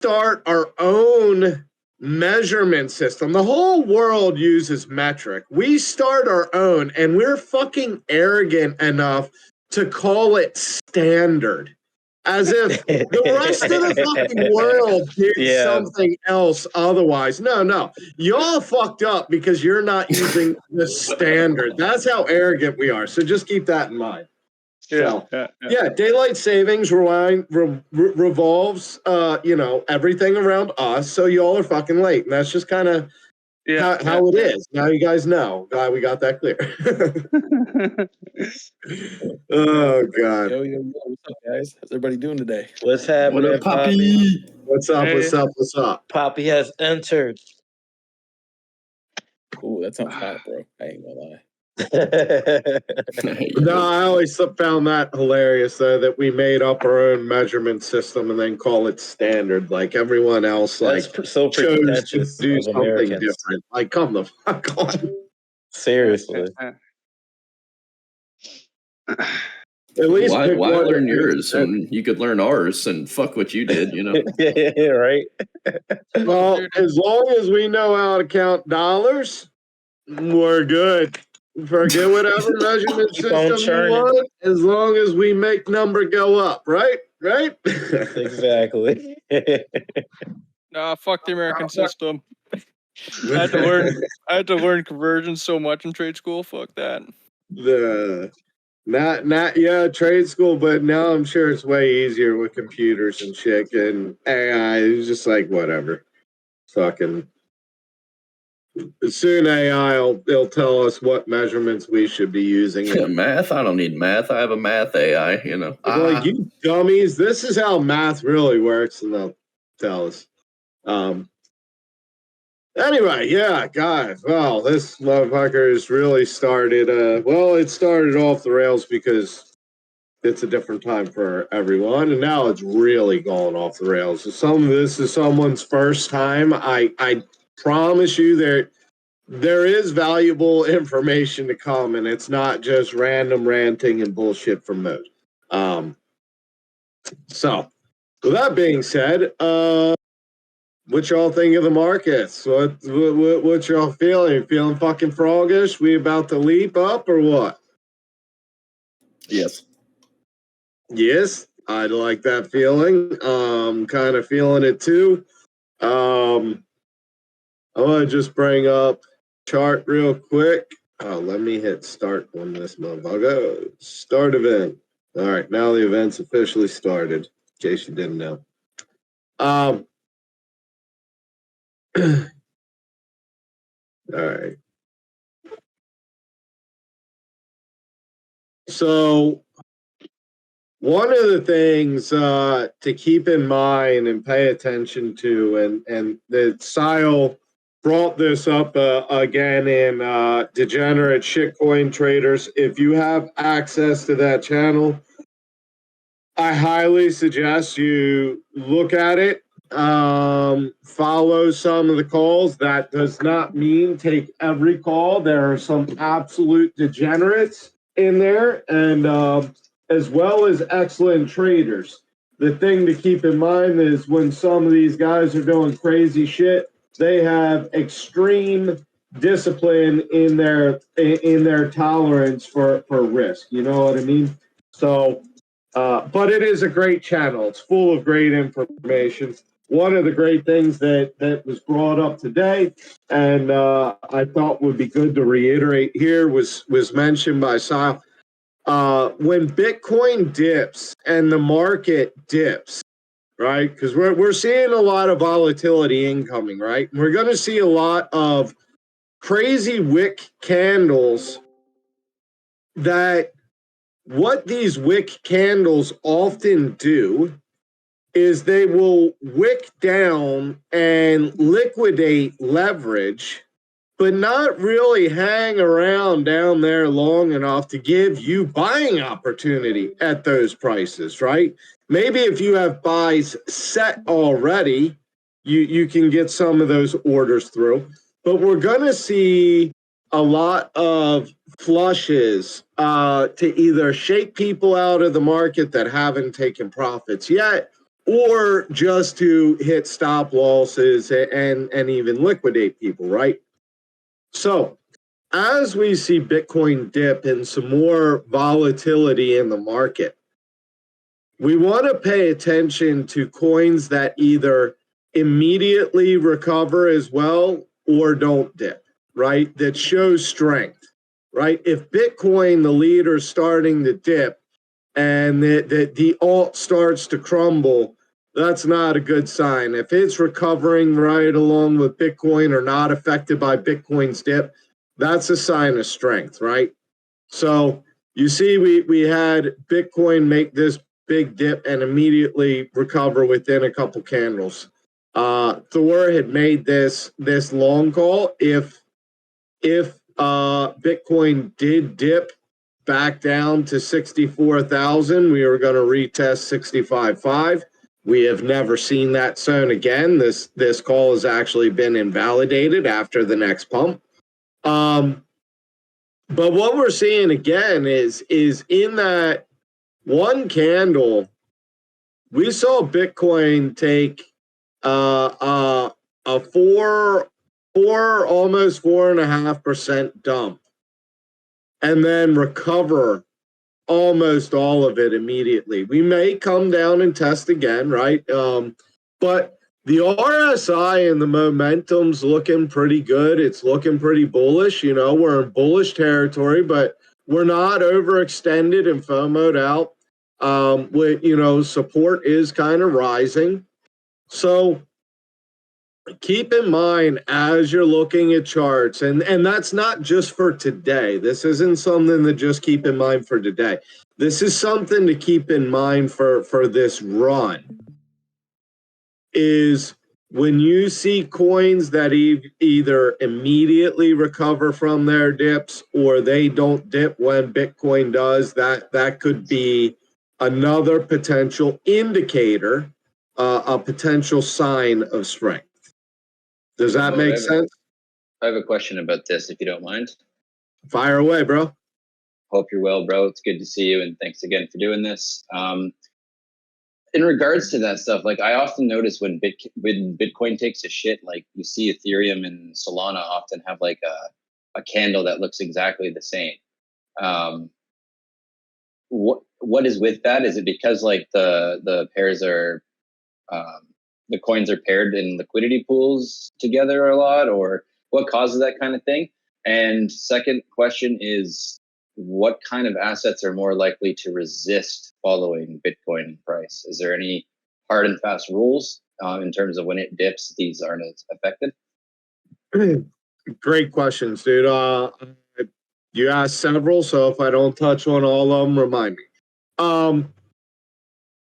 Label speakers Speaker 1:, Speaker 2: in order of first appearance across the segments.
Speaker 1: start our own measurement system. The whole world uses metric. We start our own, and we're fucking arrogant enough to call it standard. As if the rest of the fucking world did something else otherwise. No. Y'all fucked up because you're not using the standard. That's how arrogant we are. So just keep that in mind. Yeah, daylight savings revolves, everything around us. So y'all are fucking late, and that's just kind of how it is. Now you guys know. Glad we got that clear. Oh God.
Speaker 2: Yo, what's up, guys? How's everybody doing today?
Speaker 3: What's happening,
Speaker 4: What up, Poppy?
Speaker 1: What's up?
Speaker 3: Poppy has entered.
Speaker 2: Ooh, that sounds hot, bro. I ain't gonna lie.
Speaker 1: No, I always found that hilarious, though, that we made up our own measurement system and then call it standard. Like everyone else,
Speaker 3: That's so
Speaker 1: chose to do something
Speaker 3: Americans.
Speaker 1: different. Like, come the fuck on.
Speaker 3: Seriously.
Speaker 1: At least
Speaker 4: why learn yours when you could learn ours and fuck what you did, you know?
Speaker 3: Right?
Speaker 1: Well, as long as we know how to count dollars, we're good. Forget whatever measurement system you want, as long as we make number go up, right?
Speaker 3: Exactly.
Speaker 5: Nah, fuck the American system. I had to learn conversion so much in trade school. Fuck that.
Speaker 1: Not trade school, but now I'm sure it's way easier with computers and shit and AI. It's just like whatever. Fucking soon AI they'll tell us what measurements we should be using.
Speaker 4: Yeah, math? I don't need math. I have a math AI, you know.
Speaker 1: Like, you dummies, this is how math really works, and they'll tell us. Anyway, yeah, guys. Well, this motherfucker has really started. It started off the rails because it's a different time for everyone, and now it's really going off the rails. If some of this is someone's first time, I promise you there is valuable information to come, and it's not just random ranting and bullshit from Mood. So, with that being said, what y'all think of the markets? What y'all feeling? Feeling fucking froggish? We about to leap up or what?
Speaker 4: Yes.
Speaker 1: Yes, I like that feeling. Kind of feeling it too. I want to just bring up chart real quick. Let me hit start on this motherfucker. Start event. All right, now the event's officially started. In case you didn't know. All right. So one of the things to keep in mind and pay attention to, and that Sile brought this up again in Degenerate Shitcoin Traders. If you have access to that channel, I highly suggest you look at it. Follow some of the calls. That does not mean take every call. There are some absolute degenerates in there, and as well as excellent traders. The thing to keep in mind is when some of these guys are doing crazy shit, they have extreme discipline in their tolerance for risk. You know what I mean? So, but it is a great channel. It's full of great information. One of the great things that was brought up today, and I thought would be good to reiterate here, was mentioned by Sal. When Bitcoin dips and the market dips, right? Because we're seeing a lot of volatility incoming, right? We're going to see a lot of crazy wick candles. That what these wick candles often do is they will wick down and liquidate leverage, but not really hang around down there long enough to give you buying opportunity at those prices, right? Maybe if you have buys set already, you can get some of those orders through. But we're going to see a lot of flushes to either shake people out of the market that haven't taken profits yet, or just to hit stop losses and even liquidate people, right? So as we see Bitcoin dip and some more volatility in the market, we want to pay attention to coins that either immediately recover as well or don't dip, right? That shows strength, right? If Bitcoin, the leader, is starting to dip and the alt starts to crumble, that's not a good sign. If it's recovering right along with Bitcoin or not affected by Bitcoin's dip, that's a sign of strength, right? So you see, we had Bitcoin make this big dip and immediately recover within a couple candles. Thor had made this long call. If Bitcoin did dip back down to 64,000, we were going to retest 65.5. We have never seen that zone again. This call has actually been invalidated after the next pump. But what we're seeing again is in that one candle, we saw Bitcoin take a almost 4.5% dump, and then recover almost all of it immediately. We may come down and test again, right? But the RSI and the momentum's looking pretty good. It's looking pretty bullish. You know, we're in bullish territory, but we're not overextended and FOMO'd out. With, you know, support is kind of rising. So keep in mind as you're looking at charts, and that's not just for today. This isn't something to just keep in mind for today. This is something to keep in mind for this run. Is when you see coins that either immediately recover from their dips or they don't dip when Bitcoin does, that could be another potential indicator, a potential sign of strength. Does that make sense?
Speaker 6: I have a question about this, if you don't mind.
Speaker 1: Fire away, bro.
Speaker 6: Hope you're well, bro. It's good to see you, and thanks again for doing this. In regards to that stuff, like I often notice when Bitcoin takes a shit, like you see Ethereum and Solana often have like a candle that looks exactly the same. What is with that? Is it because like the pairs are the coins are paired in liquidity pools together a lot, or what causes that kind of thing? And second question is, what kind of assets are more likely to resist following Bitcoin price? Is there any hard and fast rules in terms of when it dips, these aren't as affected?
Speaker 1: Great questions, dude. You asked several, so if I don't touch on all of them, remind me.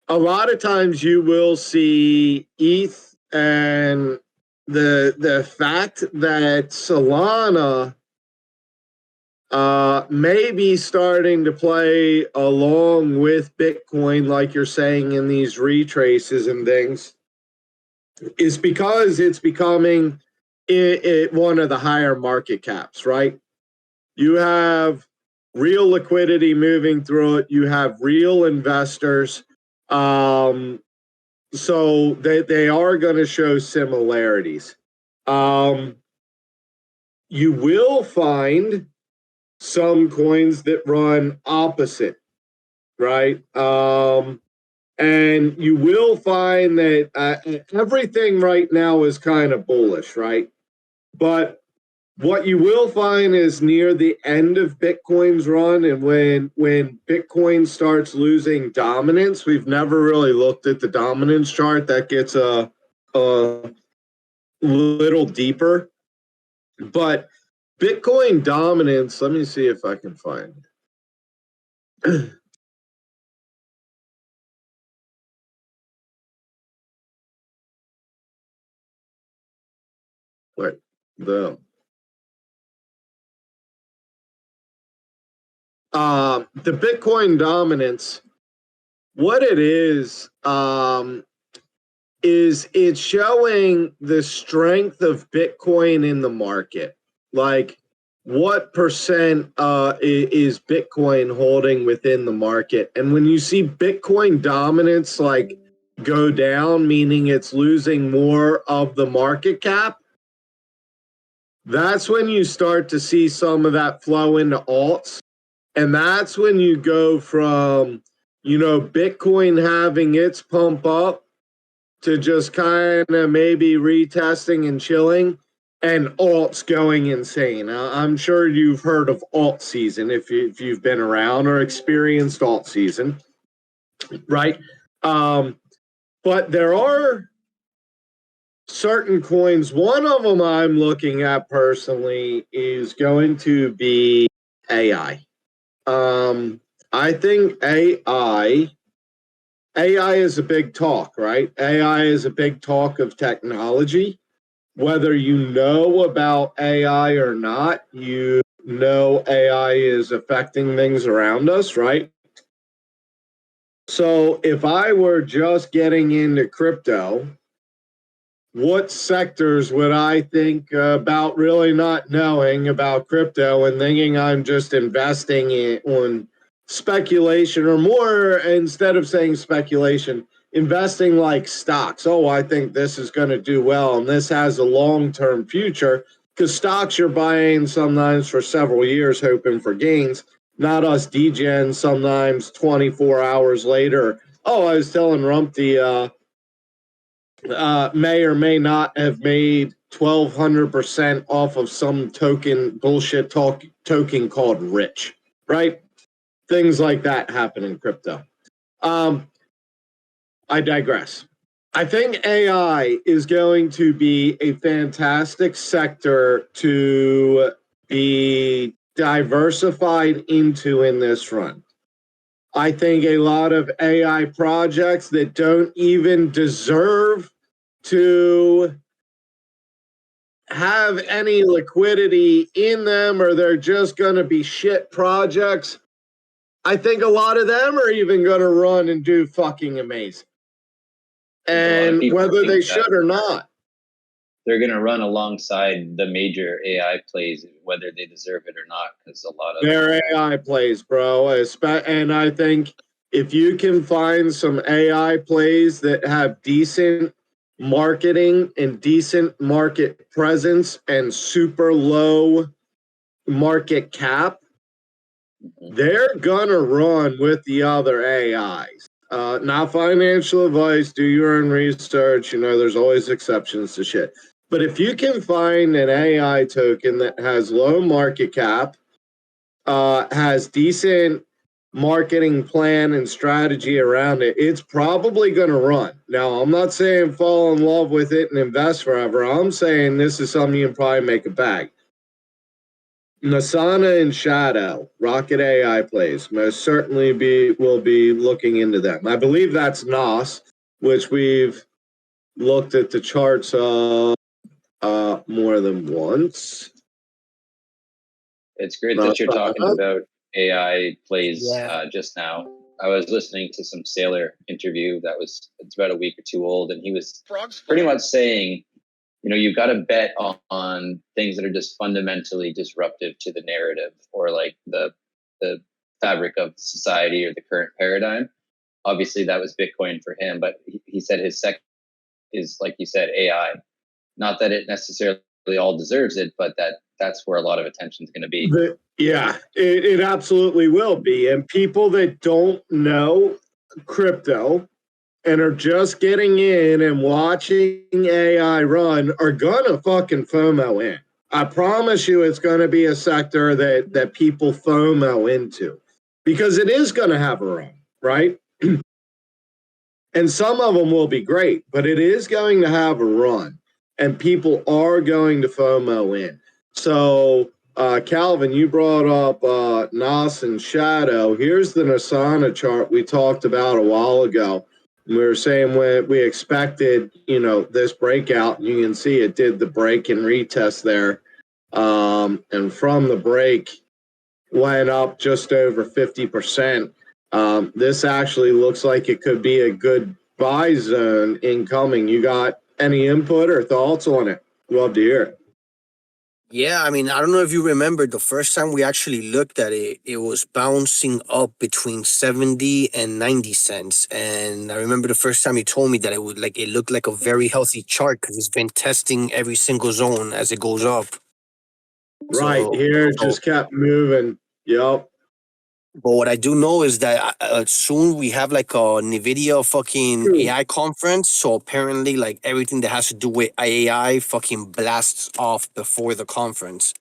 Speaker 1: A lot of times you will see ETH and the fact that Solana may be starting to play along with Bitcoin, like you're saying in these retraces and things, is because it's becoming one of the higher market caps, right? You have real liquidity moving through it. You have real investors. So they are going to show similarities. You will find some coins that run opposite, right? And you will find that everything right now is kind of bullish, right? But what you will find is near the end of Bitcoin's run, and when Bitcoin starts losing dominance, we've never really looked at the dominance chart. That gets a little deeper. But Bitcoin dominance, let me see if I can find it. Wait, the Bitcoin dominance, what it is it's showing the strength of Bitcoin in the market. Like, what percent is Bitcoin holding within the market? And when you see Bitcoin dominance, like go down, meaning it's losing more of the market cap, that's when you start to see some of that flow into alts. And that's when you go from, Bitcoin having its pump up to just kind of maybe retesting and chilling, and alts going insane. I'm sure you've heard of alt season if you've been around or experienced alt season, right? But there are certain coins. One of them I'm looking at personally is going to be AI. I think AI is a big talk, right? AI is a big talk of technology. Whether you know about AI or not, you know AI is affecting things around us, right? So if I were just getting into crypto, what sectors would I think about really not knowing about crypto and thinking I'm just investing on speculation, or more, instead of saying speculation, investing like stocks? Oh, I think this is going to do well and this has a long-term future, because stocks you're buying sometimes for several years hoping for gains, not us degens sometimes 24 hours later. Oh, I was telling Rumpty, may or may not have made 1,200% off of some bullshit token called Rich, right? Things like that happen in crypto. I digress. I think AI is going to be a fantastic sector to be diversified into in this run. I think a lot of AI projects that don't even deserve to have any liquidity in them, or they're just going to be shit projects, I think a lot of them are even going to run and do fucking amazing. And whether they should or not,
Speaker 6: they're going to run alongside the major AI plays, whether they deserve it or not, because a lot of
Speaker 1: they're AI plays, bro. And I think if you can find some AI plays that have decent marketing and decent market presence and super low market cap, they're gonna run with the other AIs. Not financial advice. Do your own research. There's always exceptions to shit. But if you can find an AI token that has low market cap, has decent marketing plan and strategy around it, it's probably going to run. Now, I'm not saying fall in love with it and invest forever. I'm saying this is something you can probably make a bag. Nasana and Shadow, Rocket AI plays, most certainly will be looking into them. I believe that's NOS, which we've looked at the charts more than once.
Speaker 6: It's great that you're talking about AI plays just now. I was listening to some Sailor interview it's about a week or two old, and he was pretty much saying, you've got to bet on things that are just fundamentally disruptive to the narrative, or like the fabric of society or the current paradigm. Obviously, that was Bitcoin for him, but he said his second is, like you said, AI. Not that it necessarily all deserves it, but that's where a lot of attention is going to be.
Speaker 1: It absolutely will be. And people that don't know crypto and are just getting in and watching AI run are gonna fucking FOMO in. I promise you it's going to be a sector that people FOMO into, because it is going to have a run, right? And some of them will be great, but it is going to have a run, and people are going to FOMO in. So, Calvin, you brought up NOS and Shadow. Here's the Nasana chart we talked about a while ago. We were saying when we expected, this breakout, and you can see it did the break and retest there. And from the break, went up just over 50%. This actually looks like it could be a good buy zone incoming. You got any input or thoughts on it? Love to hear it.
Speaker 7: Yeah, I mean, I don't know if you remember the first time we actually looked at it, it was bouncing up between 70 and 90 cents. And I remember the first time you told me that it looked like a very healthy chart because it's been testing every single zone as it goes up.
Speaker 1: Right here, it just kept moving. Yep.
Speaker 7: But what I do know is that soon we have like a NVIDIA fucking AI conference. So apparently, like everything that has to do with AI fucking blasts off before the conference.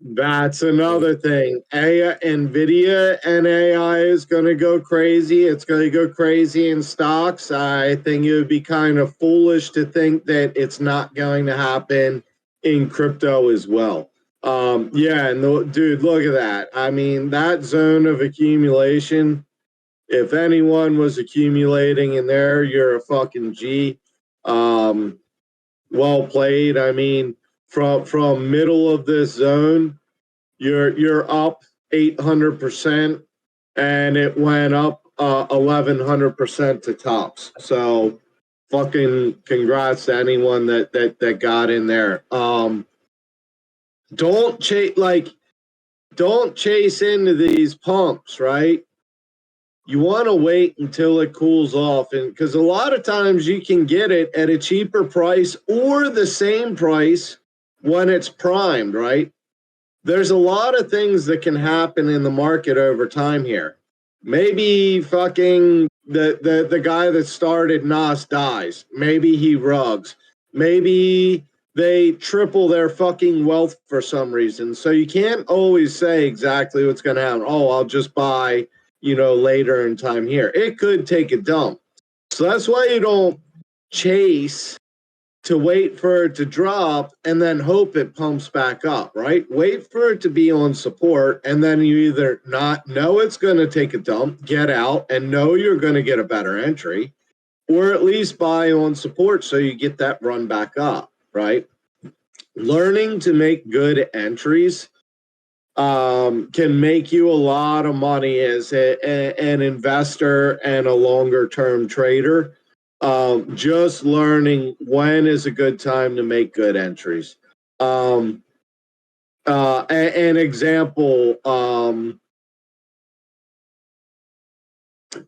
Speaker 1: That's another thing. NVIDIA and AI is going to go crazy. It's going to go crazy in stocks. I think it would be kind of foolish to think that it's not going to happen in crypto as well. Yeah, and dude, look at that. I mean, that zone of accumulation, if anyone was accumulating in there, you're a fucking G. Well played. I mean, from middle of this zone, you're up 800%, and it went up 1100% to tops. So fucking congrats to anyone that got in there. Don't chase into these pumps, right? You want to wait until it cools off, and because a lot of times you can get it at a cheaper price or the same price when it's primed, right? There's a lot of things that can happen in the market over time here. Maybe fucking the guy that started Nas dies. Maybe he rugs. Maybe they triple their fucking wealth for some reason. So you can't always say exactly what's going to happen. Oh, I'll just buy, later in time here. It could take a dump. So that's why you don't chase to wait for it to drop and then hope it pumps back up, right? Wait for it to be on support, and then you either not know it's going to take a dump, get out, and know you're going to get a better entry, or at least buy on support so you get that run back up, right? Learning to make good entries can make you a lot of money as an investor and a longer term trader. Just learning when is a good time to make good entries. An example,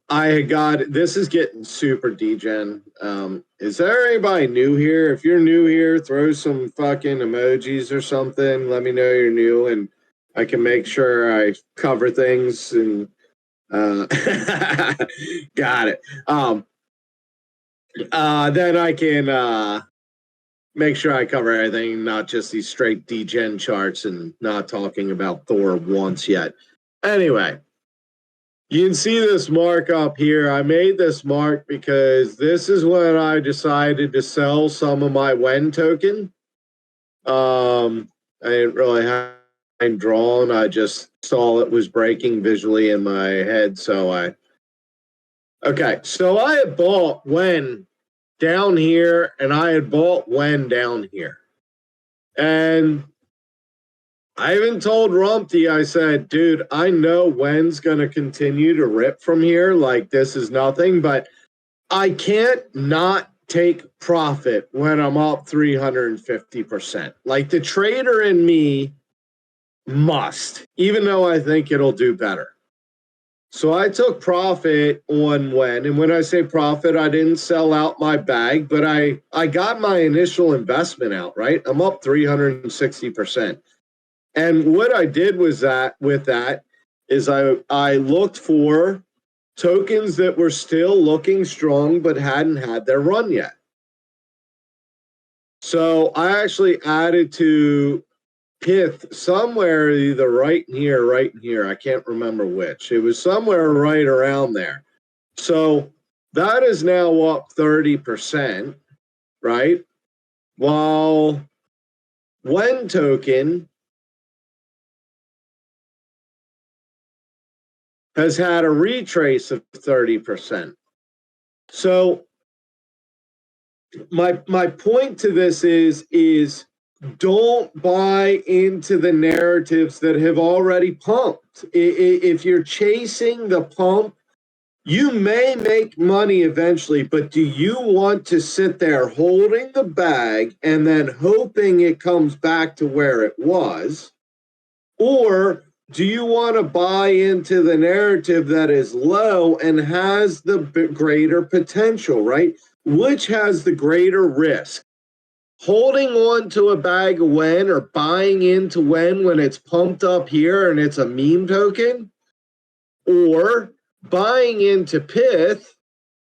Speaker 1: I got, this is getting super degen. Is there anybody new here? If you're new here, throw some fucking emojis or something. Let me know you're new, and I can make sure I cover things. And got it. Then I can make sure I cover everything, not just these straight degen charts and not talking about Thor once yet. Anyway, you can see this mark up here. I made this mark because this is when I decided to sell some of my WEN token. I didn't really have it drawn. I just saw it was breaking visually in my head. So I had bought WEN down here, and I had bought WEN down here. And I even told Rumpty, I said, dude, I know WEN's going to continue to rip from here. Like, this is nothing, but I can't not take profit when I'm up 350%. Like, the trader in me must, even though I think it'll do better. So I took profit on WEN. And when I say profit, I didn't sell out my bag, but I got my initial investment out, right? I'm up 360%. And what I did was that is I looked for tokens that were still looking strong but hadn't had their run yet. So I actually added to Pith somewhere either right in here. I can't remember which. It was somewhere right around there. So that is now up 30%, right? While WEN token has had a retrace of 30%. So my point to this is don't buy into the narratives that have already pumped. If you're chasing the pump You may make money eventually, but do you want to sit there holding the bag and then hoping it comes back to where it was? Or do you want to buy into the narrative that is low and has the greater potential, right? Which has the greater risk? Holding on to a bag of when or buying into when it's pumped up here and it's a meme token? Or buying into Pith,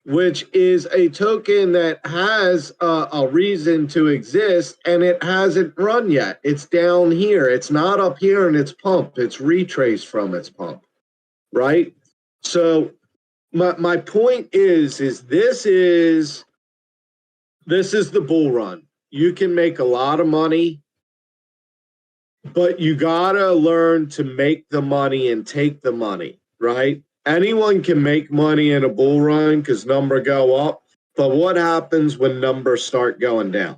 Speaker 1: which is a token that has a reason to exist and it hasn't run yet. It's down here. It's not up here in its pump. It's retraced from its pump, right? So my point is this is the bull run. You can make a lot of money, but you gotta learn to make the money and take the money, right? Anyone can make money in a bull run because numbers go up, but what happens when numbers start going down?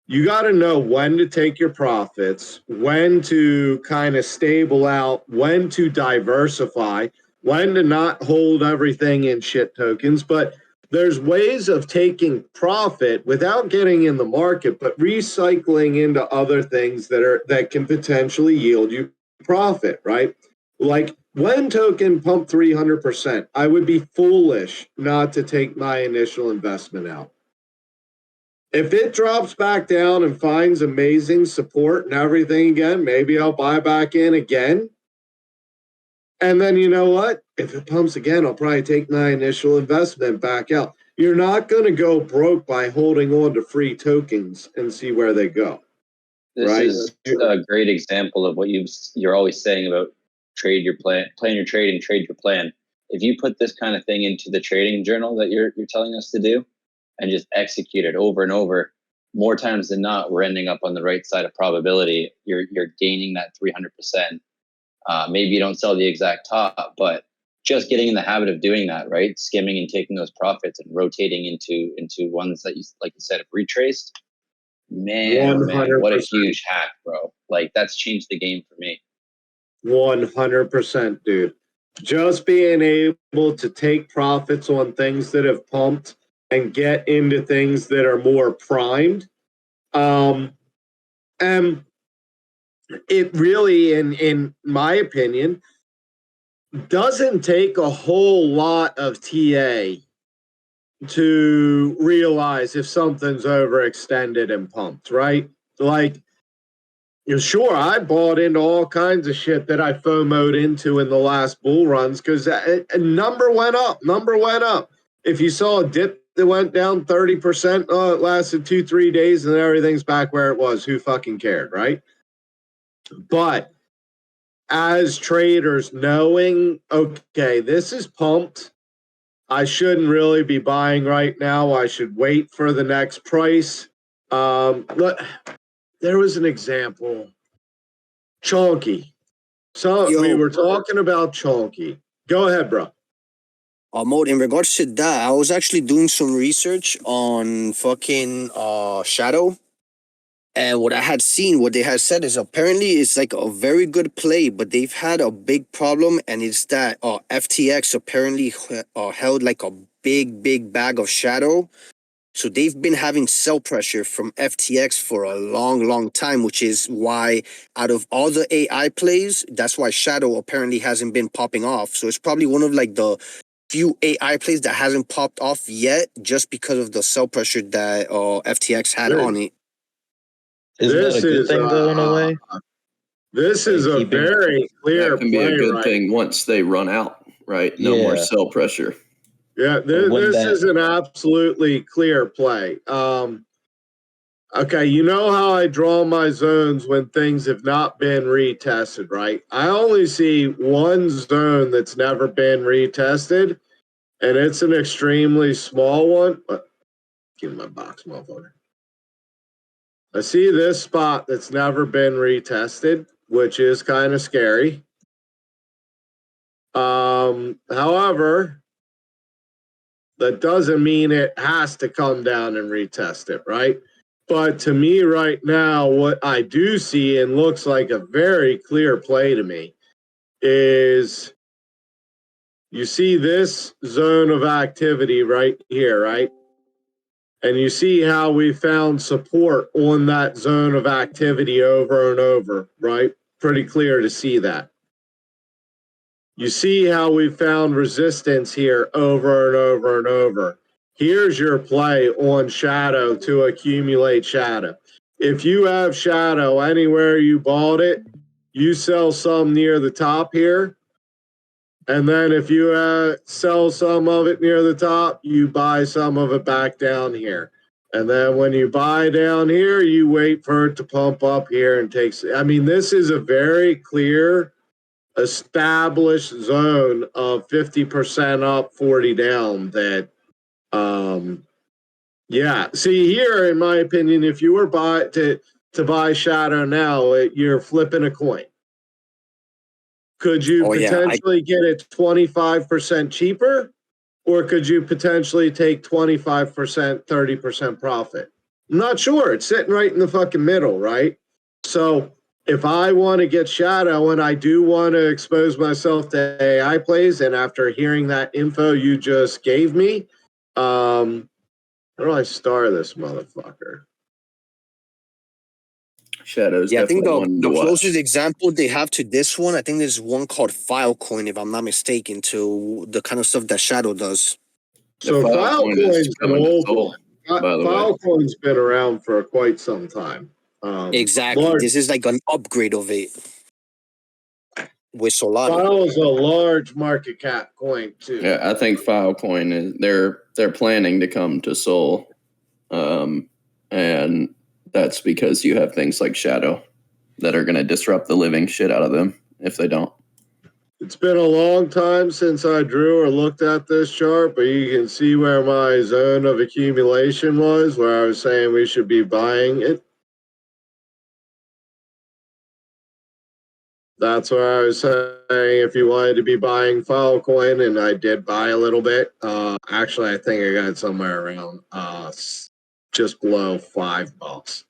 Speaker 1: You got to know when to take your profits, when to kind of stable out, when to diversify, when to not hold everything in shit tokens. But there's ways of taking profit without getting in the market, but recycling into other things that can potentially yield you profit, right? Like when token pumped 300%, I would be foolish not to take my initial investment out. If it drops back down and finds amazing support and everything again, maybe I'll buy back in again. And then you know what? If it pumps again, I'll probably take my initial investment back out. You're not going to go broke by holding on to free tokens and see where they go.
Speaker 6: This
Speaker 1: right?
Speaker 6: is a great example of what you're always saying about trade your plan your trade and trade your plan. If you put this kind of thing into the trading journal that you're telling us to do and just execute it over and over, more times than not, we're ending up on the right side of probability. You're gaining that 300%. Maybe you don't sell the exact top, but just getting in the habit of doing that, right? Skimming and taking those profits and rotating into ones that you, like you said, have retraced. Man,
Speaker 1: 100%.
Speaker 6: what a huge hack, bro. Like that's changed the game for me.
Speaker 1: 100%, dude. Just being able to take profits on things that have pumped and get into things that are more primed. And it really, in my opinion, doesn't take a whole lot of TA to realize if something's overextended and pumped, right? Like, sure, I bought into all kinds of shit that I FOMO'd into in the last bull runs because a number went up. If you saw a dip that went down 30%, it lasted 2-3 days and everything's back where it was. Who fucking cared, right? But as traders, knowing, okay, this is pumped. I shouldn't really be buying right now. I should wait for the next price. But there was an example. Chonky. So we were talking about Chonky. Go ahead, bro.
Speaker 7: Mode, in regards to that, I was actually doing some research on fucking Shadow. And what I had seen, what they had said is apparently it's like a very good play, but they've had a big problem, and it's that FTX apparently held like a big bag of Shadow. So they've been having sell pressure from FTX for a long time, which is why out of all the AI plays, that's why Shadow apparently hasn't been popping off. So it's probably one of like the few AI plays that hasn't popped off yet just because of the sell pressure that FTX had on it.
Speaker 3: Isn't that a good thing though, in a way?
Speaker 1: This is a very clear
Speaker 4: That can be
Speaker 1: play,
Speaker 4: a good
Speaker 1: right?
Speaker 4: thing once they run out, right? No more sell pressure.
Speaker 1: Yeah, this is an absolutely clear play. Okay, you know how I draw my zones when things have not been retested, right? I only see one zone that's never been retested, and it's an extremely small one. But give me my box, motherfucker. I see this spot that's never been retested, which is kind of scary. However, that doesn't mean it has to come down and retest it, right? But to me right now, what I do see and looks like a very clear play to me is you see this zone of activity right here, right? And you see how we found support on that zone of activity over and over, right? Pretty clear to see that. You see how we found resistance here over and over and over. Here's your play on shadow to accumulate shadow. If you have shadow anywhere you bought it, you sell some near the top here. And then if you sell some of it near the top, you buy some of it back down here. And then when you buy down here, you wait for it to pump up here and takes. I mean, this is a very clear, established zone of 50% up, 40 down. That, yeah. See here, in my opinion, if you were to buy shadow now, you're flipping a coin. Could you potentially get it 25% cheaper? Or could you potentially take 25%, 30% profit? I'm not sure. It's sitting right in the fucking middle, right? So if I want to get shadow and I do want to expose myself to AI plays, and after hearing that info you just gave me, how do I star this motherfucker?
Speaker 4: Shadow's
Speaker 7: Yeah, I think
Speaker 4: definitely
Speaker 7: the
Speaker 4: one to
Speaker 7: closest
Speaker 4: watch.
Speaker 7: example they have to this one, I think there's one called Filecoin, if I'm not mistaken, to the kind of stuff that Shadow does.
Speaker 1: So Filecoin's an old one.
Speaker 4: By the way.
Speaker 1: Filecoin's been around for quite some time.
Speaker 7: Exactly. This is like an upgrade of it with Solana.
Speaker 1: File's a large market cap coin too.
Speaker 4: Yeah, I think Filecoin is they're planning to come to Sol, and that's because you have things like Shadow that are going to disrupt the living shit out of them if they don't.
Speaker 1: It's been a long time since I drew or looked at this chart, but you can see where my zone of accumulation was, where I was saying we should be buying it. That's where I was saying if you wanted to be buying Filecoin, and I did buy a little bit. Actually, I think I got it somewhere around just below $5.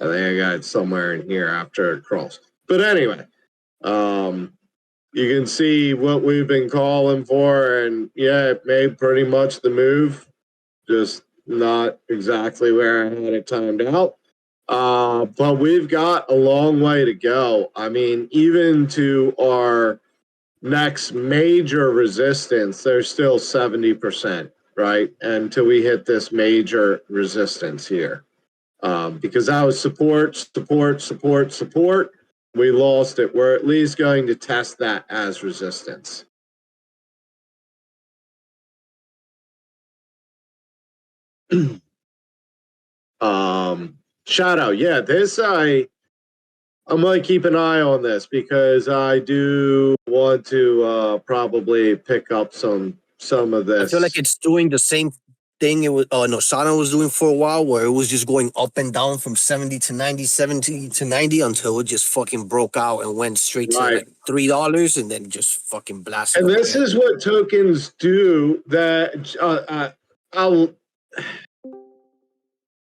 Speaker 1: I think I got it somewhere in here after it crossed. But anyway, you can see what we've been calling for, and yeah, it made pretty much the move, just not exactly where I had it timed out. But we've got a long way to go. I mean, even to our next major resistance, there's still 70%, right? Until we hit this major resistance here. Because that was support. We lost it. We're at least going to test that as resistance. Shadow, yeah, this I'm gonna keep an eye on this because I do want to probably pick up some of this.
Speaker 7: I feel like it's doing the same thing it was Solana was doing for a while, where it was just going up and down from 70 to 90, 70 to 90 until it just fucking broke out and went straight to like $3 and then just fucking blasted.
Speaker 1: And this is what tokens do that I'll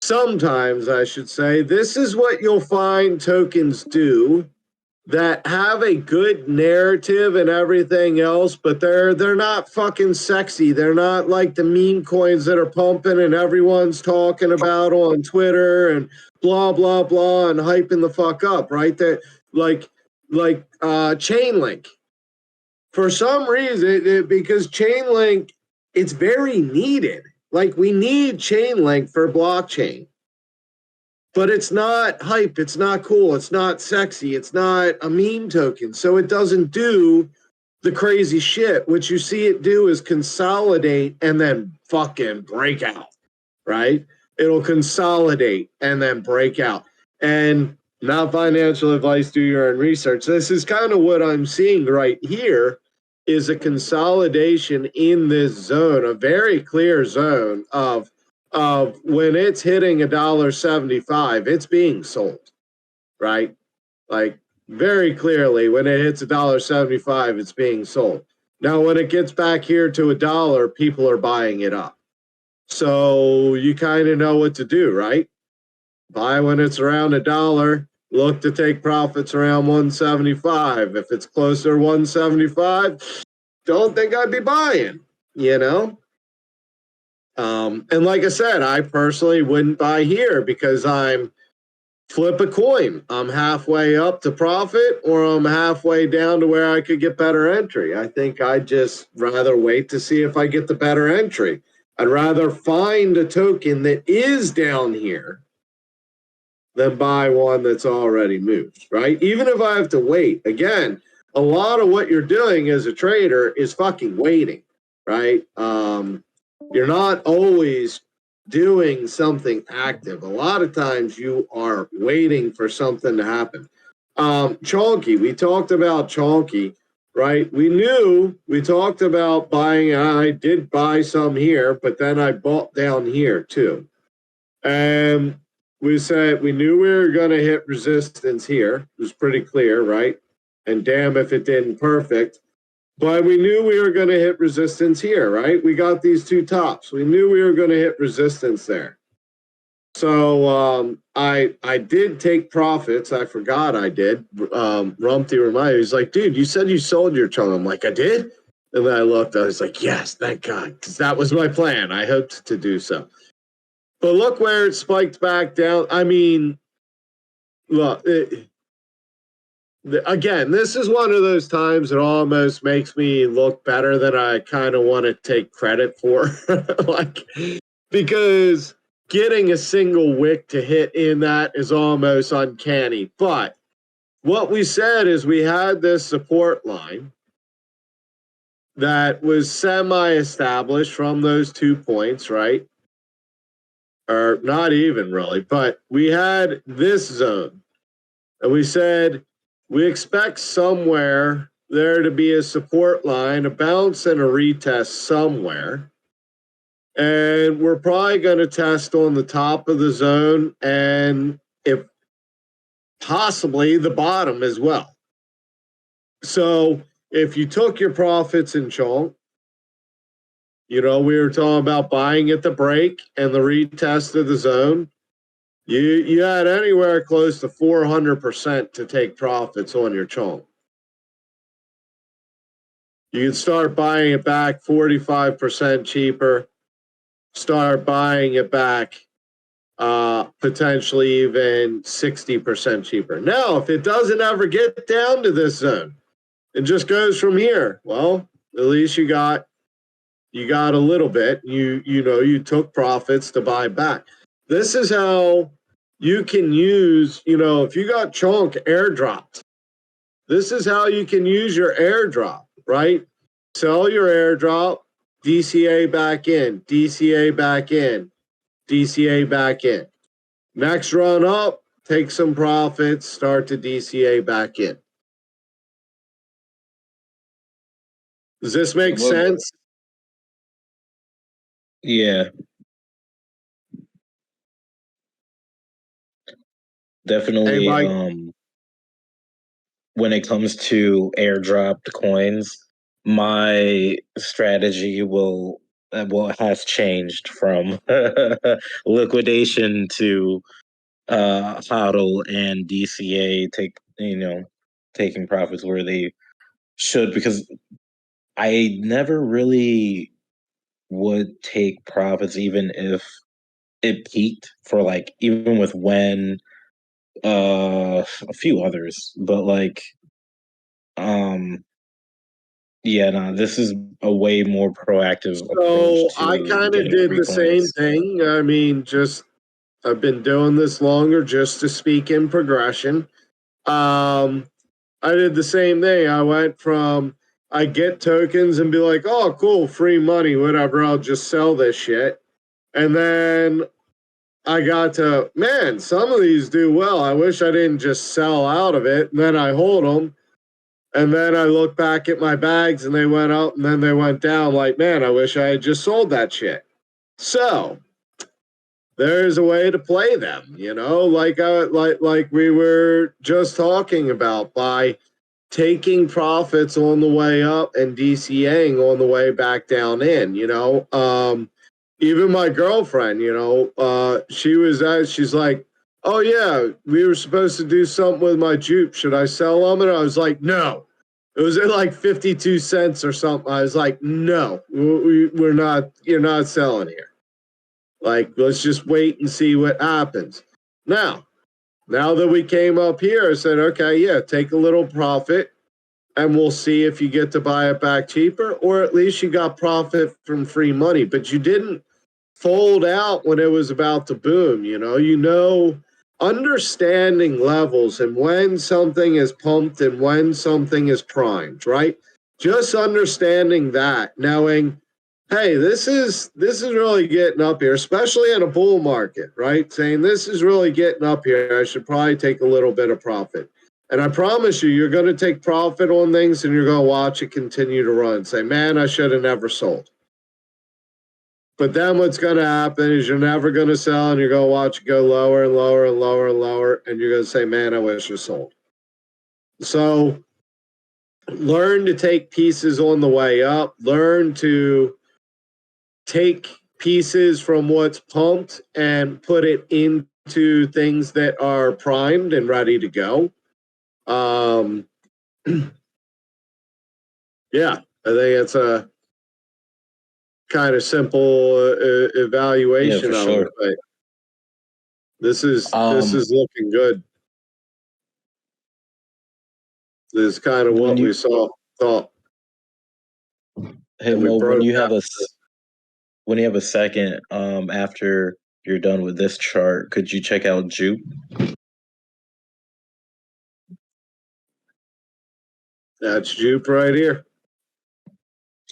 Speaker 1: sometimes, I should say, this is what you'll find tokens do that have a good narrative and everything else, but they're not fucking sexy. They're not like the meme coins that are pumping and everyone's talking about on Twitter and blah blah blah and hyping the fuck up, right? That like Chainlink. For some reason, because Chainlink, it's very needed. Like we need Chainlink for blockchain. But it's not hype, it's not cool, it's not sexy, it's not a meme token. So it doesn't do the crazy shit. What you see it do is consolidate and then fucking break out, right? It'll consolidate and then break out. And not financial advice, do your own research. This is kind of what I'm seeing right here is a consolidation in this zone, a very clear zone of when it's hitting $1.75, it's being sold, right? Like very clearly, when it hits $1.75, it's being sold. Now, when it gets back here to $1, people are buying it up. So you kind of know what to do, right? Buy when it's around $1. Look to take profits around 175. If it's closer to 175, don't think I'd be buying, you know? And like I said, I personally wouldn't buy here because I'm flip a coin. I'm halfway up to profit or I'm halfway down to where I could get better entry. I think I'd just rather wait to see if I get the better entry. I'd rather find a token that is down here than buy one that's already moved, right? Even if I have to wait. Again, a lot of what you're doing as a trader is fucking waiting, right? You're not always doing something active. A lot of times you are waiting for something to happen. Chonky, we talked about Chonky, right? We talked about buying, I did buy some here, but then I bought down here too. And we said we knew we were going to hit resistance here. It was pretty clear, right? And damn if it didn't perfect. But we knew we were going to hit resistance here, right? We got these two tops. We knew we were going to hit resistance there. So I did take profits. I forgot I did. Rumpty reminded me. He's like, dude, you said you sold your chunk. I'm like, I did? And then I looked. I was like, yes, thank God. Because that was my plan. I hoped to do so. But look where it spiked back down. I mean, look, again, this is one of those times that almost makes me look better than I kind of want to take credit for. Like, because getting a single wick to hit in that is almost uncanny. But what we said is we had this support line that was semi-established from those 2 points, right? Or not even really, but we had this zone. And we said we expect somewhere there to be a support line, a bounce and a retest somewhere. And we're probably going to test on the top of the zone and if possibly the bottom as well. So if you took your profits in chunk, you know, we were talking about buying at the break and the retest of the zone. You had anywhere close to 400% to take profits on your chunk. You can start buying it back 45% cheaper. Start buying it back potentially even 60% cheaper. Now, if it doesn't ever get down to this zone, it just goes from here. Well, at least you got a little bit. You took profits to buy back. This is how you can use, if you got chunk airdropped, this is how you can use your airdrop, right? Sell your airdrop, DCA back in, DCA back in, DCA back in. Next run up, take some profits, start to DCA back in. Does this make sense?
Speaker 3: Yeah. Definitely. When it comes to airdropped coins, my strategy has changed from liquidation to hodl and DCA taking profits where they should, because I never really would take profits even if it peaked for like even with when a few others, but like this is a way more proactive approach.
Speaker 1: So I kind of did the same thing. I mean, I've been doing this longer just to speak in progression. I did the same thing. I get tokens and be like, oh, cool, free money, whatever. I'll just sell this shit. And then I got to, man, some of these do well. I wish I didn't just sell out of it. And then I hold them. And then I look back at my bags and they went up and then they went down. Like, man, I wish I had just sold that shit. So there's a way to play them, like we were just talking about, by taking profits on the way up and DCAing on the way back down in, even my girlfriend, she's like, oh yeah, we were supposed to do something with my jupe. Should I sell them? And I was like, no, It was at like 52 cents or something. I was like, no, we're not, you're not selling here. Like, let's just wait and see what happens. Now that we came up here, I said, okay, yeah, take a little profit and we'll see if you get to buy it back cheaper, or at least you got profit from free money. But you didn't fold out when it was about to boom, understanding levels and when something is pumped and when something is primed, right? Just understanding that, knowing, hey, this is really getting up here, especially in a bull market, right? Saying this is really getting up here. I should probably take a little bit of profit. And I promise you're going to take profit on things and you're going to watch it continue to run. Say, man, I should have never sold. But then what's going to happen is you're never going to sell, and you're going to watch it go lower and lower and lower and lower, and you're going to say, man, I wish I sold. So learn to take pieces on the way up. Learn to take pieces from what's pumped and put it into things that are primed and ready to go. Yeah, I think it's a kind of simple evaluation of it. But this is looking good. This is kind of what we thought.
Speaker 3: Hey Mo, when you have a second, after you're done with this chart, could you check out Jupe?
Speaker 1: That's Jupe right here.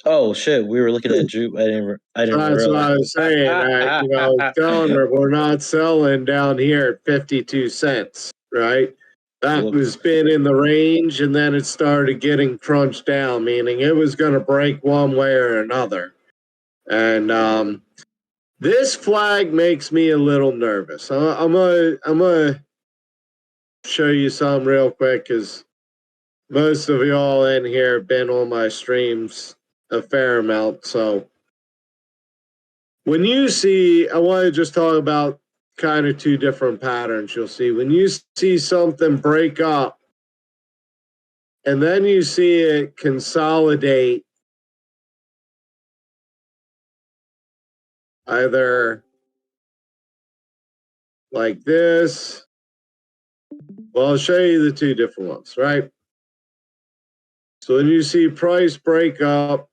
Speaker 3: Oh shit, we were looking at Jupe. I didn't
Speaker 1: That's
Speaker 3: realize.
Speaker 1: what I was saying. Telling her we're not selling down here at 52 cents, right? That was been in the range, and then it started getting crunched down, meaning it was going to break one way or another. And this flag makes me a little nervous. I'm gonna show you some real quick, because most of y'all in here have been on my streams a fair amount. So when you see, I want to just talk about kind of two different patterns you'll see. When you see something break up and then you see it consolidate either like this, well, I'll show you the two different ones, right? So when you see price break up,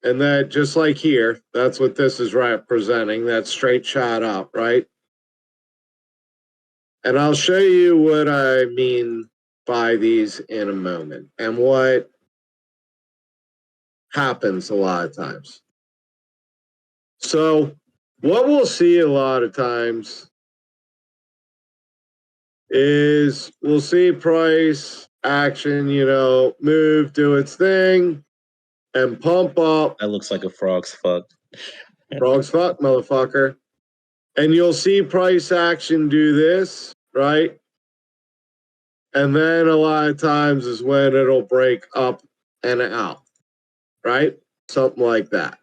Speaker 1: and that just like here, that's what this is representing, that straight shot up, right? And I'll show you what I mean by these in a moment and what happens a lot of times. So what we'll see a lot of times is we'll see price action, move, do its thing, and pump up.
Speaker 3: That looks like a frog's fuck.
Speaker 1: Frog's fuck, motherfucker. And you'll see price action do this, right? And then a lot of times is when it'll break up and out, right? Something like that.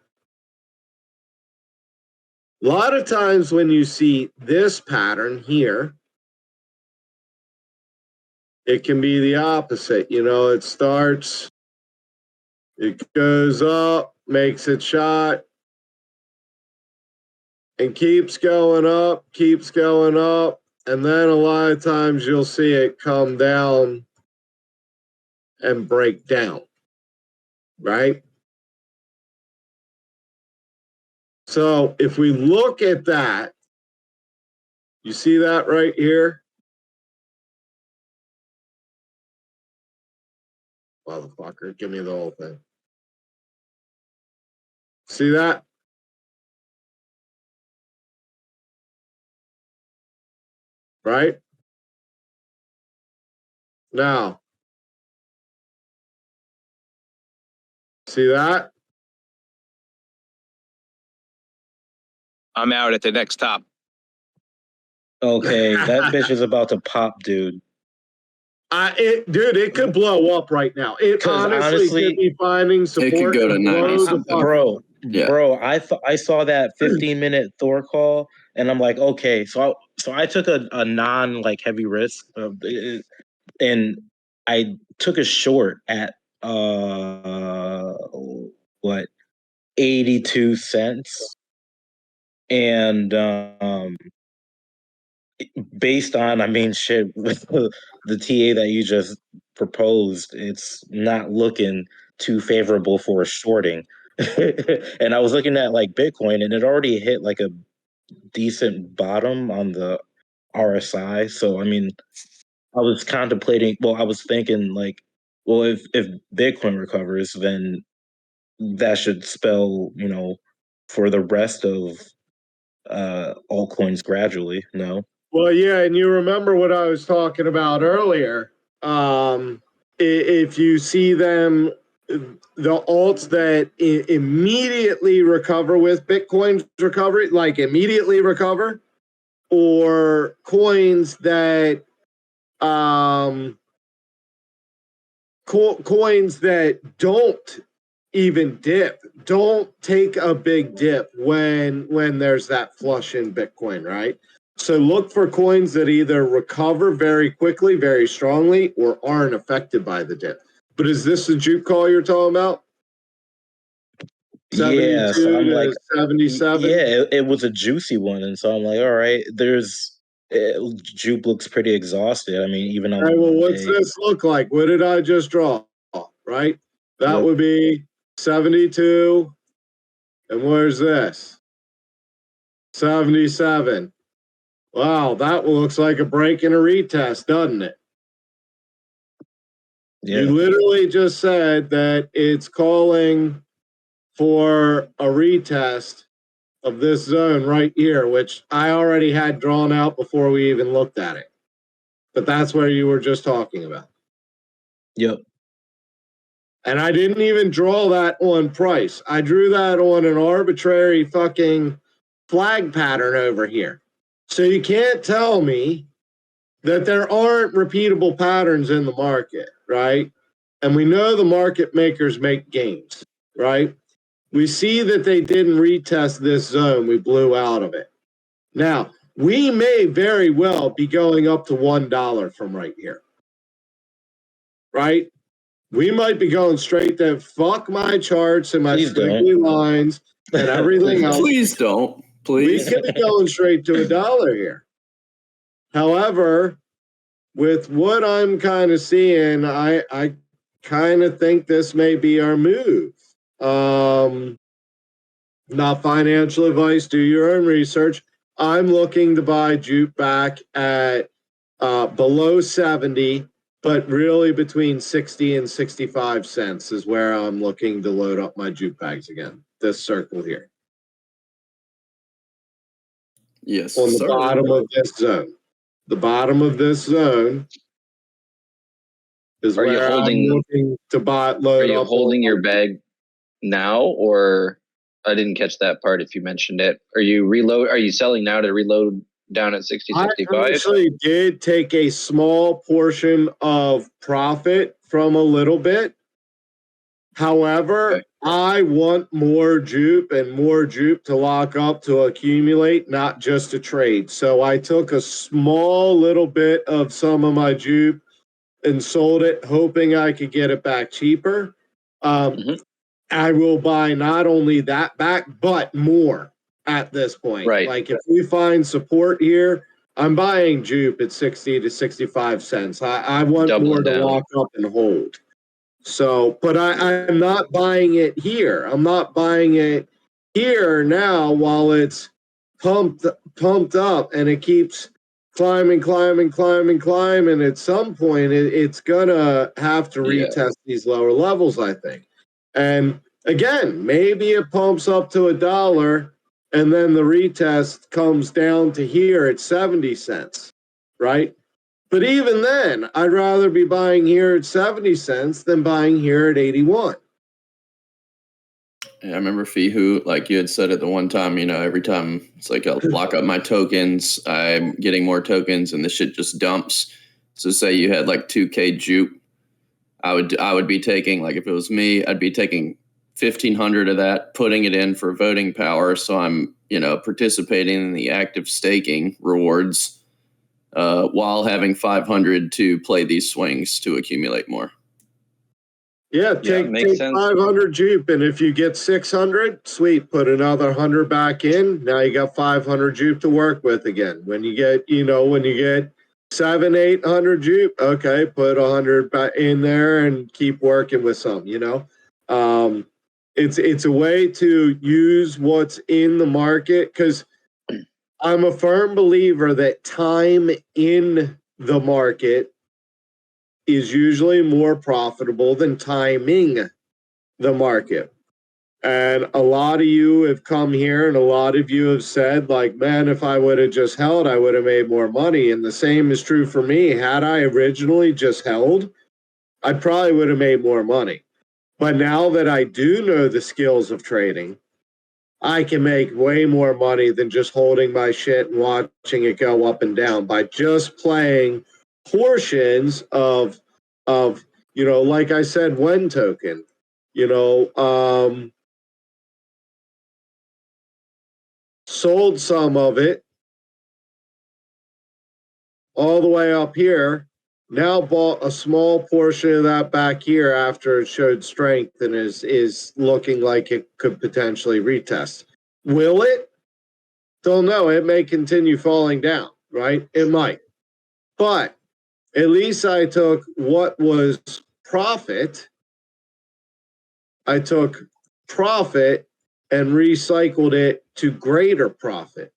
Speaker 1: A lot of times when you see this pattern here, it can be the opposite. It starts, it goes up, makes its shot, and keeps going up. And then a lot of times you'll see it come down and break down, right? So if we look at that, you see that right here? Motherfucker, give me the whole thing. See that? Right? Now, see that?
Speaker 8: I'm out at the next top.
Speaker 3: Okay, that bitch is about to pop, dude.
Speaker 1: It could blow up right now. It honestly could be finding support.
Speaker 4: It could go to 90.
Speaker 3: Bro, I saw that 15-minute Thor call, and I'm like, okay, so I took a non heavy risk, and I took a short at 82 cents, and based on, I mean, shit, with the TA that you just proposed, it's not looking too favorable for a shorting. And I was looking at like Bitcoin, and it already hit like a decent bottom on the RSI. So I mean, I was contemplating. Well, I was thinking like, well, if Bitcoin recovers, then that should spell, for the rest of altcoins gradually. No.
Speaker 1: Well, yeah, and you remember what I was talking about earlier. If you see them, the alts that immediately recover with Bitcoin's recovery, like immediately recover, or coins that coins that don't even dip, don't take a big dip when there's that flush in Bitcoin, right? So look for coins that either recover very quickly, very strongly, or aren't affected by the dip. But is this the juke call you're talking about? 72
Speaker 3: Yeah, so I'm like,
Speaker 1: 77?
Speaker 3: yeah, it was a juicy one, and so I'm like, all right, Jupe looks pretty exhausted. I mean, even on
Speaker 1: All right, well, what's
Speaker 3: day,
Speaker 1: this look like? What did I just draw? Right? That
Speaker 3: Yep.
Speaker 1: would be 72. And where's this? 77. Wow, that looks like a break and a retest, doesn't it?
Speaker 3: yeah,
Speaker 1: You literally just said that it's calling for a retest of this zone right here, which I already had drawn out before we even looked at it. But that's where you were just talking about.
Speaker 3: yep,
Speaker 1: And I didn't even draw that on price. I drew that on an arbitrary fucking flag pattern over here. So you can't tell me that there aren't repeatable patterns in the market, right? And we know the market makers make gains, right? We see that they didn't retest this zone. We blew out of it. Now, we may very well be going up to $1 from right here, right? We might be going straight to fuck my charts and my squiggly lines and everything else.
Speaker 4: Please don't. Please.
Speaker 1: We could be going straight to $1 here. However, with what I'm kind of seeing, I kind of think this may be our move. Not financial advice. Do your own research. I'm looking to buy Jupe back at below 70, but really between 60 and 65 cents is where I'm looking to load up my Jupe bags again. This circle here.
Speaker 4: Yes.
Speaker 1: On the bottom of this zone. The bottom of this zone is where I'm looking to load up.
Speaker 6: Are you holding your bag now, or I didn't catch that part if you mentioned it? Are you selling now to reload down at 60, 65?
Speaker 1: I actually did take a small portion of profit from a little bit. However, I want more Jupe and more Jupe to lock up to accumulate, not just to trade. So I took a small little bit of some of my Jupe and sold it, hoping I could get it back cheaper. I will buy not only that back, but more at this point.
Speaker 6: Right.
Speaker 1: Like if we find support here, I'm buying Jupe at 60 to 65 cents. I want more to lock up and hold. So, but I'm not buying it here. I'm not buying it here now while it's pumped up and it keeps climbing. At some point, it's gonna have to retest these lower levels, I think. And again, maybe it pumps up to $1 and then the retest comes down to here at 70 cents, right? But even then, I'd rather be buying here at 70 cents than buying here at 81.
Speaker 4: Yeah, I remember Fihu, like you had said at the one time, every time it's like I'll lock up my tokens, I'm getting more tokens and the shit just dumps. So say you had like 2K Jupe, I would be taking, like if it was me, I'd be taking 1,500 of that, putting it in for voting power. So I'm, participating in the active staking rewards. while having 500 to play these swings to accumulate more.
Speaker 1: Yeah, take 500 jupe, and if you get 600, sweet, put another 100 back in. Now you got 500 jupe to work with again. When you get 700-800 jupe, okay, put 100 back in there and keep working with some. It's a way to use what's in the market, because I'm a firm believer that time in the market is usually more profitable than timing the market. And a lot of you have come here and a lot of you have said, like, man, if I would have just held, I would have made more money. And the same is true for me. Had I originally just held, I probably would have made more money. But now that I do know the skills of trading, I can make way more money than just holding my shit and watching it go up and down by just playing portions of like I said, when token, sold some of it all the way up here, now bought a small portion of that back here after it showed strength and is looking like it could potentially retest. Will it? Don't know. It may continue falling down, right? It might. But at least I took what was profit. I took profit and recycled it to greater profit,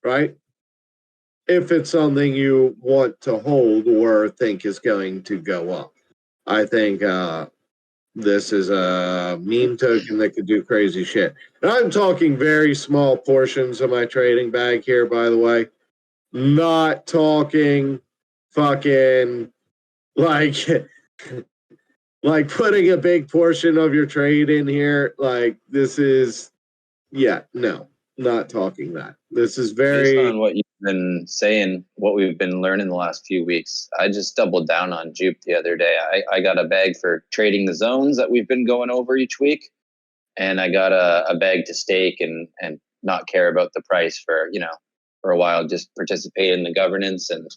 Speaker 1: right? If it's something you want to hold or think is going to go up. I think this is a meme token that could do crazy shit. And I'm talking very small portions of my trading bag here, by the way. Not talking fucking like putting a big portion of your trade in here. Like, this is, no, not talking that. This is very...
Speaker 6: Based on what you've been saying, what we've been learning the last few weeks, I just doubled down on Jupe the other day. I got a bag for trading the zones that we've been going over each week. And I got a bag to stake and not care about the price for a while, just participate in the governance. And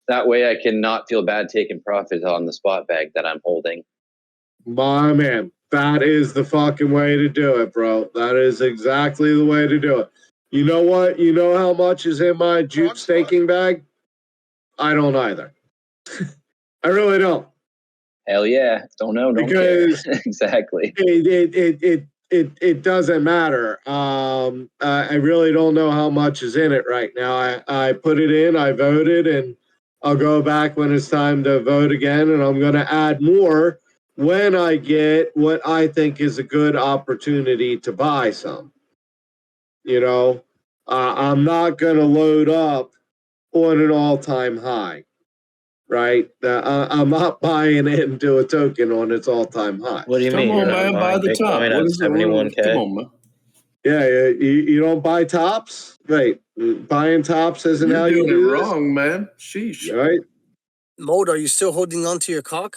Speaker 6: that way I can not feel bad taking profit on the spot bag that I'm holding.
Speaker 1: My man, that is the fucking way to do it, bro. That is exactly the way to do it. You know what? You know how much is in my Jupe staking bag? I don't either. I really don't.
Speaker 6: Hell yeah. Don't know. Don't care. Exactly.
Speaker 1: It doesn't matter. I really don't know how much is in it right now. I put it in, I voted, and I'll go back when it's time to vote again, and I'm going to add more when I get what I think is a good opportunity to buy some. I'm not going to load up on an all-time high, right? I'm not buying into a token on its all-time high.
Speaker 3: What do you mean?
Speaker 4: Come on, man, buy the top.
Speaker 3: Bitcoin at 71K?
Speaker 4: Come on, man.
Speaker 1: Yeah, you don't buy tops? Wait, buying tops isn't how you do
Speaker 4: You're doing it
Speaker 1: this?
Speaker 4: wrong, man. Sheesh.
Speaker 1: Right?
Speaker 7: Mode, are you still holding on to your cock?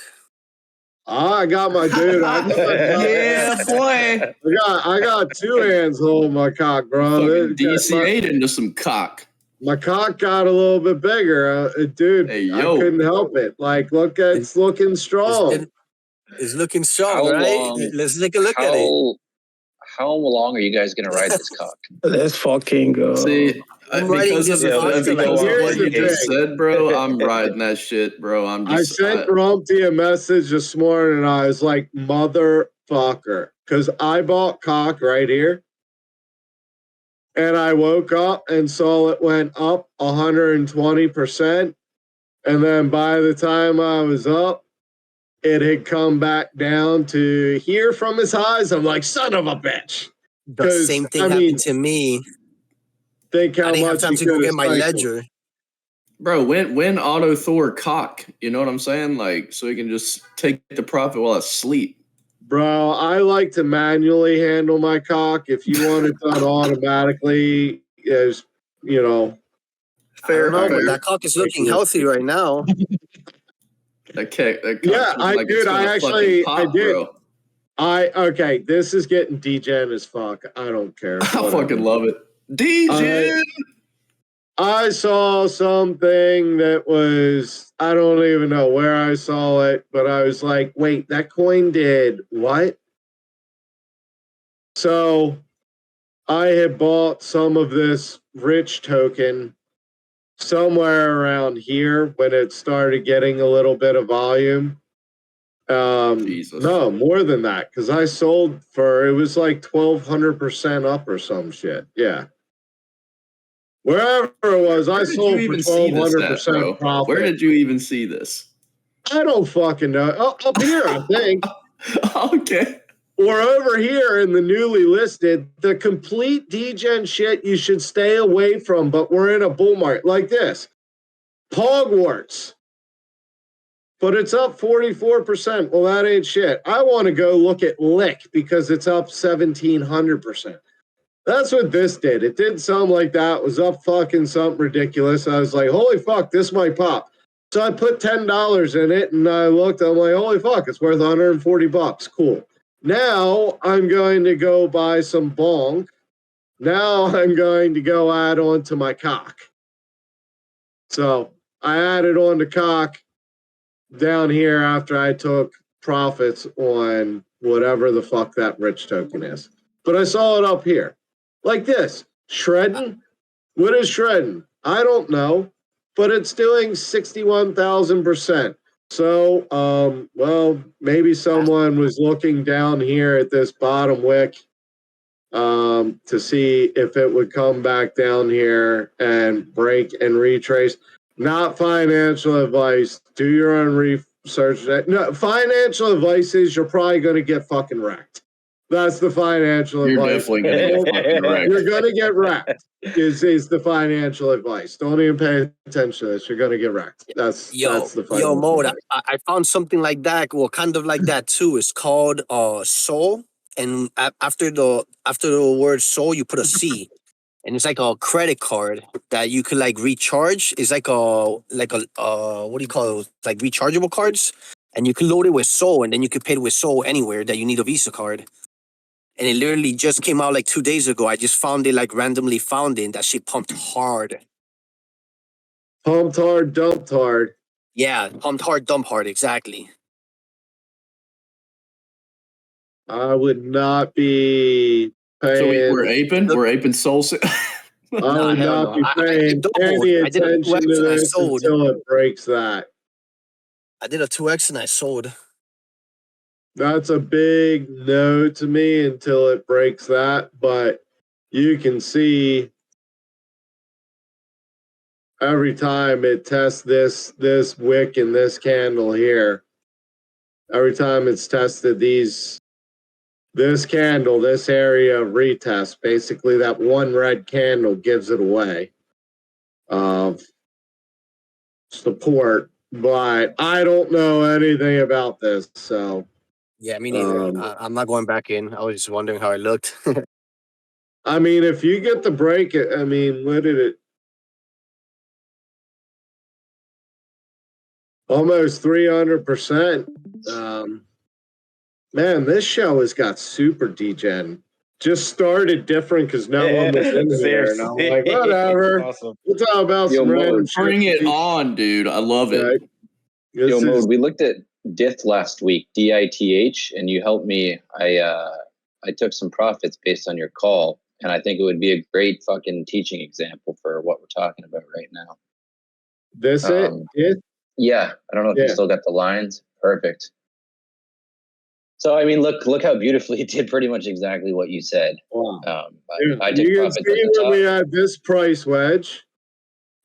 Speaker 1: I got my dude.
Speaker 4: Yeah, boy.
Speaker 1: I got two hands holding my cock, bro.
Speaker 4: Fucking DCA'd into some cock.
Speaker 1: My cock got a little bit bigger, dude.
Speaker 4: Hey,
Speaker 1: I
Speaker 4: yo.
Speaker 1: couldn't help it. Like, look, it's looking strong.
Speaker 7: It's looking strong,
Speaker 6: How
Speaker 7: right?
Speaker 6: long-
Speaker 7: Let's take a look at it.
Speaker 6: How long are you guys going to ride this cock?
Speaker 2: Let's fucking go.
Speaker 4: See,
Speaker 7: I'm riding
Speaker 4: because of
Speaker 7: this cock
Speaker 4: because
Speaker 7: till
Speaker 4: of
Speaker 7: I
Speaker 4: what you
Speaker 1: get
Speaker 4: just
Speaker 1: it.
Speaker 4: said, bro, I'm riding that shit, bro.
Speaker 1: I sent Rumpty a message this morning, and I was like, motherfucker. Because I bought cock right here. And I woke up and saw it went up 120%. And then by the time I was up, it had come back down to here from its highs. I'm like, son of a bitch.
Speaker 7: The same thing happened to me.
Speaker 1: Think how
Speaker 7: I didn't have
Speaker 1: much
Speaker 7: time
Speaker 1: you
Speaker 7: to go
Speaker 1: could
Speaker 7: get
Speaker 1: have
Speaker 7: my
Speaker 1: cycled.
Speaker 7: ledger.
Speaker 4: Bro, when auto Thor cock, you know what I'm saying? Like, so he can just take the profit while asleep.
Speaker 1: Bro, I like to manually handle my cock. If you want it done automatically, is
Speaker 4: Fair,
Speaker 7: No,
Speaker 4: fair.
Speaker 7: but that cock is looking healthy right now.
Speaker 4: That cock
Speaker 1: Yeah,
Speaker 4: looks like it's gonna
Speaker 1: I
Speaker 4: pop,
Speaker 1: did.
Speaker 4: bro.
Speaker 1: Okay, this is getting degen as fuck. I don't care.
Speaker 4: I fucking love it. DJ.
Speaker 1: I saw something that was, I don't even know where I saw it, but I was like, wait, that coin did what? So I had bought some of this rich token somewhere around here when it started getting a little bit of volume.
Speaker 4: Jesus.
Speaker 1: No, more than that, because I sold for, it was like 1,200% up or some shit. Yeah. Wherever it was, I
Speaker 4: Where did you
Speaker 1: sold for
Speaker 4: even see this at,
Speaker 1: 1,200%
Speaker 4: bro?
Speaker 1: profit.
Speaker 4: Where did you even see this?
Speaker 1: I don't fucking know. Oh, up here, I think.
Speaker 4: Okay.
Speaker 1: Or over here in the newly listed, the complete degen shit you should stay away from, but we're in a bull market like this. Hogwarts. But it's up 44%. Well, that ain't shit. I want to go look at Lick because it's up 1,700%. That's what this did. It did something like that. It was up fucking something ridiculous. I was like, holy fuck, this might pop. So I put $10 in it and I looked, I'm like, holy fuck, it's worth $140. Cool. Now I'm going to go buy some bonk. Now I'm going to go add on to my cock. So I added on to cock down here after I took profits on whatever the fuck that rich token is. But I saw it up here. Like this. Shredding? What is shredding? I don't know. But it's doing 61,000%. So, well, maybe someone was looking down here at this bottom wick to see if it would come back down here and break and retrace. Not financial advice. Do your own research. No, financial advice is you're probably going to get fucking wrecked. That's the financial
Speaker 4: You're
Speaker 1: advice.
Speaker 4: definitely going to get fucking wrecked.
Speaker 1: You're going to get wrecked. Is the financial advice. Don't even pay attention to this. You're going to get wrecked. That's the financial
Speaker 7: Mode.
Speaker 1: advice.
Speaker 7: I found something like that, well, kind of like that too. It's called Soul, and after the word Soul, you put a C, and it's like a credit card that you could like recharge. It's like a what do you call it? Like rechargeable cards, and you can load it with Soul, and then you could pay it with Soul anywhere that you need a Visa card. And it literally just came out like 2 days ago. I just found it, like randomly found it, and that shit pumped hard.
Speaker 1: Pumped hard, dumped hard.
Speaker 7: Yeah, pumped hard, dump hard, exactly.
Speaker 1: I would not be paying.
Speaker 4: So we're aping? We're aping soul.
Speaker 1: I would not be paying any attention to this until it breaks that.
Speaker 7: I did a 2x and I sold.
Speaker 1: That's a big no to me until it breaks that. But you can see every time it tests this wick and this candle here, every time it's tested this candle, this area of retest, basically that one red candle gives it away of support. But I don't know anything about this, so
Speaker 7: yeah, me neither. I'm not going back in. I was just wondering how it looked.
Speaker 1: I mean, if you get the break, I mean, what did it? Almost 300%. Man, this show has got super degen. Just started different because no one was in there, and I'm like, whatever.
Speaker 3: Awesome.
Speaker 1: We'll talk about some random shit.
Speaker 4: Bring it on, dude. I love it.
Speaker 6: Yo, Mode, we looked at DITH last week, DITH, and you helped me. I took some profits based on your call, and I think it would be a great fucking teaching example for what we're talking about right now.
Speaker 1: This DITH?
Speaker 6: Yeah, I don't know if you still got the lines. Perfect. So, I mean, look how beautifully it did pretty much exactly what you said.
Speaker 1: Wow.
Speaker 6: I took
Speaker 1: you can
Speaker 6: profits
Speaker 1: see
Speaker 6: at the
Speaker 1: when
Speaker 6: top.
Speaker 1: we had this price wedge,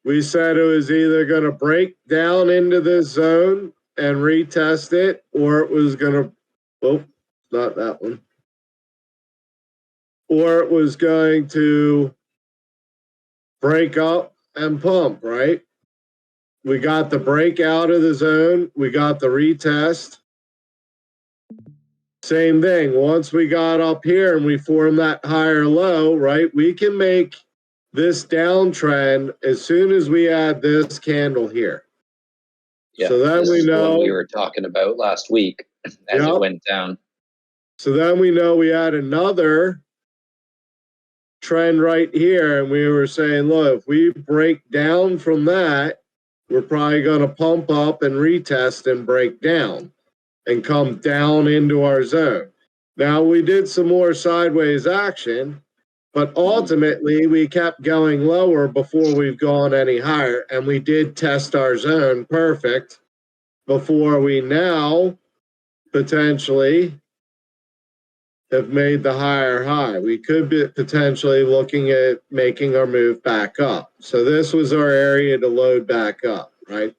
Speaker 1: we said it was either going to break down into this zone and retest it, or it was going to, oh, not that one, or it was going to break up and pump, right? We got the break out of the zone. We got the retest. Same thing. Once we got up here and we formed that higher low, right? We can make this downtrend as soon as we add this candle here.
Speaker 6: Yeah,
Speaker 1: so then we know
Speaker 6: what we were talking about last week as it went down.
Speaker 1: So then we know we add another trend right here, and we were saying, look, if we break down from that, we're probably going to pump up and retest and break down and come down into our zone. Now, we did some more sideways action, but ultimately we kept going lower before we've gone any higher, and we did test our zone perfect before we now potentially have made the higher high. We could be potentially looking at making our move back up. So this was our area to load back up, right?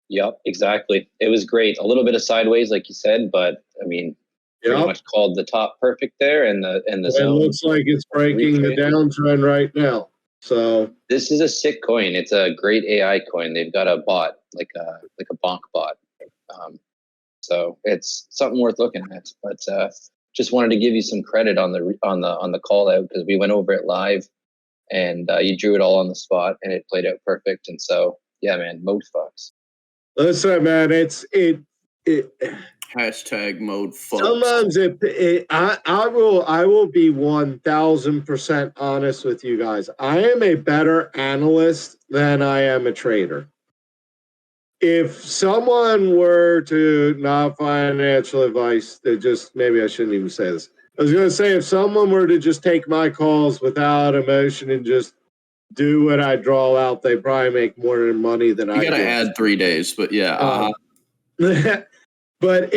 Speaker 6: Yep, exactly. It was great. A little bit of sideways, like you said, but I mean, pretty much called the top perfect there, and the zone.
Speaker 1: It looks like it's breaking the downtrend right now. So
Speaker 6: this is a sick coin. It's a great AI coin. They've got a bot, like a bonk bot. So it's something worth looking at. But just wanted to give you some credit on the call out, because we went over it live, and you drew it all on the spot, and it played out perfect. And so yeah, man, mode fucks.
Speaker 1: Listen, man, it
Speaker 4: hashtag mode fucks.
Speaker 1: Sometimes I will be 1,000% honest with you guys. I am a better analyst than I am a trader. If someone were to, not financial advice, they just, maybe I shouldn't even say this. I was going to say, if someone were to just take my calls without emotion and just do what I draw out, they probably make more money than I do.
Speaker 4: You got to add 3 days, but yeah.
Speaker 1: But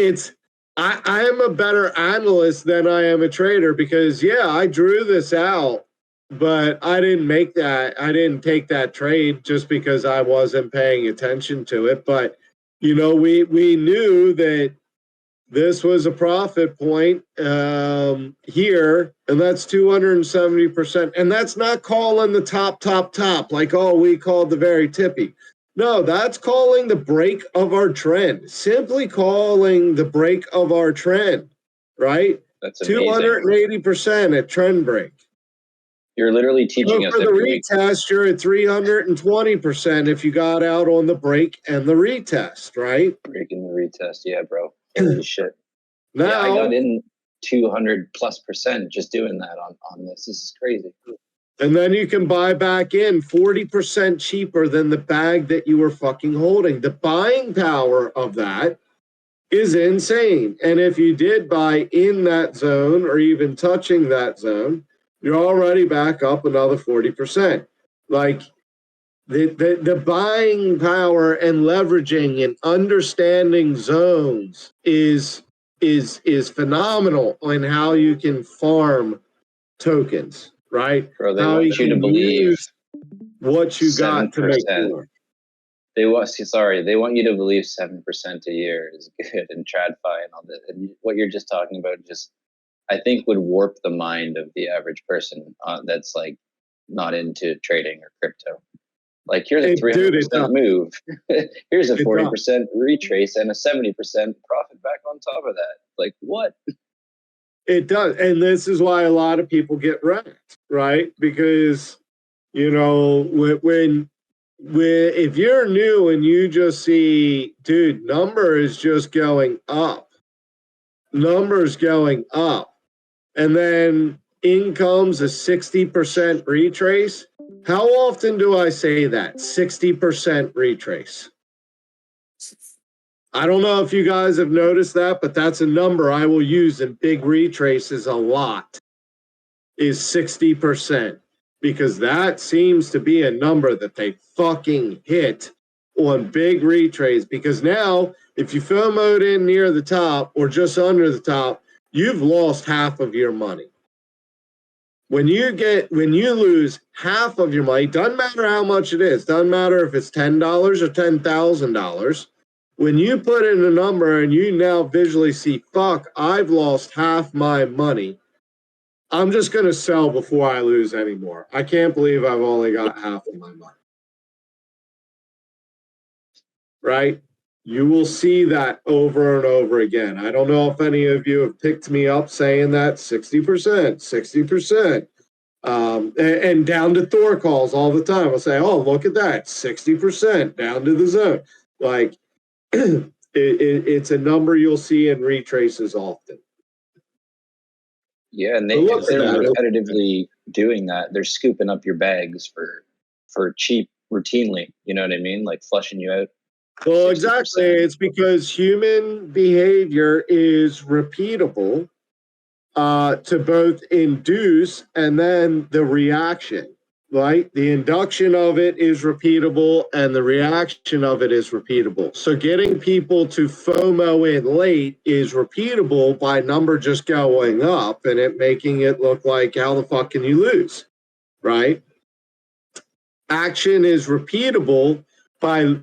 Speaker 1: I am a better analyst than I am a trader, because yeah, I drew this out, but I didn't make that. I didn't take that trade just because I wasn't paying attention to it. But you know, we knew that this was a profit point here, and that's 270%. And that's not calling the top like, oh, we called the very tippy. No, that's calling the break of our trend. Simply calling the break of our trend, right?
Speaker 6: That's amazing.
Speaker 1: 280% at trend break.
Speaker 6: You're literally teaching us
Speaker 1: for the retest, you're at 320% if you got out on the break and the retest, right?
Speaker 6: Breaking the retest, yeah, bro. Holy shit.
Speaker 1: Now,
Speaker 6: yeah, I got in 200+% just doing that on this. This is crazy.
Speaker 1: And then you can buy back in 40% cheaper than the bag that you were fucking holding. The buying power of that is insane. And if you did buy in that zone or even touching that zone, you're already back up another 40%. Like the buying power and leveraging and understanding zones is phenomenal in how you can farm tokens. Right?
Speaker 6: Bro, they want you to believe
Speaker 1: what you got to make more.
Speaker 6: They want you to believe 7% a year is good in TradFi and all that. And what you're just talking about just, I think, would warp the mind of the average person that's like not into trading or crypto. Like, here's a 300% move. Here's a 40% retrace and a 70% profit back on top of that. Like, what?
Speaker 1: It does. And this is why a lot of people get wrecked, right? Because, you know, if you're new and you just see, dude, number is just going up. Numbers going up. And then in comes a 60% retrace. How often do I say that? 60% retrace. I don't know if you guys have noticed that, but that's a number I will use in big retraces a lot, is 60%, because that seems to be a number that they fucking hit on big retrace. Because now, if you FOMO'd in near the top or just under the top, you've lost half of your money. When you lose half of your money, doesn't matter how much it is, doesn't matter if it's $10 or $10,000. When you put in a number and you now visually see, fuck, I've lost half my money, I'm just going to sell before I lose any more. I can't believe I've only got half of my money. Right? You will see that over and over again. I don't know if any of you have picked me up saying that 60%. And down to Thor calls all the time. I'll say, oh, look at that, 60% down to the zone. Like, it's a number you'll see in retraces often.
Speaker 6: Yeah, and
Speaker 1: But look
Speaker 6: if they're
Speaker 1: at that.
Speaker 6: repetitively doing that, they're scooping up your bags for cheap routinely. You know what I mean? Like flushing you out.
Speaker 1: Well,
Speaker 6: 60%.
Speaker 1: exactly. It's because human behavior is repeatable to both induce and then the reaction, right? The induction of it is repeatable and the reaction of it is repeatable. So getting people to FOMO in late is repeatable by number just going up and it making it look like how the fuck can you lose, right? Action is repeatable by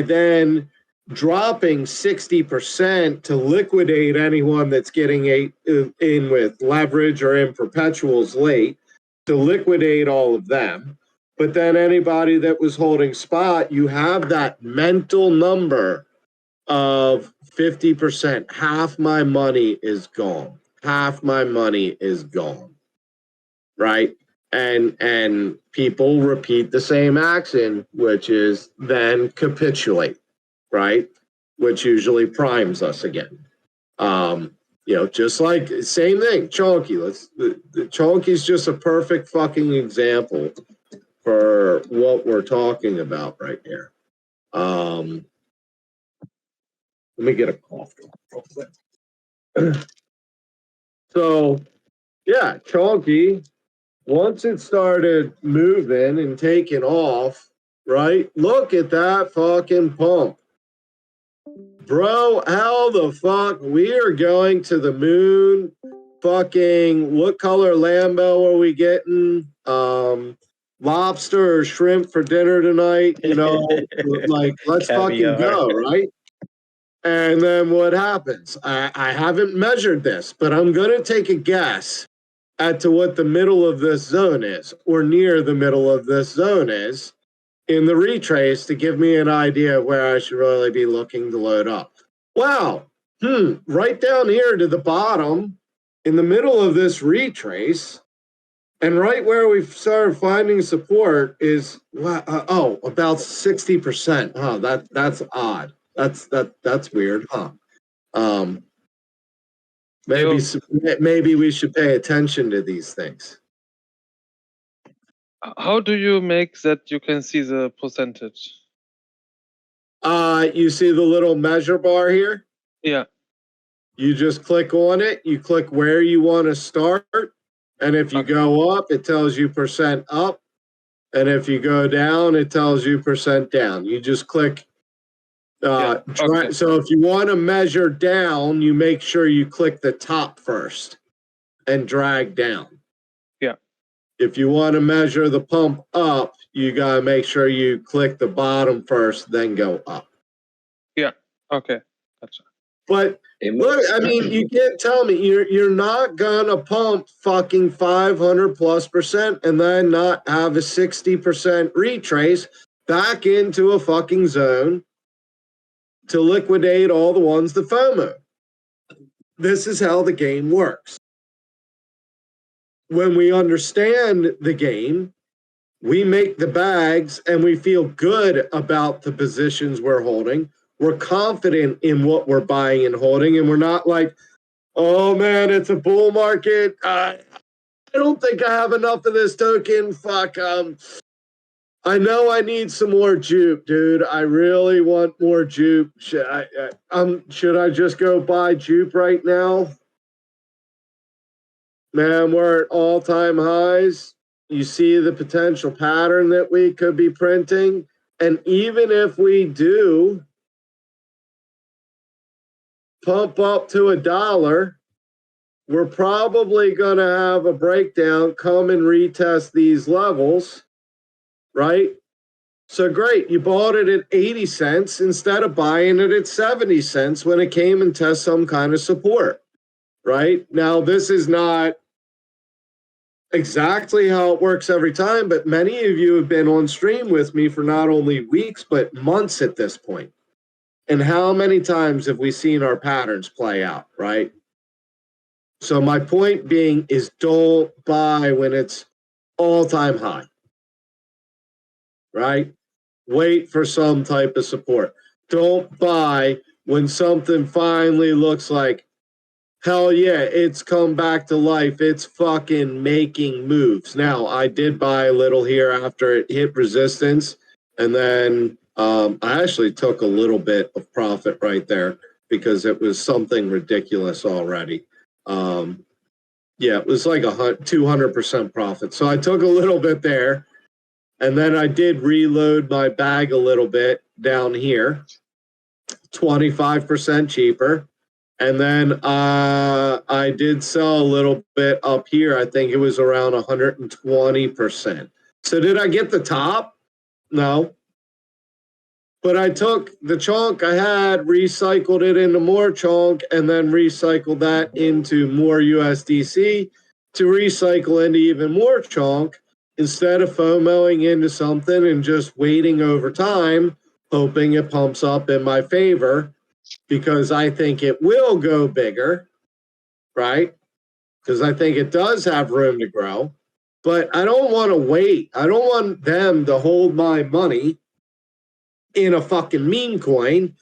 Speaker 1: then dropping 60% to liquidate anyone that's getting in with leverage or in perpetuals late, to liquidate all of them. But then anybody that was holding spot, you have that mental number of 50%. Half my money is gone. Half my money is gone. Right? And people repeat the same action, which is then capitulate, right? Which usually primes us again. Just like same thing, Chonky. The Chonky's just a perfect fucking example for what we're talking about right here. Let me get a coffee real quick. So, yeah, Chonky. Once it started moving and taking off, right? Look at that fucking pump. Bro, how the fuck? We are going to the moon. Fucking, what color Lambo are we getting? Lobster or shrimp for dinner tonight? Like, let's fucking go, right? And then what happens? I haven't measured this, but I'm going to take a guess as to what the middle of this zone is, or near the middle of this zone is, in the retrace to give me an idea of where I should really be looking to load up. Wow, right down here to the bottom, in the middle of this retrace, and right where we've started finding support is about 60%. Oh, that's odd. That's weird, huh? Maybe we should pay attention to these things.
Speaker 9: How do you make that you can see the percentage?
Speaker 1: You see the little measure bar here?
Speaker 9: Yeah.
Speaker 1: You just click on it. You click where you want to start. And if you go up, it tells you percent up. And if you go down, it tells you percent down. You just click. So if you want to measure down, you make sure you click the top first and drag down.
Speaker 9: Yeah.
Speaker 1: If you want to measure the pump up, you got to make sure you click the bottom first, then go up.
Speaker 9: Yeah. Okay. Gotcha.
Speaker 1: But look, I mean, you can't tell me you're not gonna pump fucking 500+% and then not have a 60% retrace back into a fucking zone to liquidate all the ones that FOMO. This is how the game works. When we understand the game, we make the bags and we feel good about the positions we're holding. We're confident in what we're buying and holding, and we're not like, oh man, it's a bull market. I don't think I have enough of this token. Fuck. I know I need some more jupe, dude. I really want more jupe. Should I just go buy jupe right now? Man, we're at all-time highs. You see the potential pattern that we could be printing. And even if we do pump up to $1, we're probably going to have a breakdown, come and retest these levels, right? So great, you bought it at 80 cents instead of buying it at 70 cents when it came and test some kind of support, right? Now, this is not exactly how it works every time, but many of you have been on stream with me for not only weeks, but months at this point. And how many times have we seen our patterns play out, right? So my point being is don't buy when it's all-time high, right? Wait for some type of support. Don't buy when something finally looks like, hell yeah, it's come back to life. It's fucking making moves. Now, I did buy a little here after it hit resistance, and then I actually took a little bit of profit right there because it was something ridiculous already. Yeah, it was like 200% profit. So I took a little bit there, and then I did reload my bag a little bit down here, 25% cheaper. And then I did sell a little bit up here. I think it was around 120%. So did I get the top? No. But I took the chunk I had, recycled it into more chunk, and then recycled that into more USDC to recycle into even more chunk instead of FOMOing into something and just waiting over time, hoping it pumps up in my favor, because I think it will go bigger, right? Because I think it does have room to grow. But I don't want to wait. I don't want them to hold my money in a fucking meme coin,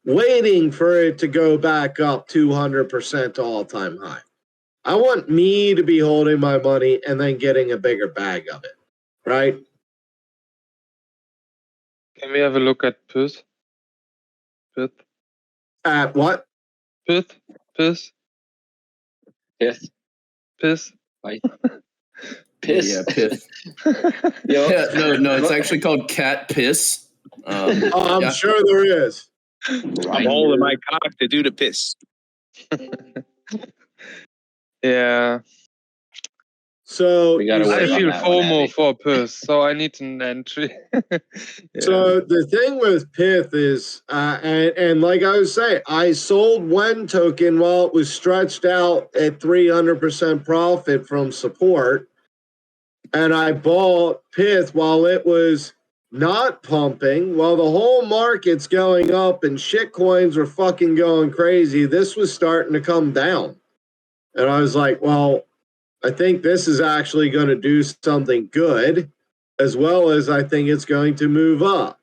Speaker 1: waiting for it to go back up 200% to all-time high. I want me to be holding my money and then getting a bigger bag of it, right?
Speaker 9: Can we have a look at Puss? Puss?
Speaker 1: At what?
Speaker 9: Puss? Puss?
Speaker 6: Pith.
Speaker 9: Piss?
Speaker 6: Piss.
Speaker 4: Yeah, pith.
Speaker 6: Yo,
Speaker 4: Yeah, no, it's actually called cat piss.
Speaker 1: I'm
Speaker 4: yeah.
Speaker 1: sure there is.
Speaker 8: I'm holding my cock to do the piss.
Speaker 9: Yeah.
Speaker 1: So
Speaker 6: We gotta
Speaker 1: you
Speaker 6: work
Speaker 9: I
Speaker 1: see-
Speaker 6: on
Speaker 9: feel
Speaker 6: that one,
Speaker 9: FOMO
Speaker 6: Abby.
Speaker 9: for Puss, so I need an entry. Yeah.
Speaker 1: So the thing with Pith is, and like I was saying, I sold one token while it was stretched out at 300% profit from support, and I bought Pith while it was not pumping, while the whole market's going up and shit coins were fucking going crazy. This was starting to come down, and I was like, well, I think this is actually going to do something good, as well as I think it's going to move up.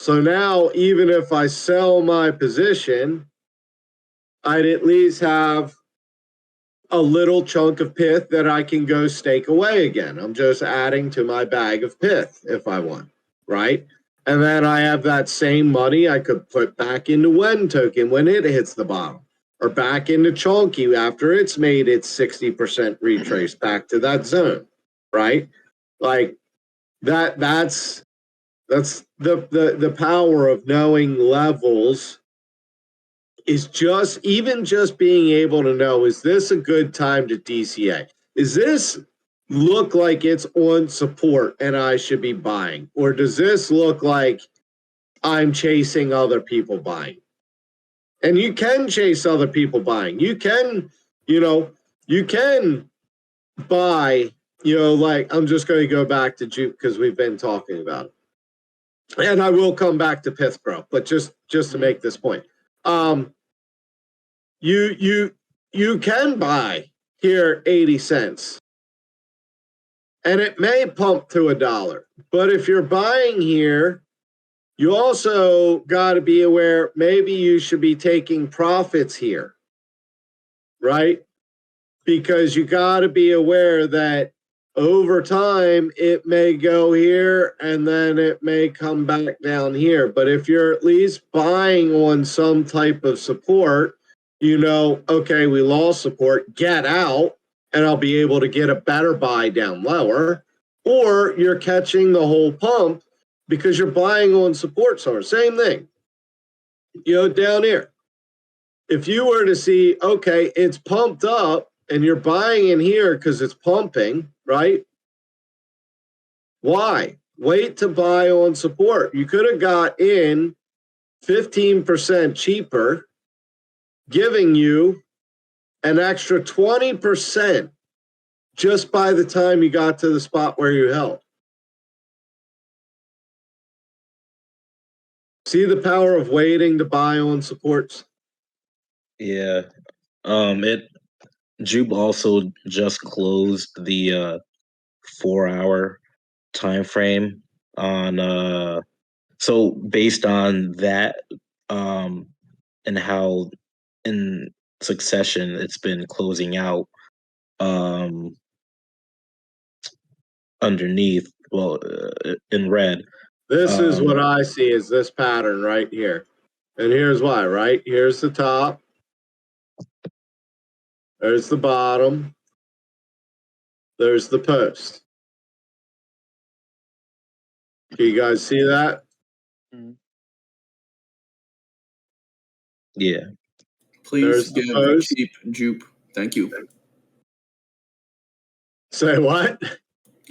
Speaker 1: So now, even if I sell my position, I'd at least have a little chunk of pith that I can go stake away again. I'm just adding to my bag of pith if I want, right? And then I have that same money I could put back into Wen token when it hits the bottom, or back into Chonky after it's made its 60% retrace back to that zone, right? Like that's the power of knowing levels, is just being able to know, is this a good time to DCA? Is this look like it's on support and I should be buying? Or does this look like I'm chasing other people buying? And you can chase other people buying. You can, you can buy, like, I'm just going to go back to Juke because we've been talking about it. And I will come back to Pith Pro, but just to make this point, you can buy here 80 cents, and it may pump to $1. But if you're buying here, you also got to be aware maybe you should be taking profits here, right? Because you got to be aware that over time, it may go here and then it may come back down here. But if you're at least buying on some type of support, okay, we lost support, get out, and I'll be able to get a better buy down lower. Or you're catching the whole pump because you're buying on support. So same thing, down here. If you were to see, okay, it's pumped up and you're buying in here because it's pumping, right? Why? Wait to buy on support. You could have got in 15% cheaper, giving you an extra 20% just by the time you got to the spot where you held. See the power of waiting to buy on supports?
Speaker 3: Yeah. Jube also just closed the 4-hour time frame on so based on that and how in succession, it's been closing out underneath, well, in red.
Speaker 1: This is what I see as this pattern right here. And here's why, right? Here's the top. There's the bottom. There's the post. Can you guys see that?
Speaker 3: Yeah.
Speaker 4: Please
Speaker 1: There's the
Speaker 4: give
Speaker 1: post.
Speaker 4: cheap jupe. Thank you.
Speaker 1: Say what?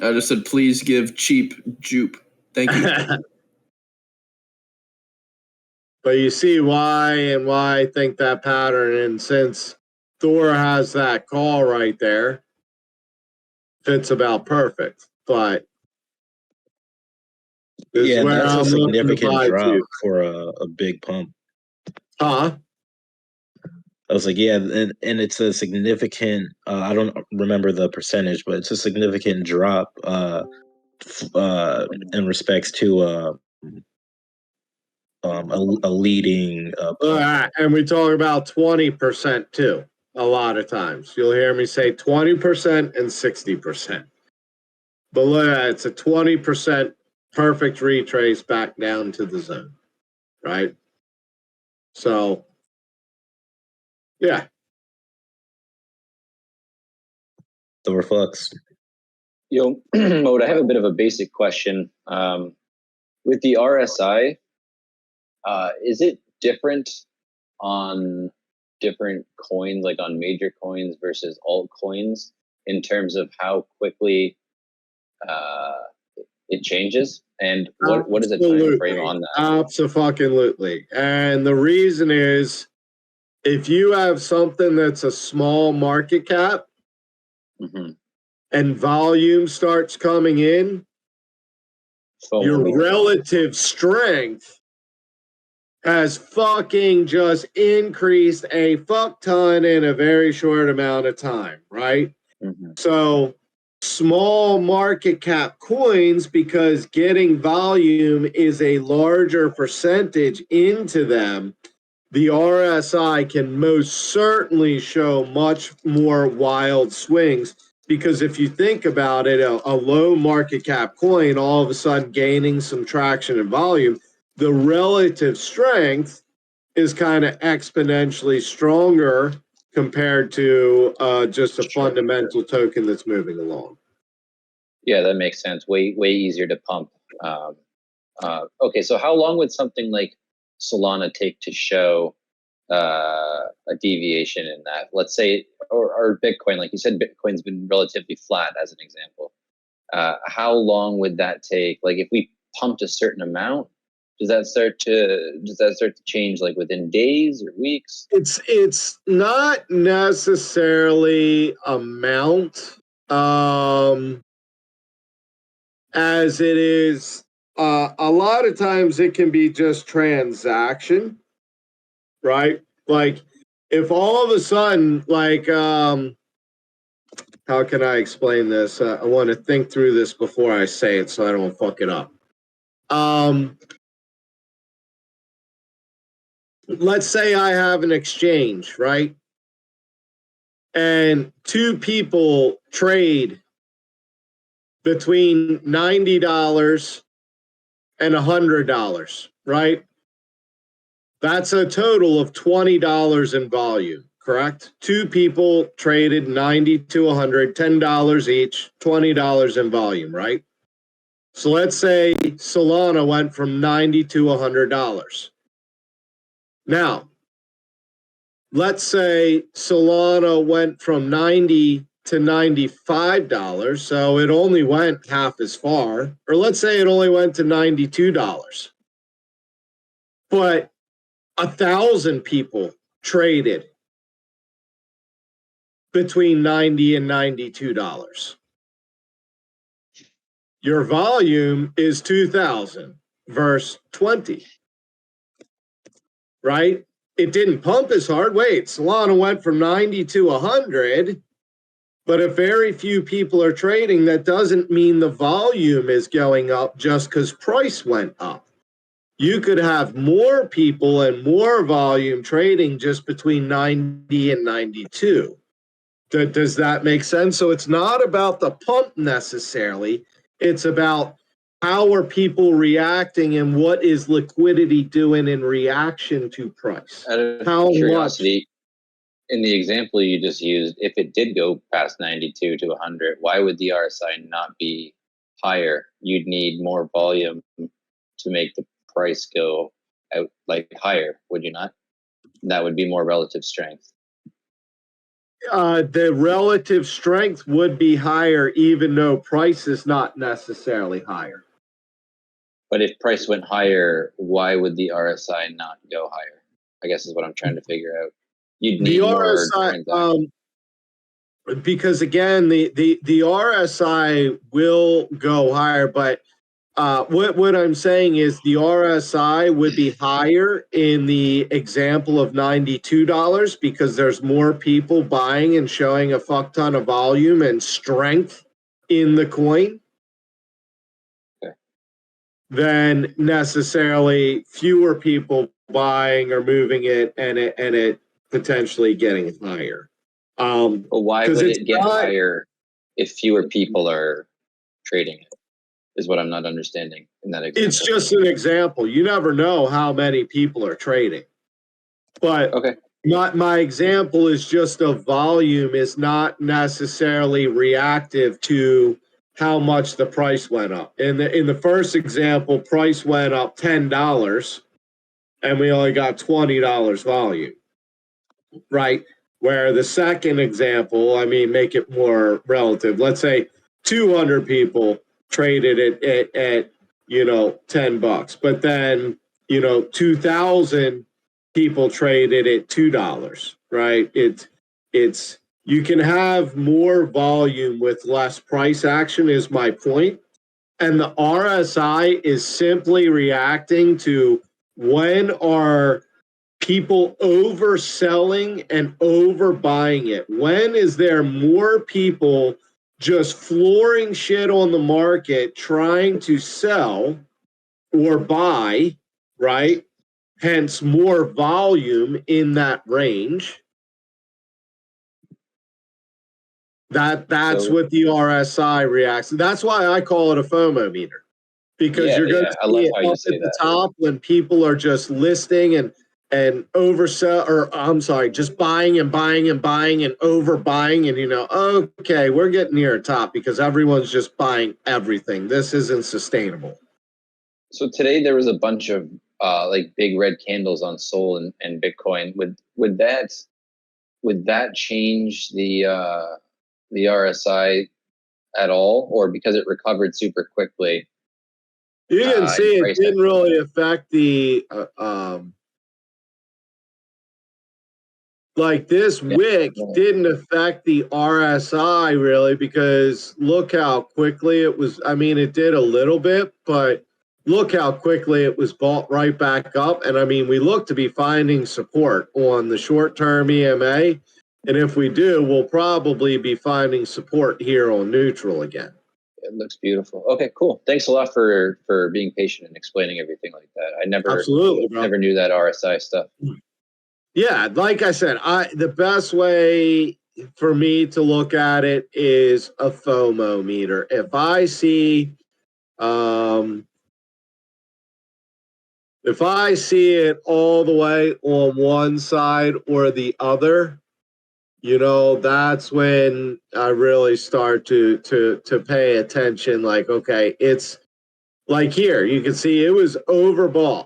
Speaker 4: I just said, please give cheap jupe. Thank you.
Speaker 1: But you see why I think that pattern, and since Thor has that call right there, fits about perfect. But this is where
Speaker 3: that's
Speaker 1: I'm
Speaker 3: a significant drop
Speaker 1: to.
Speaker 3: for a big pump.
Speaker 1: Huh?
Speaker 3: I was like, yeah, and it's a significant. I don't remember the percentage, but it's a significant drop in respects to a leading pump.
Speaker 1: And we talk about 20% too. A lot of times you'll hear me say 20% and 60%. But look at that, it's a 20% perfect retrace back down to the zone, right? So, yeah.
Speaker 3: The reflux.
Speaker 6: Yo, Mode, I have a bit of a basic question. With the RSI, is it different on different coins, like on major coins versus altcoins, in terms of how quickly it changes? And what is the time frame on that?
Speaker 1: Absolutely. And the reason is, if you have something that's a small market cap and volume starts coming in, your relative strength has fucking just increased a fuck ton in a very short amount of time, right? So small market cap coins, because getting volume is a larger percentage into them, the RSI can most certainly show much more wild swings. Because if you think about it, a low market cap coin all of a sudden gaining some traction and volume, the relative strength is kind of exponentially stronger compared to just a fundamental token that's moving along.
Speaker 6: Yeah, that makes sense. Way easier to pump. Okay, so how long would something like Solana take to show a deviation in that? Let's say, or Bitcoin, like you said, Bitcoin's been relatively flat as an example. How long would that take? Like if we pumped a certain amount, does that start to change like within days or weeks?
Speaker 1: It's not necessarily amount as it is a lot of times it can be just transaction, right? Like if all of a sudden, like how can I explain this? I want to think through this before I say it so I don't fuck it up. Let's say I have an exchange, right? And two people trade between $90 and $100, right? That's a total of $20 in volume, correct? Two people traded 90 to 100, $10 each, $20 in volume, right? So let's say Solana went from 90 to $100. Now, let's say Solana went from 90 to $95, so it only went half as far. Or let's say it only went to $92. But 1,000 people traded between $90 and $92. Your volume is 2,000 versus 20, right? It didn't pump as hard. Wait, Solana went from 90 to 100, but if very few people are trading, that doesn't mean the volume is going up just because price went up. you could have more people and more volume trading just between 90 and 92. Does that make sense? So it's not about the pump necessarily. It's about how are people reacting and what is liquidity doing in reaction to price.
Speaker 6: Out of
Speaker 1: How
Speaker 6: curiosity, in the example you just used, if it did go past 92 to 100, why would the RSI not be higher? You'd need more volume to make the price go out like higher, would you not? That would be more relative strength.
Speaker 1: The relative strength would be higher even though price is not necessarily higher.
Speaker 6: But if price went higher, why would the RSI not go higher? I guess is what I'm trying to figure out. You'd need more transactions.
Speaker 1: Because again, the RSI will go higher, but what I'm saying is the RSI would be higher in the example of $92 because there's more people buying and showing a fuck ton of volume and strength in the coin than necessarily fewer people buying or moving it and it potentially getting higher.
Speaker 6: But why would it get higher if fewer people are trading it? Is what I'm not understanding in that example.
Speaker 1: It's just an example. You never know how many people are trading. But
Speaker 6: okay.
Speaker 1: My example is just a volume is not necessarily reactive to how much the price went up. In the first example, price went up $10 and we only got $20 volume. Right? Where the second example, I mean, make it more relative. Let's say 200 people traded it at $10, but then 2,000 people traded at $2, right? It's you can have more volume with less price action is my point. And the RSI is simply reacting to when are people overselling and overbuying it. When is there more people just flooring shit on the market trying to sell or buy, right? Hence more volume in that range. That's what the RSI reacts. That's why I call it a FOMO meter. Because you're going to see it up at the top when people are just listing and oversell, or I'm sorry, just buying and buying and buying and overbuying, and okay, we're getting near a top because everyone's just buying everything. This isn't sustainable.
Speaker 6: So today there was a bunch of like big red candles on Sol and Bitcoin. Would that change the RSI at all, or because it recovered super quickly?
Speaker 1: You can see it didn't really affect the like this wick didn't affect the RSI really, because look how quickly it was. I mean, it did a little bit, but look how quickly it was bought right back up. And I mean, we look to be finding support on the short-term EMA. And if we do, we'll probably be finding support here on neutral again.
Speaker 6: It looks beautiful. Okay, cool. Thanks a lot for being patient and explaining everything like that. I never knew that RSI stuff.
Speaker 1: Yeah, like I said, the best way for me to look at it is a FOMO meter. If I see it all the way on one side or the other, that's when I really start to pay attention. Like, okay, it's like here, you can see it was overbought.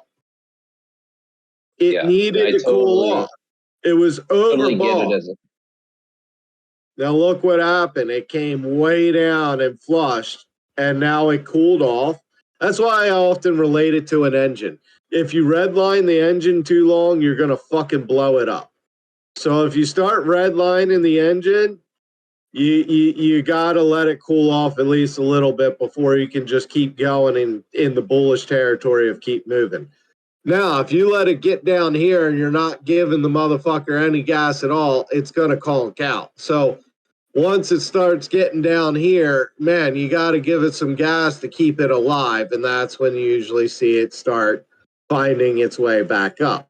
Speaker 1: It needed to cool off. It was overbought. Now look what happened. It came way down and flushed, and now it cooled off. That's why I often relate it to an engine. If you redline the engine too long, you're going to fucking blow it up. So if you start redlining the engine, you got to let it cool off at least a little bit before you can just keep going in the bullish territory of keep moving. Now, if you let it get down here and you're not giving the motherfucker any gas at all, it's going to conk out. So once it starts getting down here, man, you got to give it some gas to keep it alive. And that's when you usually see it start finding its way back up.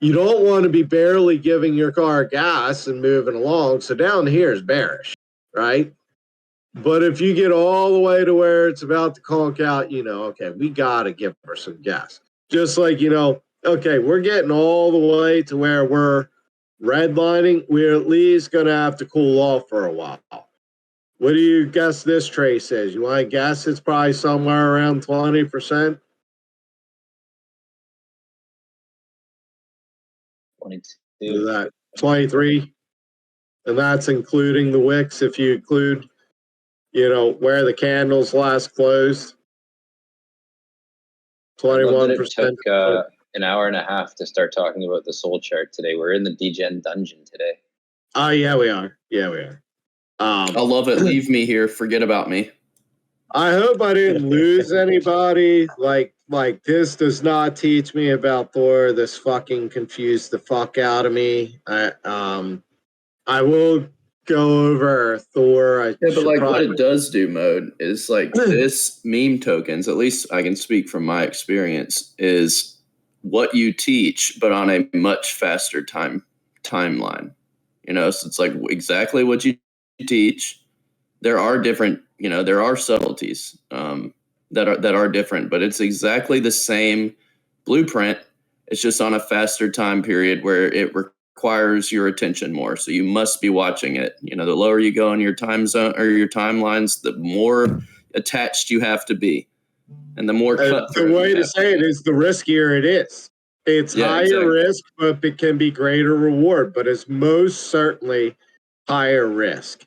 Speaker 1: You don't want to be barely giving your car gas and moving along. So down here is bearish, right? But if you get all the way to where it's about to conk out, okay, we got to give her some gas. Just like, okay, we're getting all the way to where we're redlining. We're at least going to have to cool off for a while. What do you guess this trace is? You want to guess it's probably somewhere around 20%?
Speaker 6: 22.
Speaker 1: Is that 23? And that's including the wicks if you include, where the candles last closed. 21%.
Speaker 6: It took an hour and a half to start talking about the soul chart today. We're in the degen dungeon today.
Speaker 1: Oh, yeah, we are. Yeah, we are.
Speaker 4: I love it. Leave me here. Forget about me.
Speaker 1: I hope I didn't lose anybody. Like this does not teach me about Thor. This fucking confused the fuck out of me. I will go over Thor.
Speaker 4: But like what it does do, Mode, is like this meme tokens, at least I can speak from my experience, is what you teach, but on a much faster timeline. So it's like exactly what you teach. There are different, there are subtleties that are different, but it's exactly the same blueprint. It's just on a faster time period where it requires your attention more. So you must be watching it. The lower you go in your time zone or your timelines, the more attached you have to be, and the more cutthroat.
Speaker 1: The way to say it is the riskier it is. It's higher risk, but it can be greater reward. But it's most certainly higher risk.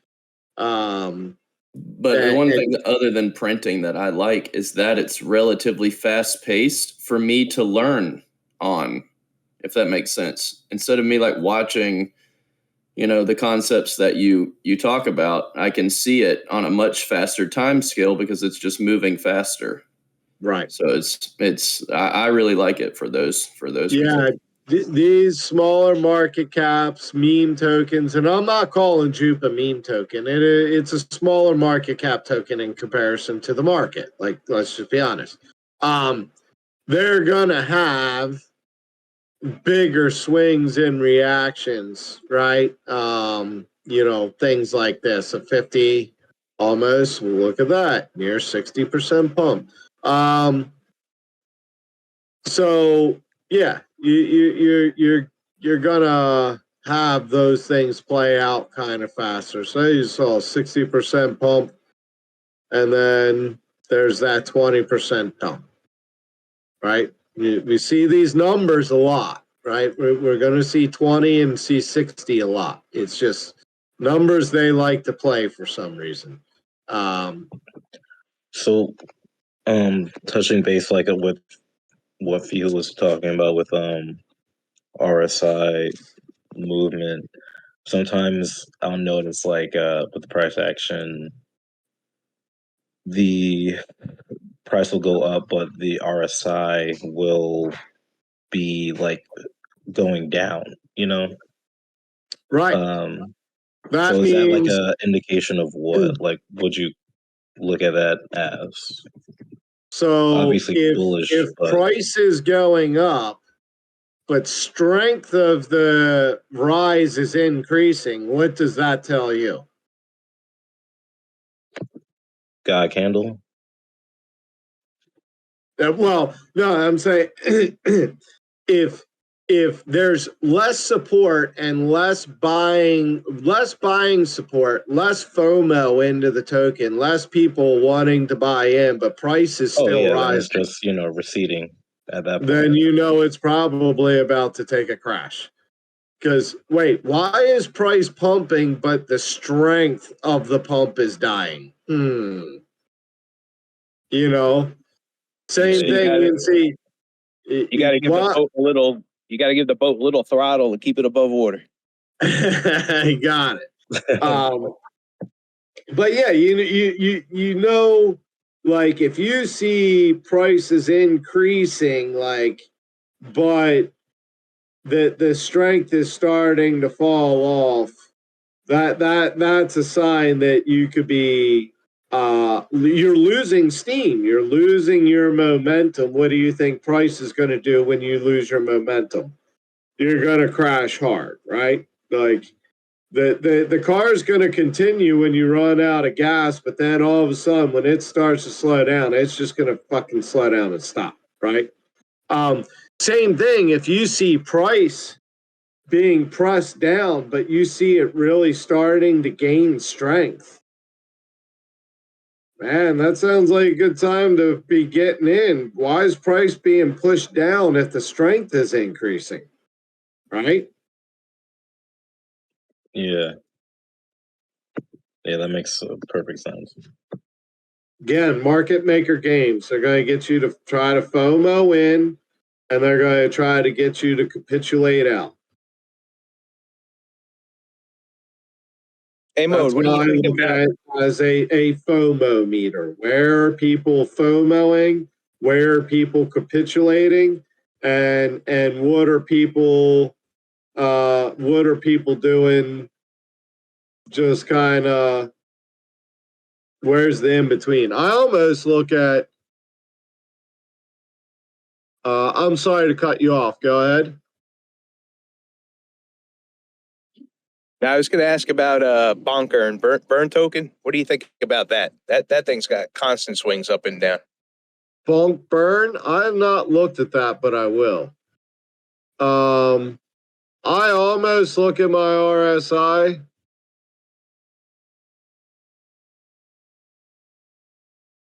Speaker 4: But the one thing other than printing that I like is that it's relatively fast paced for me to learn on, if that makes sense. Instead of me like watching, the concepts that you talk about, I can see it on a much faster time scale because it's just moving faster.
Speaker 1: Right.
Speaker 4: So I really like it for those.
Speaker 1: Yeah. These smaller market caps, meme tokens, and I'm not calling Jupe a meme token. It's a smaller market cap token in comparison to the market. Like, let's just be honest. They're gonna have bigger swings in reactions, right? Things like this, a 50 almost. Look at that, near 60% pump. So yeah, you're gonna have those things play out kind of faster. So you saw 60% pump, and then there's that 20% dump, right? We see these numbers a lot, right? We're going to see 20 and see 60 a lot. It's just numbers they like to play for some reason.
Speaker 3: So, touching base like with what Feel was talking about with RSI movement, sometimes I'll notice like with the price action, the price will go up, but the RSI will be like going down,
Speaker 1: Right.
Speaker 3: So is that like a indication of what? Like, would you look at that as?
Speaker 1: So
Speaker 3: obviously bullish,
Speaker 1: if price is going up, but strength of the rise is increasing, what does that tell you?
Speaker 3: God candle?
Speaker 1: Well, no, I'm saying if there's less support and less buying support, less FOMO into the token, less people wanting to buy in, but price is still rising.
Speaker 3: It's just receding at that point.
Speaker 1: Then it's probably about to take a crash. Because wait, why is price pumping but the strength of the pump is dying? Same thing you see.
Speaker 8: You got to give the boat a little. You got to give the boat a little throttle to keep it above water.
Speaker 1: Got it. But yeah, like if you see prices increasing, like, but the strength is starting to fall off, that's a sign that you could be you're losing steam. You're losing your momentum. What do you think price is going to do when you lose your momentum? You're going to crash hard, right? Like the car is going to continue when you run out of gas, but then all of a sudden when it starts to slow down, it's just going to fucking slow down and stop, right? Same thing if you see price being pressed down, but you see it really starting to gain strength. Man, that sounds like a good time to be getting in. Why is price being pushed down if the strength is increasing? Right?
Speaker 3: Yeah. Yeah, that makes perfect sense.
Speaker 1: Again, market maker games. They're going to get you to try to FOMO in, and they're going to try to get you to capitulate out.
Speaker 8: Hey, Mode, what do you think about
Speaker 1: it as a FOMO meter? Where are people FOMOing? Where are people capitulating? And what are people doing? Just kind of where's the in between? I almost look at. I'm sorry to cut you off. Go ahead.
Speaker 8: Now, I was going to ask about Bonker and burn token. What do you think about that? That thing's got constant swings up and down.
Speaker 1: Bonk burn. I have not looked at that, but I will. I almost look at my RSI.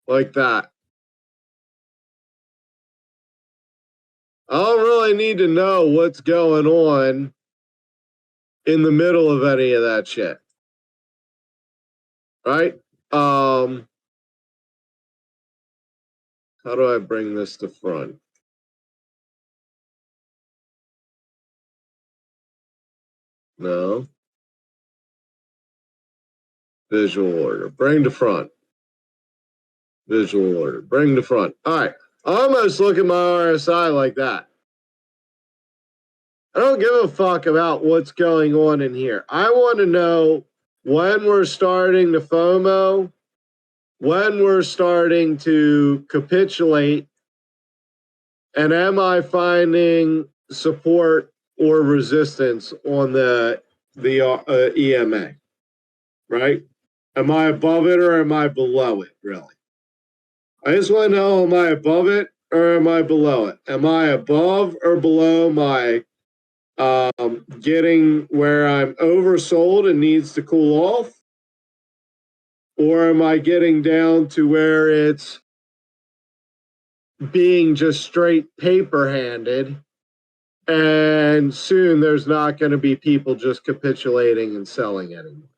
Speaker 1: Like that. I don't really need to know what's going on in the middle of any of that shit. Right? How do I bring this to front? No. Visual order. Bring to front. Visual order. Bring to front. All right. I almost look at my RSI like that. I don't give a fuck about what's going on in here. I want to know when we're starting to FOMO, when we're starting to capitulate, and am I finding support or resistance on the EMA, right? Am I above it or am I below it, really? I just want to know, am I above it or am I below it? Am I above or below my getting where I'm oversold and needs to cool off? Or am I getting down to where it's being just straight paper handed and soon there's not going to be people just capitulating and selling anymore?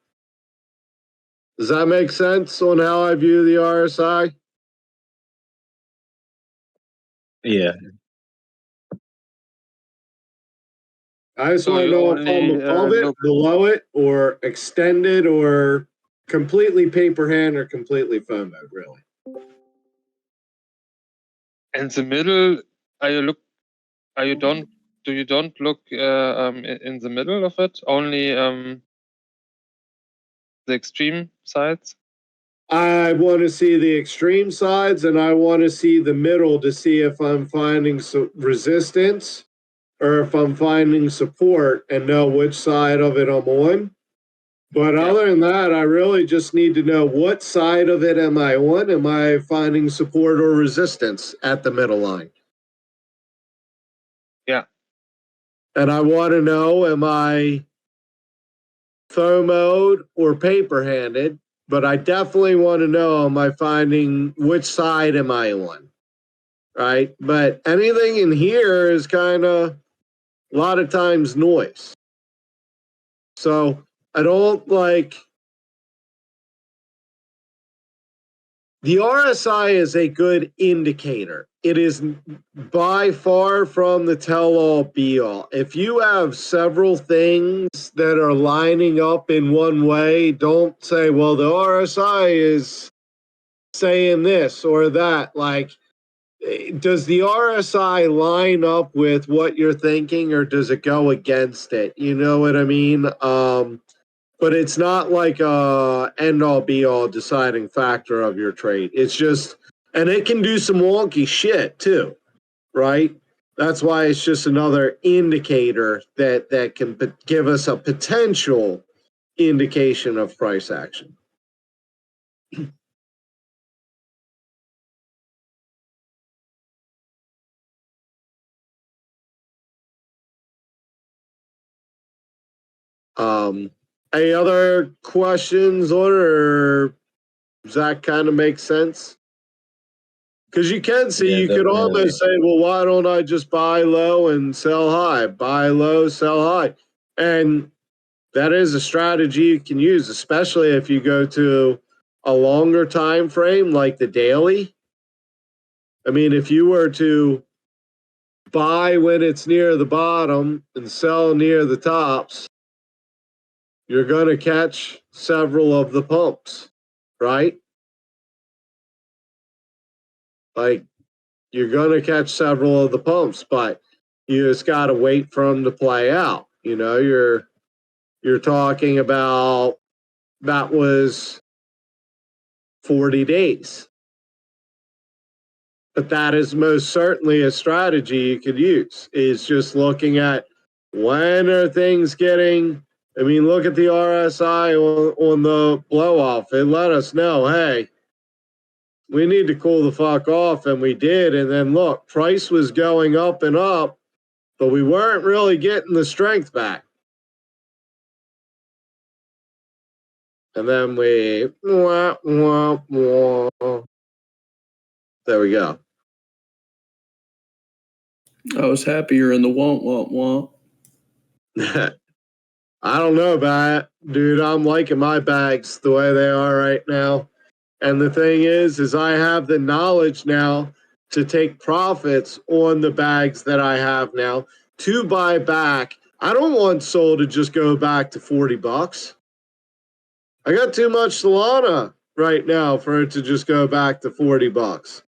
Speaker 1: Does that make sense on how I view the RSI?
Speaker 3: Yeah.
Speaker 1: I just
Speaker 9: So
Speaker 1: want to
Speaker 9: you
Speaker 1: know if I'm
Speaker 9: only
Speaker 1: above it,
Speaker 9: look
Speaker 1: below it, or extended, or completely paper hand, or completely FOMO, really.
Speaker 9: in the middle. Do you don't look in the middle of it? Only the extreme sides?
Speaker 1: I want to see the extreme sides and I want to see the middle to see if I'm finding resistance or if I'm finding support and know which side of it I'm on. But other than that, I really just need to know what side of it am I on? Am I finding support or resistance at the middle line?
Speaker 9: Yeah.
Speaker 1: And I want to know, am I FOMO'd or paper handed? But I definitely want to know, am I finding which side am I on? Right? But anything in here is kind of a lot of times noise. So I don't like the RSI is a good indicator. It is by far from the tell-all be-all. If you have several things that are lining up in one way, don't say, well, the RSI is saying this or that. Like, does the RSI line up with what you're thinking or does it go against it? You know what I mean? but it's not like a end all be all deciding factor of your trade. It's just, and it can do some wonky shit too, right? That's why it's just another indicator that can give us a potential indication of price action. Any other questions on it, or does that kind of make sense? Because you can see, you could almost say, well, why don't I just buy low and sell high? Buy low, sell high. And that is a strategy you can use, especially if you go to a longer time frame like the daily. I mean, if you were to buy when it's near the bottom and sell near the tops, you're going to catch several of the pumps, right? Like, you're going to catch several of the pumps, but you just got to wait for them to play out. You know, you're talking about, that was 40 days. But that is most certainly a strategy you could use, is just looking at when are things getting, I mean, look at the RSI on the blow off. It let us know, hey, we need to cool the fuck off, and we did. And then look, price was going up and up, but we weren't really getting the strength back. And then we, there we go.
Speaker 4: I was happier in the womp.
Speaker 1: I don't know about it, dude. I'm liking my bags the way they are right now. And the thing is I have the knowledge now to take profits on the bags that I have now to buy back. I don't want Sol to just go back to $40. I got too much Solana right now for it to just go back to $40.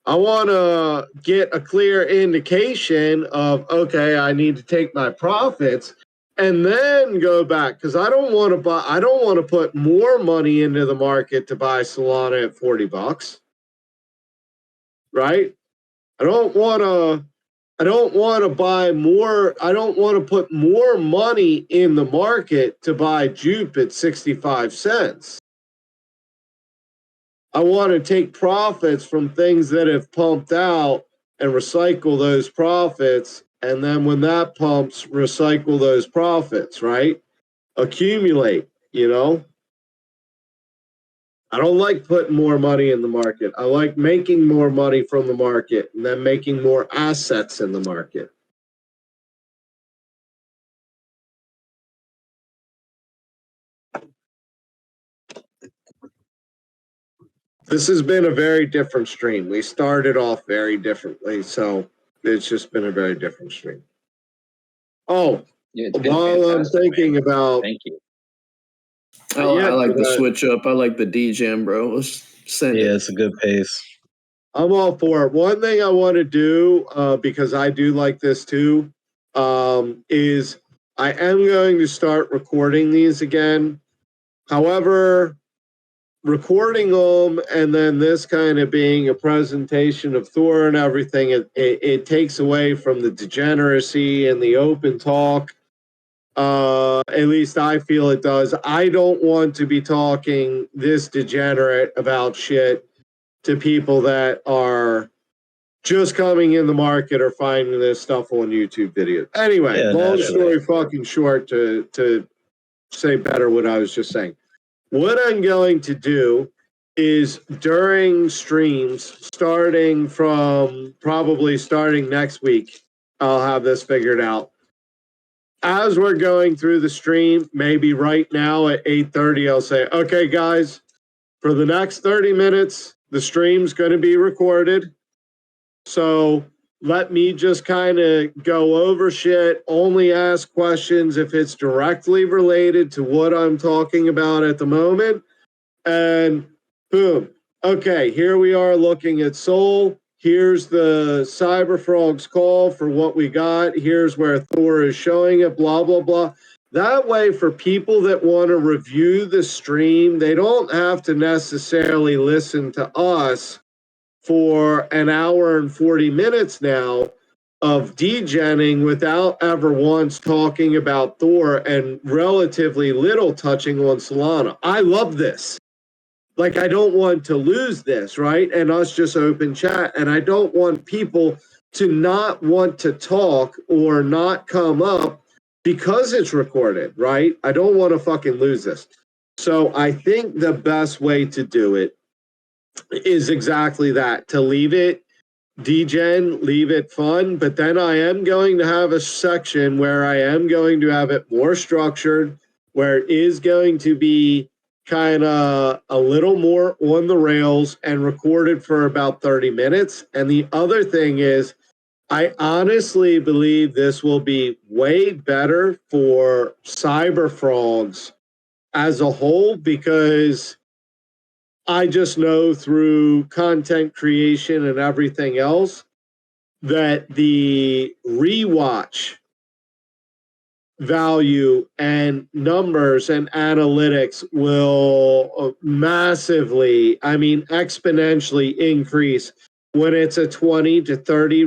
Speaker 1: I want to get a clear indication of, okay, I need to take my profits and then go back, because I don't want to put more money into the market to buy Solana at $40. Right? I don't want to buy more. I don't want to put more money in the market to buy Jupe at 65 cents. I want to take profits from things that have pumped out and recycle those profits. And then when that pumps, recycle those profits, right? Accumulate, you know? I don't like putting more money in the market. I like making more money from the market and then making more assets in the market. This has been a very different stream. We started off very differently, so it's just been a very different stream. Oh,
Speaker 6: Yeah,
Speaker 1: while I'm thinking
Speaker 6: man.
Speaker 1: about,
Speaker 6: Thank you.
Speaker 4: I like the switch up. I like the DGen, bro. Let's send it.
Speaker 3: Yeah, it's a good pace.
Speaker 1: I'm all for it. One thing I want to do, because I do like this too, is I am going to start recording these again. However, recording them and then this kind of being a presentation of Thor and everything, it takes away from the degeneracy and the open talk. At least I feel it does. I don't want to be talking this degenerate about shit to people that are just coming in the market or finding this stuff on YouTube videos. Anyway, long story fucking short, to say better what I was just saying. What I'm going to do is during streams, starting next week, I'll have this figured out. As we're going through the stream, maybe right now at 8:30, I'll say, okay, guys, for the next 30 minutes, the stream's going to be recorded. So let me just kind of go over shit, only ask questions if it's directly related to what I'm talking about at the moment. And boom. Okay, here we are looking at Sol. Here's the Cyberfrog's call for what we got. Here's where Thor is showing it, blah, blah, blah. That way, for people that want to review the stream, they don't have to necessarily listen to us for an hour and 40 minutes now of degenning without ever once talking about Thor and relatively little touching on Solana. I love this. Like, I don't want to lose this, right? And us just open chat. And I don't want people to not want to talk or not come up because it's recorded, right? I don't want to fucking lose this. So I think the best way to do it is exactly that, to leave it degen, leave it fun. But then I am going to have a section where I am going to have it more structured, where it is going to be kind of a little more on the rails and recorded for about 30 minutes. And the other thing is, I honestly believe this will be way better for cyber frogs as a whole, because I just know through content creation and everything else that the rewatch value and numbers and analytics will massively, I mean, exponentially increase when it's a 20 to 30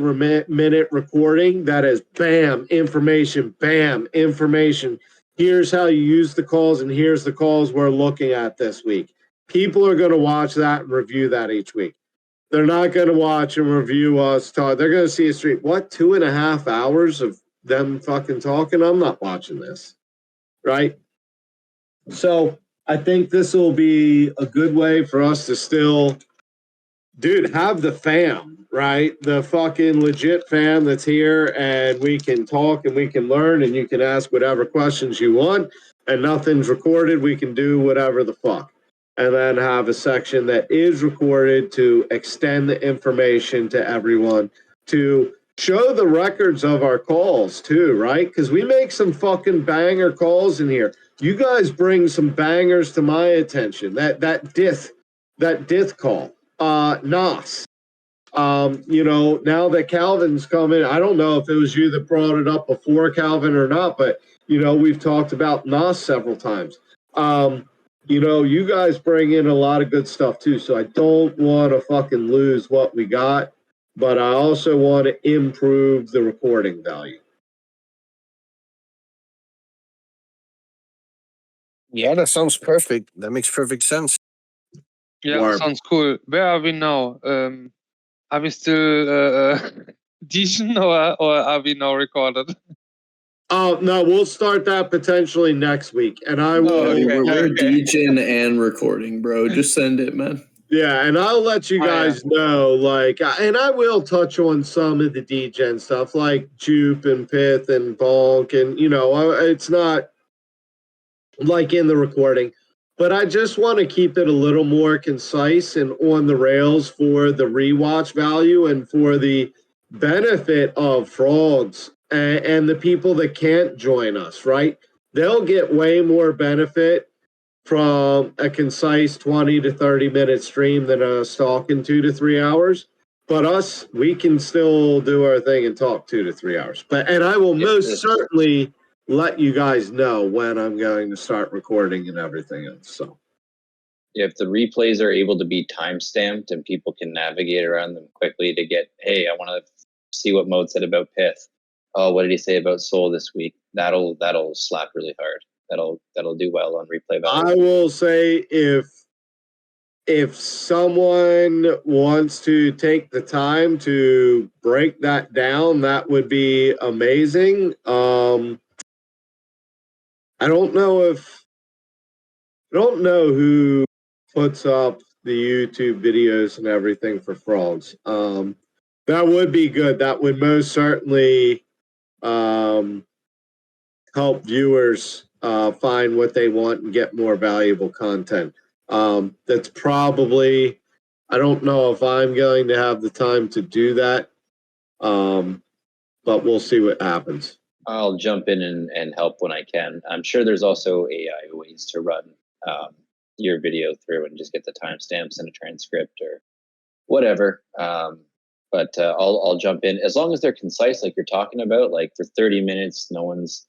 Speaker 1: minute recording that is bam, information, bam, information. Here's how you use the calls, and here's the calls we're looking at this week. People are going to watch that and review that each week. They're not going to watch and review us talk. They're going to see a stream. What, 2.5 hours of them fucking talking? I'm not watching this, right? So I think this will be a good way for us to still, dude, have the fam, right? The fucking legit fam that's here, and we can talk and we can learn, and you can ask whatever questions you want, and nothing's recorded. We can do whatever the fuck. And then have a section that is recorded to extend the information to everyone, to show the records of our calls too, right? Because we make some fucking banger calls in here. You guys bring some bangers to my attention. That Dith call, Nos. You know, now that Calvin's coming, I don't know if it was you that brought it up before Calvin or not, but you know, we've talked about Nos several times. You know, you guys bring in a lot of good stuff too, so I don't want to fucking lose what we got, but I also want to improve the recording value.
Speaker 7: Yeah, that sounds perfect. That makes perfect sense.
Speaker 9: Yeah,
Speaker 1: Warm.
Speaker 9: sounds cool. Where are we now? Are we still Dijon or are we now recorded?
Speaker 1: Oh no, we'll start that potentially next week, and I will.
Speaker 4: Oh, we're
Speaker 9: Okay.
Speaker 4: DJing and recording, bro. Just send it, man.
Speaker 1: Yeah, and I'll let you
Speaker 9: Oh, yeah.
Speaker 1: guys know, like, and I will touch on some of the degen stuff, like Jupe and Pith and Bonk, and, you know, it's not like in the recording, but I just want to keep it a little more concise and on the rails for the rewatch value and for the benefit of frogs and the people that can't join us, right? They'll get way more benefit from a concise 20 to 30 minute stream than a stalking 2 to 3 hours. But us, we can still do our thing and talk 2 to 3 hours. And I will most certainly let you guys know when I'm going to start recording and everything else. So
Speaker 6: if the replays are able to be time stamped and people can navigate around them quickly to get, hey, I want to see what Mode said about Pith. Oh, what did he say about Soul this week? That'll slap really hard. That'll do well on replay value.
Speaker 1: I will say if someone wants to take the time to break that down, that would be amazing. I don't know who puts up the YouTube videos and everything for frogs. That would be good. That would most certainly help viewers find what they want and get more valuable content. That's probably, I don't know if I'm going to have the time to do that, but we'll see what happens.
Speaker 6: I'll jump in and help when I can. I'm sure there's also AI ways to run your video through and just get the timestamps and a transcript or whatever. But I'll jump in as long as they're concise, like you're talking about. Like for 30 minutes, no one's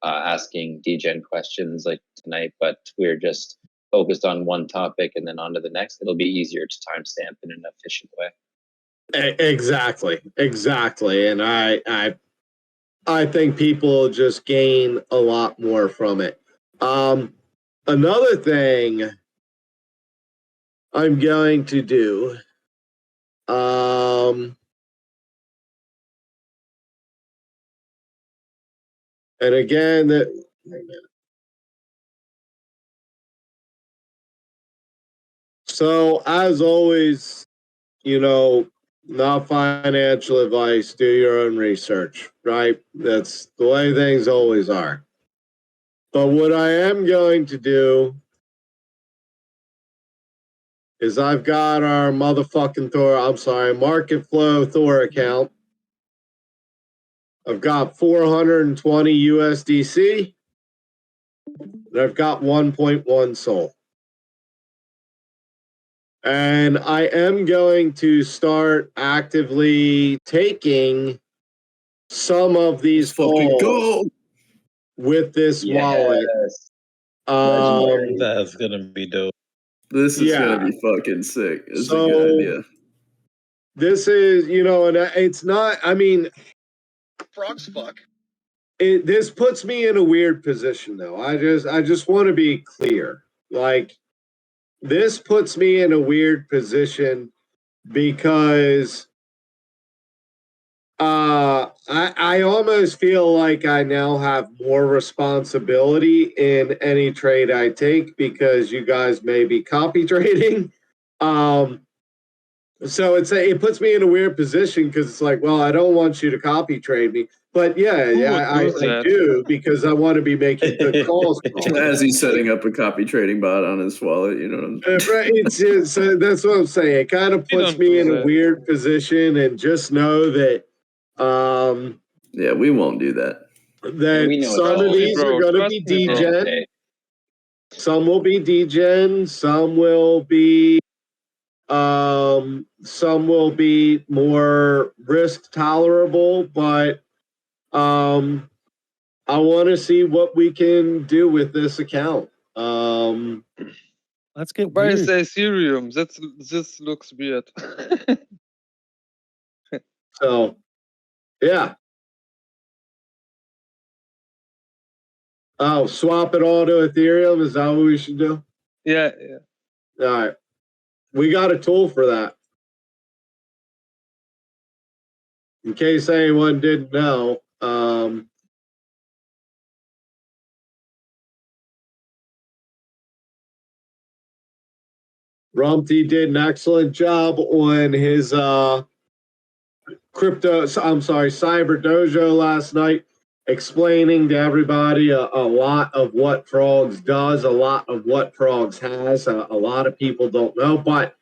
Speaker 6: asking degen questions like tonight, but we're just focused on one topic and then on to the next. It'll be easier to timestamp in an efficient way.
Speaker 1: Exactly. And I think people just gain a lot more from it. Another thing I'm going to do, and again, so as always, not financial advice, do your own research, right? That's the way things always are. But what I am going to do is I've got our motherfucking Marketflow Thor account. I've got 420 USDC, and I've got 1.1 Sol. And I am going to start actively taking some of these calls with this wallet.
Speaker 3: That's gonna be dope.
Speaker 4: This is gonna be fucking sick. It's a good idea.
Speaker 1: This is, and it's not. I mean,
Speaker 10: frogs fuck.
Speaker 1: This puts me in a weird position, though. I just want to be clear. Like, this puts me in a weird position because I almost feel like I now have more responsibility in any trade I take because you guys may be copy trading. So it puts me in a weird position because it's like, well, I don't want you to copy trade me. But I do because I want to be making good calls.
Speaker 4: As he's setting up a copy trading bot on his wallet, you know.
Speaker 1: It's that's what I'm saying. It kind of puts me in a weird position, and just know that.
Speaker 4: Yeah, we won't do that.
Speaker 1: That some of these are going to be degen. Some will be degen. Some will be more risk tolerable, but I want to see what we can do with this account.
Speaker 2: Let's get
Speaker 9: Where
Speaker 2: weird.
Speaker 9: is the Ethereum? This looks weird.
Speaker 1: So, yeah. Oh, swap it all to Ethereum? Is that what we should do?
Speaker 9: Yeah.
Speaker 1: All right. We got a tool for that. In case anyone didn't know, Rumpty did an excellent job on his Cyber Dojo last night, explaining to everybody a lot of what Frogs does, a lot of what Frogs has. A lot of people don't know, but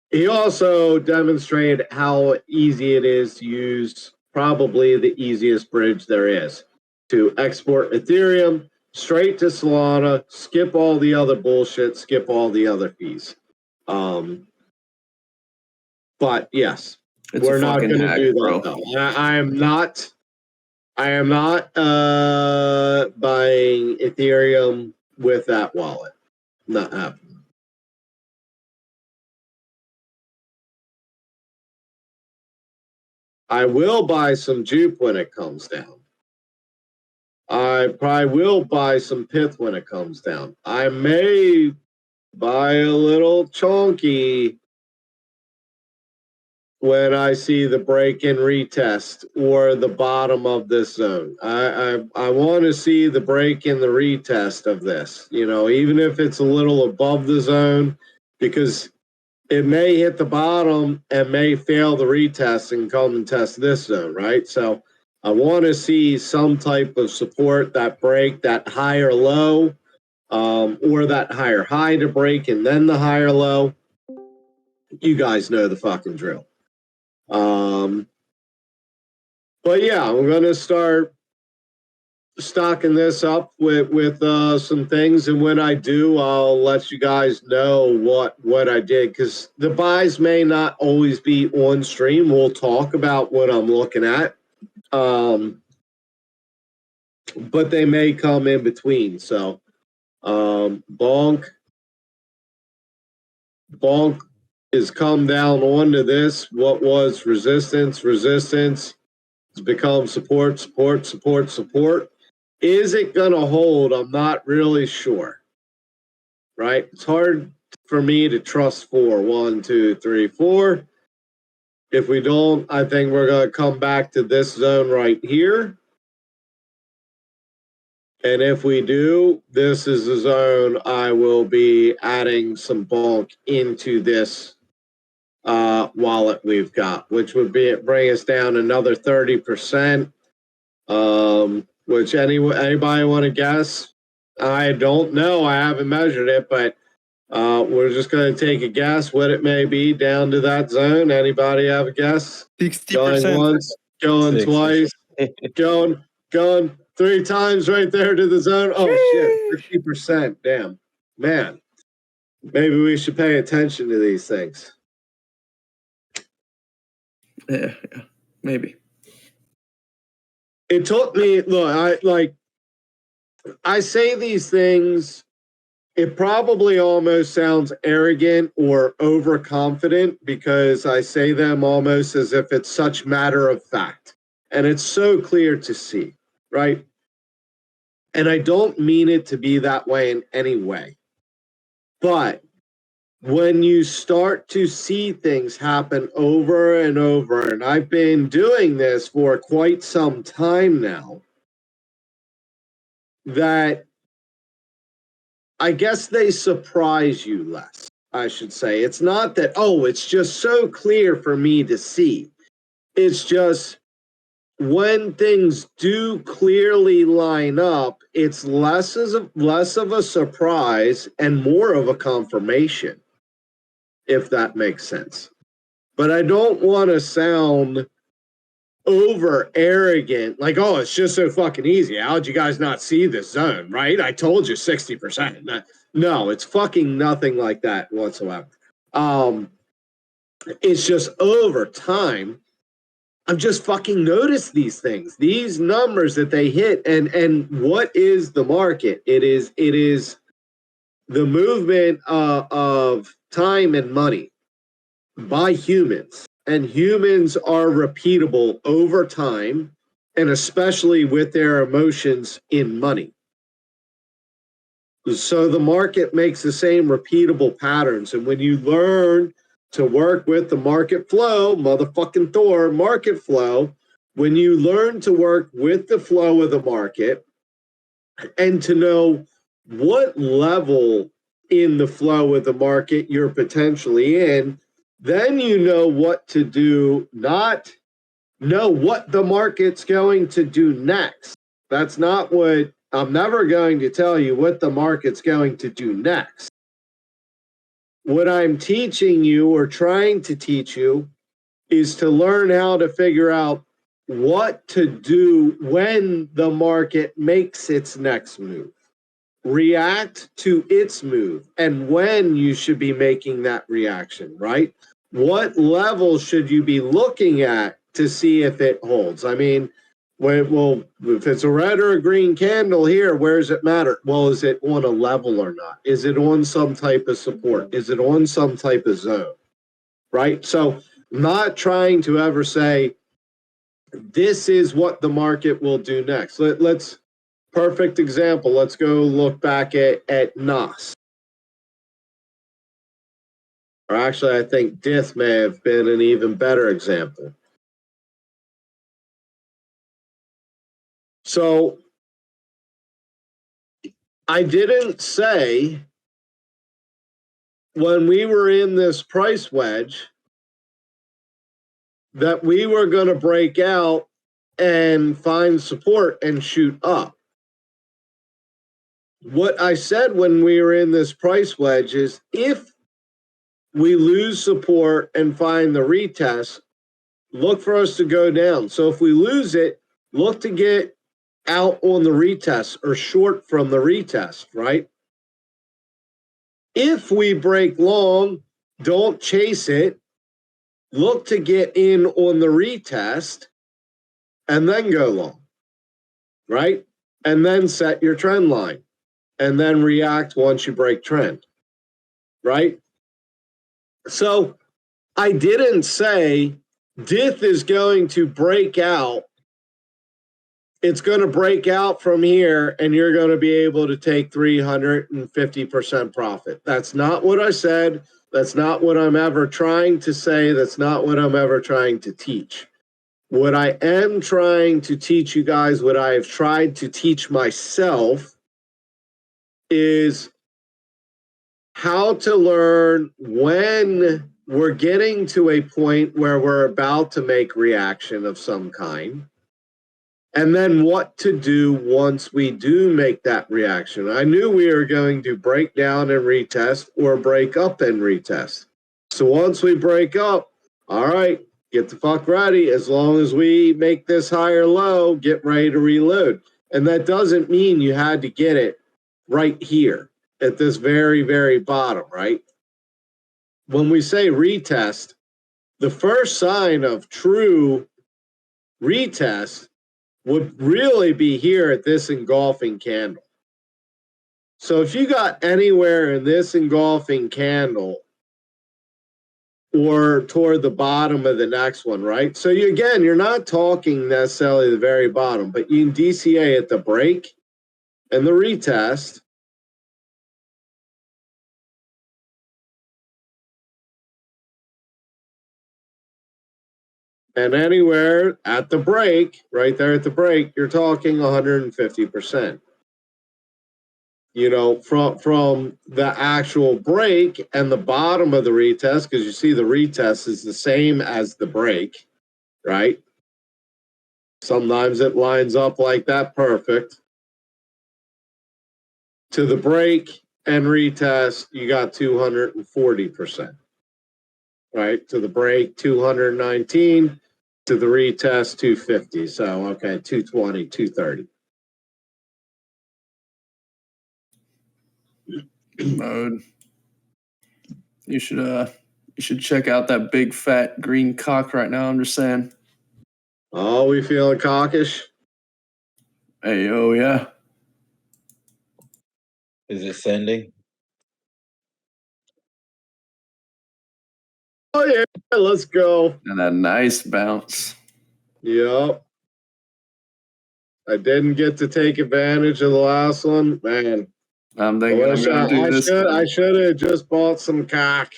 Speaker 1: he also demonstrated how easy it is to use probably the easiest bridge there is to export Ethereum straight to Solana, skip all the other bullshit, skip all the other fees. But yes, we're not going to do that though. I am not buying Ethereum with that wallet. Not happening. I will buy some Jupe when it comes down. I probably will buy some Pith when it comes down. I may buy a little Chonky when I see the break and retest or the bottom of this zone. I want to see the break and the retest of this, even if it's a little above the zone, because it may hit the bottom and may fail the retest and come and test this zone, right? So I want to see some type of support, that break, that higher low, or that higher high to break and then the higher low. You guys know the fucking drill. But yeah, I'm going to start stocking this up with some things, and when I do, I'll let you guys know what I did, because the buys may not always be on stream. We'll talk about what I'm looking at. but they may come in between. So bonk is come down onto this. What was resistance? Resistance has become support, support, support, support. Is it going to hold? I'm not really sure. Right? It's hard for me to trust 4. 1, 2, 3, 4. If we don't, I think we're going to come back to this zone right here. And if we do, this is the zone I will be adding some bulk into this wallet we've got, which would be bring us down another 30%. Which anybody want to guess? I don't know. I haven't measured it, but we're just going to take a guess what it may be down to that zone. Anybody have a guess?
Speaker 5: 60%.
Speaker 1: Going once, going
Speaker 3: 60.
Speaker 1: twice, going 3 times right there to the zone. Oh shit, 50%. Damn, man. Maybe we should pay attention to these things.
Speaker 4: Yeah, maybe.
Speaker 1: It took me. Look, I say these things. It probably almost sounds arrogant or overconfident because I say them almost as if it's such matter of fact. And it's so clear to see, right? And I don't mean it to be that way in any way. But when you start to see things happen over and over, and I've been doing this for quite some time now, that I guess they surprise you less, I should say. It's not that, oh, it's just so clear for me to see. It's just when things do clearly line up, it's less of a surprise and more of a confirmation, if that makes sense. But I don't want to sound over arrogant, like, oh, it's just so fucking easy. How'd you guys not see this zone, right? I told you 60%. No, it's fucking nothing like that whatsoever. It's just over time, I've just fucking noticed these things, these numbers that they hit, and what is the market? It is the movement of time and money by humans. And humans are repeatable over time, and especially with their emotions in money. So the market makes the same repeatable patterns. And when you learn to work with the market flow, motherfucking Thor, market flow, when you learn to work with the flow of the market and to know what level in the flow of the market you're potentially in, then you know what to do, not know what the market's going to do next. That's not what I'm never going to tell you what the market's going to do next. What I'm teaching you or trying to teach you is to learn how to figure out what to do when the market makes its next move. React to its move and when you should be making that reaction, right? What level should you be looking at to see if it holds? I mean, if it's a red or a green candle here, where does it matter? Well, is it on a level or not? Is it on some type of support? Is it on some type of zone? Right? So I'm not trying to ever say this is what the market will do next. Let's perfect example. Let's go look back at NOS. Or actually, I think DITH may have been an even better example. So I didn't say when we were in this price wedge that we were going to break out and find support and shoot up. What I said when we were in this price wedge is if we lose support and find the retest, look for us to go down. So if we lose it, look to get out on the retest or short from the retest, right? If we break long, don't chase it. Look to get in on the retest and then go long, right? and then set your trend line, and then react once you break trend, right? So I didn't say DITH is going to break out. It's going to break out from here, and you're going to be able to take 350% profit. That's not what I said. That's not what I'm ever trying to say. That's not what I'm ever trying to teach. What I am trying to teach you guys, what I have tried to teach myself, is how to learn when we're getting to a point where we're about to make reaction of some kind, and then what to do once we do make that reaction. I knew we were going to break down and retest or break up and retest. So once we break up, all right, get the fuck ready. As long as we make this higher low, get ready to reload. And that doesn't mean you had to get it right here at this very, very bottom, right? When we say retest, the first sign of true retest would really be here at this engulfing candle. So if you got anywhere in this engulfing candle or toward the bottom of the next one, right? So you're not talking necessarily the very bottom, but you can DCA at the break and the retest. And anywhere at the break, right there at the break, you're talking 150%. You know, from the actual break and the bottom of the retest, because you see the retest is the same as the break, right? Sometimes it lines up like that perfect. To the break and retest, you got 240%. Right? To the break, 219. To the retest, 250. So, okay, 220, 230.
Speaker 4: Mode. You should check out that big fat green cock right now. I'm just saying.
Speaker 1: Oh, we feeling cockish?
Speaker 4: Hey, oh yeah.
Speaker 3: Is it sending?
Speaker 1: Oh yeah, let's go.
Speaker 4: And a nice bounce.
Speaker 1: Yep. I didn't get to take advantage of the last one. Man,
Speaker 4: I'm thinking I'm gonna do this.
Speaker 1: I should have just bought some cock.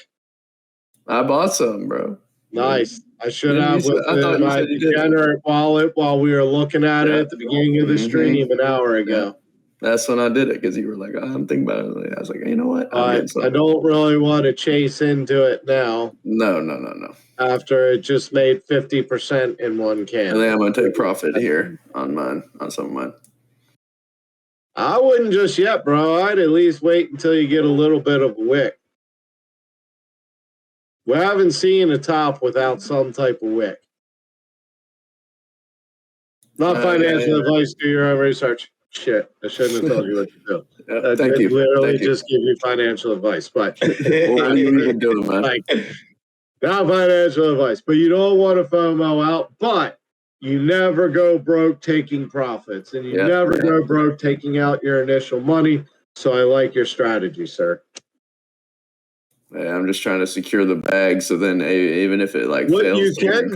Speaker 4: I bought some, bro.
Speaker 1: Nice. I should
Speaker 4: Yeah,
Speaker 1: have with my degenerate wallet while we were looking at it at the beginning of the stream an hour ago.
Speaker 4: That's when I did it because you were like, I'm thinking about it. I was like, you know what?
Speaker 1: I don't really want to chase into it now.
Speaker 4: No.
Speaker 1: After it just made 50% in one can.
Speaker 4: I think I'm gonna take profit here on some of mine.
Speaker 1: I wouldn't just yet, bro. I'd at least wait until you get a little bit of a wick. We haven't seen a top without some type of wick. Not financial advice. Do your own research. Shit, I shouldn't have told you what to do.
Speaker 4: Thank you.
Speaker 1: Literally just give you financial advice, but
Speaker 4: well, what are you even doing, man?
Speaker 1: Like, not financial advice, but you don't want to FOMO out. But you never go broke taking profits, and you never go broke taking out your initial money. So I like your strategy, sir.
Speaker 4: Yeah, I'm just trying to secure the bag, so then even if it fails,
Speaker 1: what you can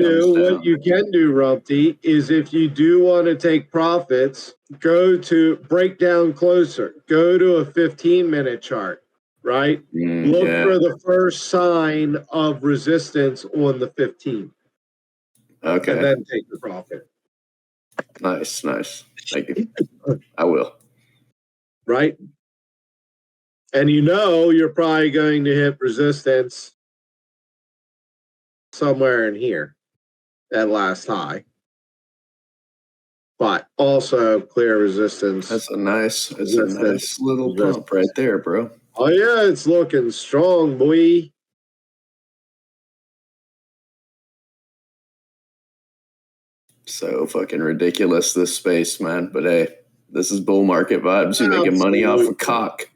Speaker 1: do, Rumpty, is if you do want to take profits, go to break down closer. Go to a 15-minute chart, right? Look for the first sign of resistance on the 15.
Speaker 4: Okay.
Speaker 1: And then take the profit.
Speaker 4: Nice. Thank you. I will.
Speaker 1: Right? And you're probably going to hit resistance somewhere in here, that last high. But also clear resistance.
Speaker 4: That's a nice little pump right there, bro.
Speaker 1: Oh yeah, it's looking strong, boy.
Speaker 4: So fucking ridiculous, this space, man. But hey, this is bull market vibes. You're making money off of cock.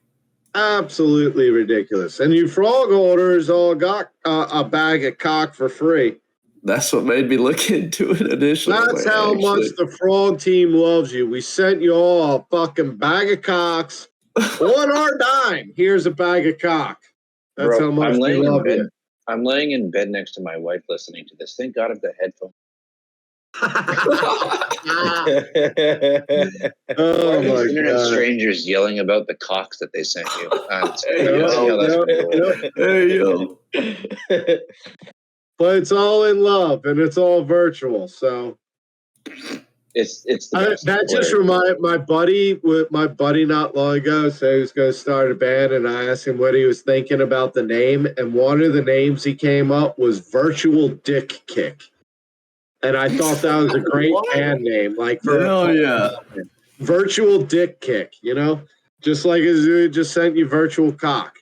Speaker 1: Absolutely ridiculous. And you frog holders all got a bag of cock for free.
Speaker 4: That's what made me look into it initially.
Speaker 1: That's how much the Frog team loves you. We sent you all a fucking bag of cocks on our dime. Here's a bag of cock. That's
Speaker 6: Bro,
Speaker 1: how much
Speaker 6: I'm
Speaker 1: we
Speaker 6: laying in
Speaker 1: love
Speaker 6: bed.
Speaker 1: you.
Speaker 6: I'm laying in bed next to my wife listening to this. Thank God I've got headphones.
Speaker 1: Oh my
Speaker 6: Internet
Speaker 1: God.
Speaker 6: strangers yelling about the cocks that they sent you. It's
Speaker 4: Hey,
Speaker 6: crazy how that's gonna roll.
Speaker 4: Hey, yo.
Speaker 1: But it's all in love and it's all virtual. So
Speaker 6: It's the best.
Speaker 1: that just reminded my buddy not long ago said he was going to start a band, and I asked him what he was thinking about the name, and one of the names he came up was Virtual Dick Kick. And I thought that was a great band name, like for
Speaker 4: Hell yeah.
Speaker 1: Virtual Dick Kick, you know? Just like a dude just sent you virtual cock.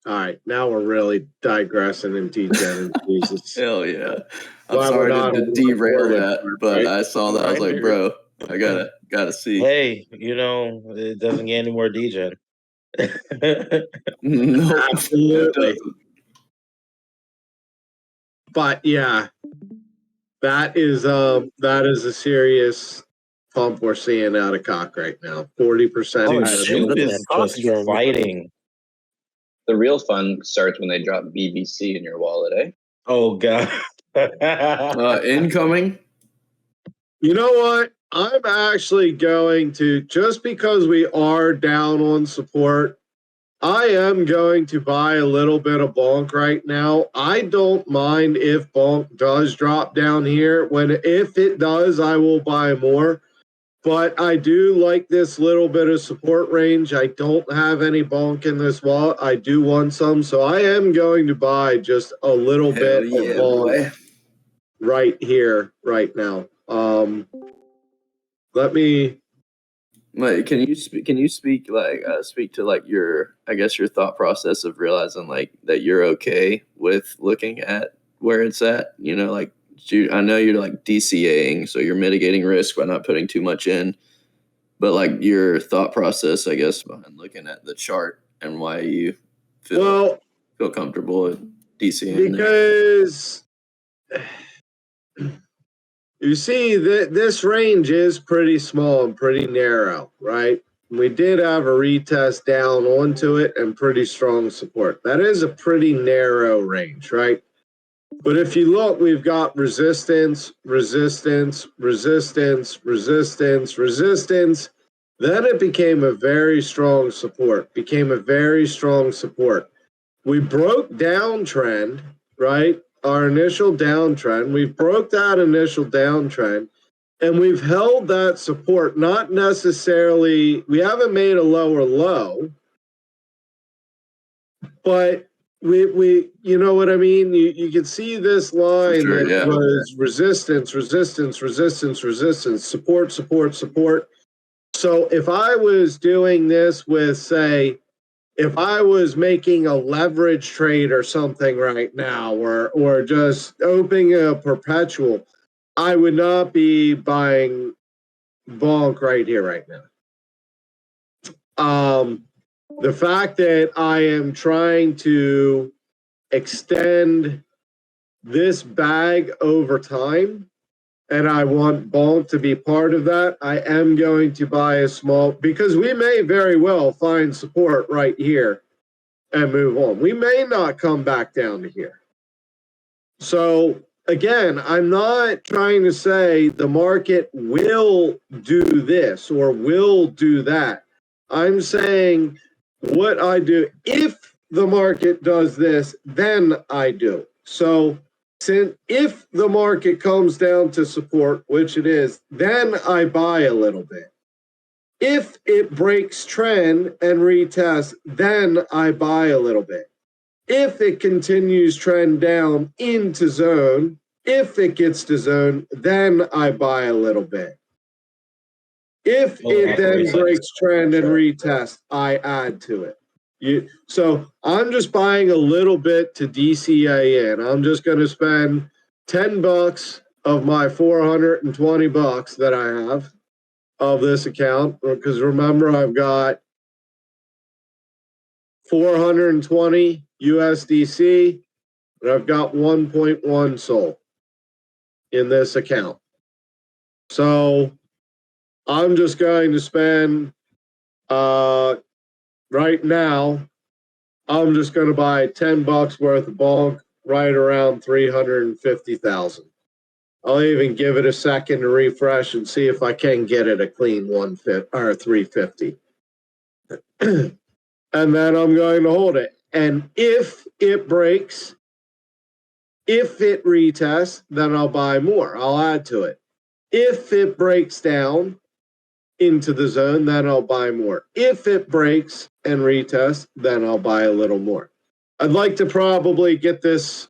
Speaker 1: All right, now we're really digressing and degenerating. Jesus.
Speaker 4: Hell yeah. I'm
Speaker 1: Glad
Speaker 4: sorry
Speaker 1: we're not
Speaker 4: to
Speaker 1: on
Speaker 4: derail
Speaker 1: recorded
Speaker 4: that,
Speaker 1: part,
Speaker 4: but
Speaker 1: right?
Speaker 4: I saw that. I was like, bro, I gotta see.
Speaker 3: Hey, it doesn't get any more degen.
Speaker 4: No,
Speaker 1: Absolutely. But yeah, that is a serious pump we're seeing out of cock right now. 40%.
Speaker 3: Dude,
Speaker 7: shit,
Speaker 3: Snoop
Speaker 7: look at
Speaker 3: is
Speaker 7: that cock
Speaker 3: just
Speaker 7: game.
Speaker 3: fighting.
Speaker 6: The real fun starts when they drop BBC in your wallet, eh?
Speaker 3: Oh God.
Speaker 4: Incoming.
Speaker 1: You know what? I'm actually going to, just because we are down on support, I am going to buy a little bit of bonk right now. I don't mind if bonk does drop down here. If it does, I will buy more. But I do like this little bit of support range. I don't have any bonk in this wallet. I do want some, so I am going to buy just a little bit of bonk right here, right now. Let me.
Speaker 4: Like, can you speak to like your, I guess, your thought process of realizing like that you're okay with looking at where it's at, like I know you're like DCAing, so you're mitigating risk by not putting too much in, but like your thought process, I guess, behind looking at the chart and why you feel comfortable with DCAing
Speaker 1: because you see that this range is pretty small and pretty narrow, right? We did have a retest down onto it and pretty strong support. That is a pretty narrow range, right? But if you look, we've got resistance, resistance, resistance, resistance, resistance. Then it became a very strong support, We broke downtrend, right? Our initial downtrend. We broke that initial downtrend, and we've held that support. Not necessarily, we haven't made a lower low, but we you know what I mean? You can see this line that was resistance, resistance, resistance, resistance, support, support, support. So if I was doing this with, say, if I was making a leverage trade or something right now, or just opening a perpetual, I would not be buying bonk right here, right now. The fact that I am trying to extend this bag over time, and I want bonk to be part of that, I am going to buy a small, because we may very well find support right here and move on. We may not come back down to here. So again, I'm not trying to say the market will do this or will do that. I'm saying what I do, if the market does this, then I do. So if the market comes down to support, which it is, then I buy a little bit. If it breaks trend and retests, then I buy a little bit. If it continues trend down into zone, if it gets to zone, then I buy a little bit. If it then breaks trend and retest, I add to it. So I'm just buying a little bit to DCA in. I'm just going to spend $10 of my $420 that I have of this account, because remember, I've got 420 USDC, and I've got 1.1 sold in this account. So I'm just going to spend right now, I'm just going to buy $10 worth of bulk right around 350,000. I'll even give it a second to refresh and see if I can get it a clean 150 or 350. And then I'm going to hold it. And if it breaks, if it retests, then I'll buy more. I'll add to it. If it breaks down into the zone, then I'll buy more. If it breaks and retests, then I'll buy a little more. I'd like to probably get this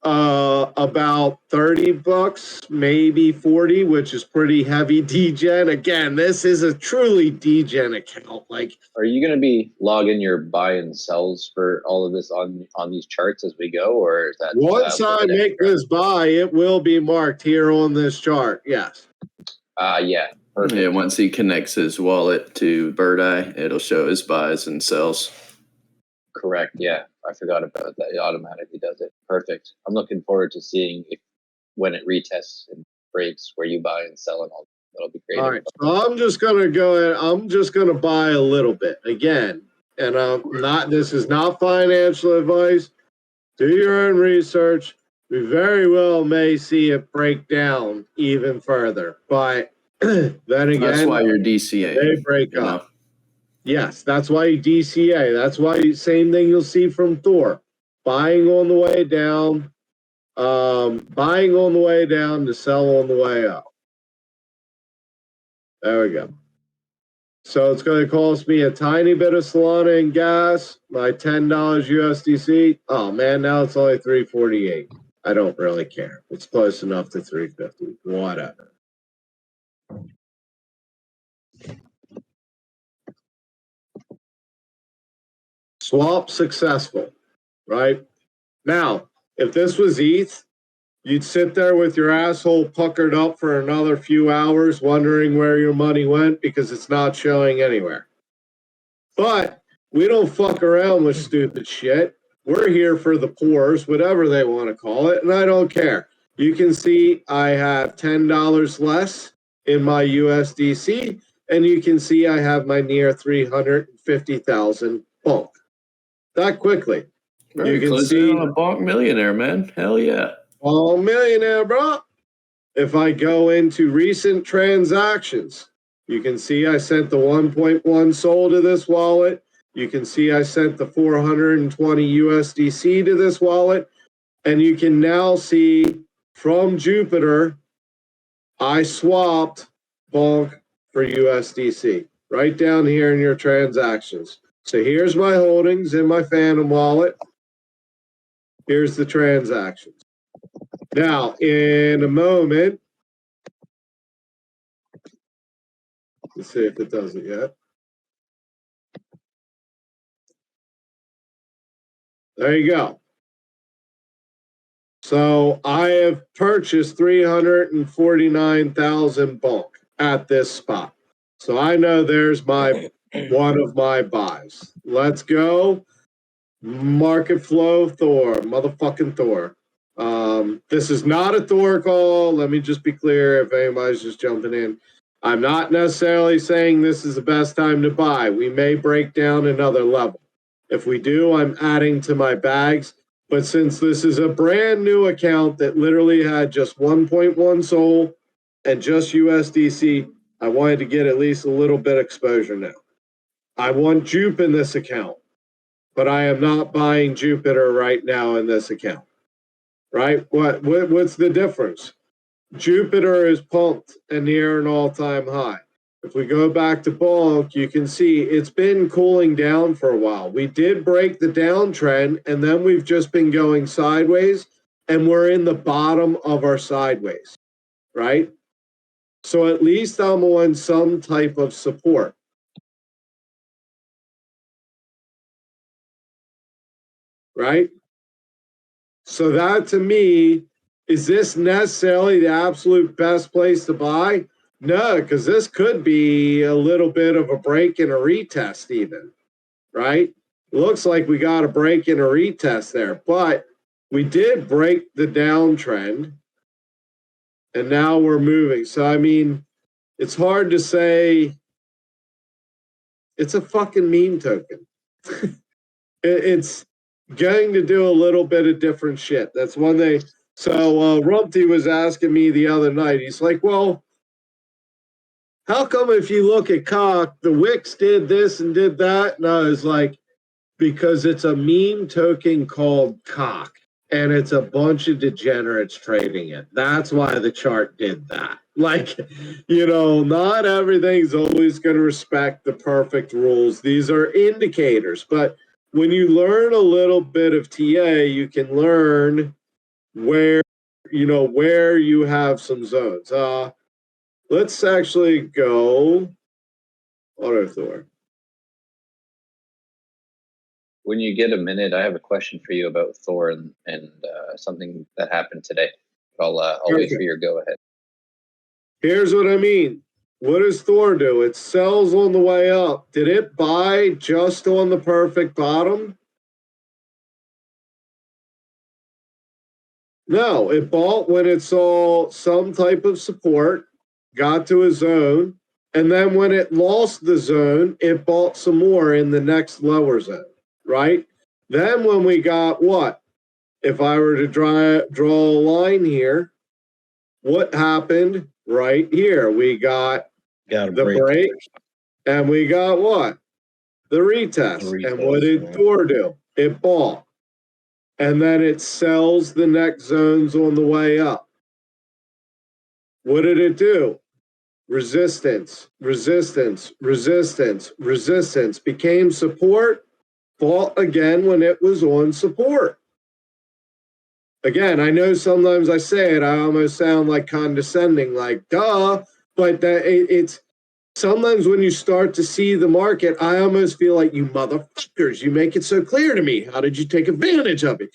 Speaker 1: about $30, maybe 40, which is pretty heavy degen. Again, this is a truly degen account. Like,
Speaker 6: are you going to be logging your buy and sells for all of this on these charts as we go, or is that
Speaker 1: once I make this buy, it will be marked here on this chart? Yes.
Speaker 6: Yeah. Perfect.
Speaker 4: Yeah, once he connects his wallet to Bird Eye, it'll show his buys and sells.
Speaker 6: Correct. Yeah, I forgot about that. It automatically does it. Perfect. I'm looking forward to seeing if when it retests and breaks where you buy and sell and all. That'll be great.
Speaker 1: All right. So I'm just gonna go ahead. I'm just gonna buy a little bit again, and I'm not. This is not financial advice. Do your own research. We very well may see it break down even further, but then again,
Speaker 4: that's why you're DCA.
Speaker 1: They break up. Yes, that's why you DCA. That's why same thing you'll see from Thor. Buying on the way down, buying on the way down to sell on the way up. There we go. So it's going to cost me a tiny bit of Solana and gas, my $10 USDC. Oh man, now it's only $348. I don't really care. It's close enough to $350. Whatever. Swap successful, right? Now, if this was ETH, you'd sit there with your asshole puckered up for another few hours wondering where your money went because it's not showing anywhere. But we don't fuck around with stupid shit. We're here for the poors, whatever they want to call it, and I don't care. You can see I have $10 less in my USDC, and you can see I have my near 350,000 bulk. That quickly.
Speaker 4: Very
Speaker 1: you can
Speaker 4: close
Speaker 1: see
Speaker 4: on a bonk millionaire, man. Hell yeah.
Speaker 1: Oh, millionaire, bro. If I go into recent transactions, you can see I sent the 1.1 sold to this wallet. You can see I sent the 420 USDC to this wallet. And you can now see from Jupiter, I swapped bonk for USDC right down here in your transactions. So here's my holdings in my Phantom wallet. Here's the transactions. Now, in a moment, let's see if it does it yet. There you go. So I have purchased 349,000 bulk at this spot. So I know there's my one of my buys. Let's go. Marketflow Thor, motherfucking Thor. This is not a Thor call. Let me just be clear if anybody's just jumping in. I'm not necessarily saying this is the best time to buy. We may break down another level. If we do, I'm adding to my bags. But since this is a brand new account that literally had just 1.1 SOL and just USDC, I wanted to get at least a little bit exposure now. I want Jupe in this account, but I am not buying Jupiter right now in this account. Right? What's the difference? Jupiter is pumped and near an all-time high. If we go back to bulk, you can see it's been cooling down for a while. We did break the downtrend, and then we've just been going sideways, and we're in the bottom of our sideways, right? So at least I'm on some type of support. Right? So that to me, is this necessarily the absolute best place to buy? No, because this could be a little bit of a break and a retest even, right? looks like we got a break and a retest there, but we did break the downtrend, and now we're moving. So, I mean, it's hard to say. It's a fucking meme token. It's going to do a little bit of different shit. That's one thing. So Rumpty was asking me the other night. He's like, well, how come if you look at Cock, the Wix did this and did that? And I was like, because it's a meme token called Cock, and it's a bunch of degenerates trading it. That's why the chart did that. Like, not everything's always going to respect the perfect rules. These are indicators, but when you learn a little bit of TA, you can learn where you have some zones. Let's actually go AutoThor.
Speaker 6: When you get a minute, I have a question for you about Thor and something that happened today. I'll wait for your go ahead.
Speaker 1: Here's what I mean. What does Thor do? It sells on the way up. Did it buy just on the perfect bottom? No, it bought when it saw some type of support, got to a zone, and then when it lost the zone, it bought some more in the next lower zone, right? Then when we got what? If I were to draw a line here, what happened right here? We got the break, and we got what? The retest. And what did Thor do? It bought. And then it sells the next zones on the way up. What did it do? Resistance, resistance, resistance, resistance. Became support, bought again when it was on support. Again, I know sometimes I say it, I almost sound like condescending, like, duh, but it's sometimes when you start to see the market, I almost feel like, you motherfuckers, you make it so clear to me. How did you take advantage of it?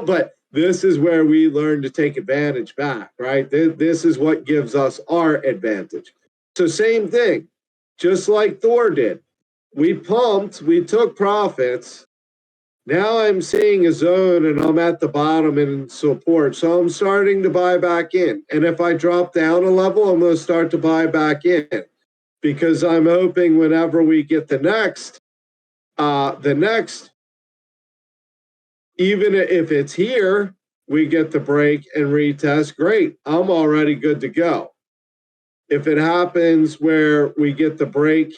Speaker 1: But this is where we learn to take advantage back, right? This is what gives us our advantage. So same thing, just like Thor did. We pumped, we took profits. Now I'm seeing a zone and I'm at the bottom in support. So I'm starting to buy back in. And if I drop down a level, I'm going to start to buy back in. Because I'm hoping whenever we get the next, even if it's here, we get the break and retest, great. I'm already good to go. If it happens where we get the break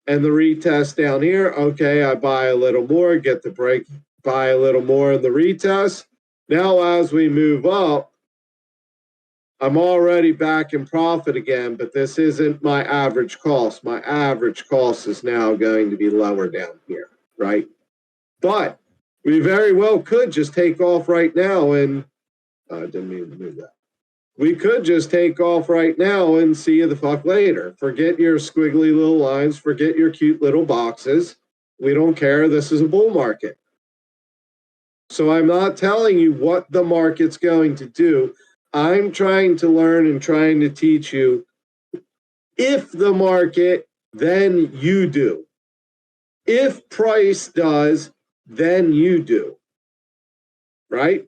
Speaker 1: and the retest down here, okay, I buy a little more, get the break, buy a little more in the retest. Now as we move up, I'm already back in profit again, but this isn't my average cost. My average cost is now going to be lower down here, right? But we very well could just take off right now and I didn't mean to do that. We could just take off right now and see you the fuck later. Forget your squiggly little lines. Forget your cute little boxes. We don't care. This is a bull market. So I'm not telling you what the market's going to do. I'm trying to learn and trying to teach you, if the market, then you do. If price does, then you do. Right?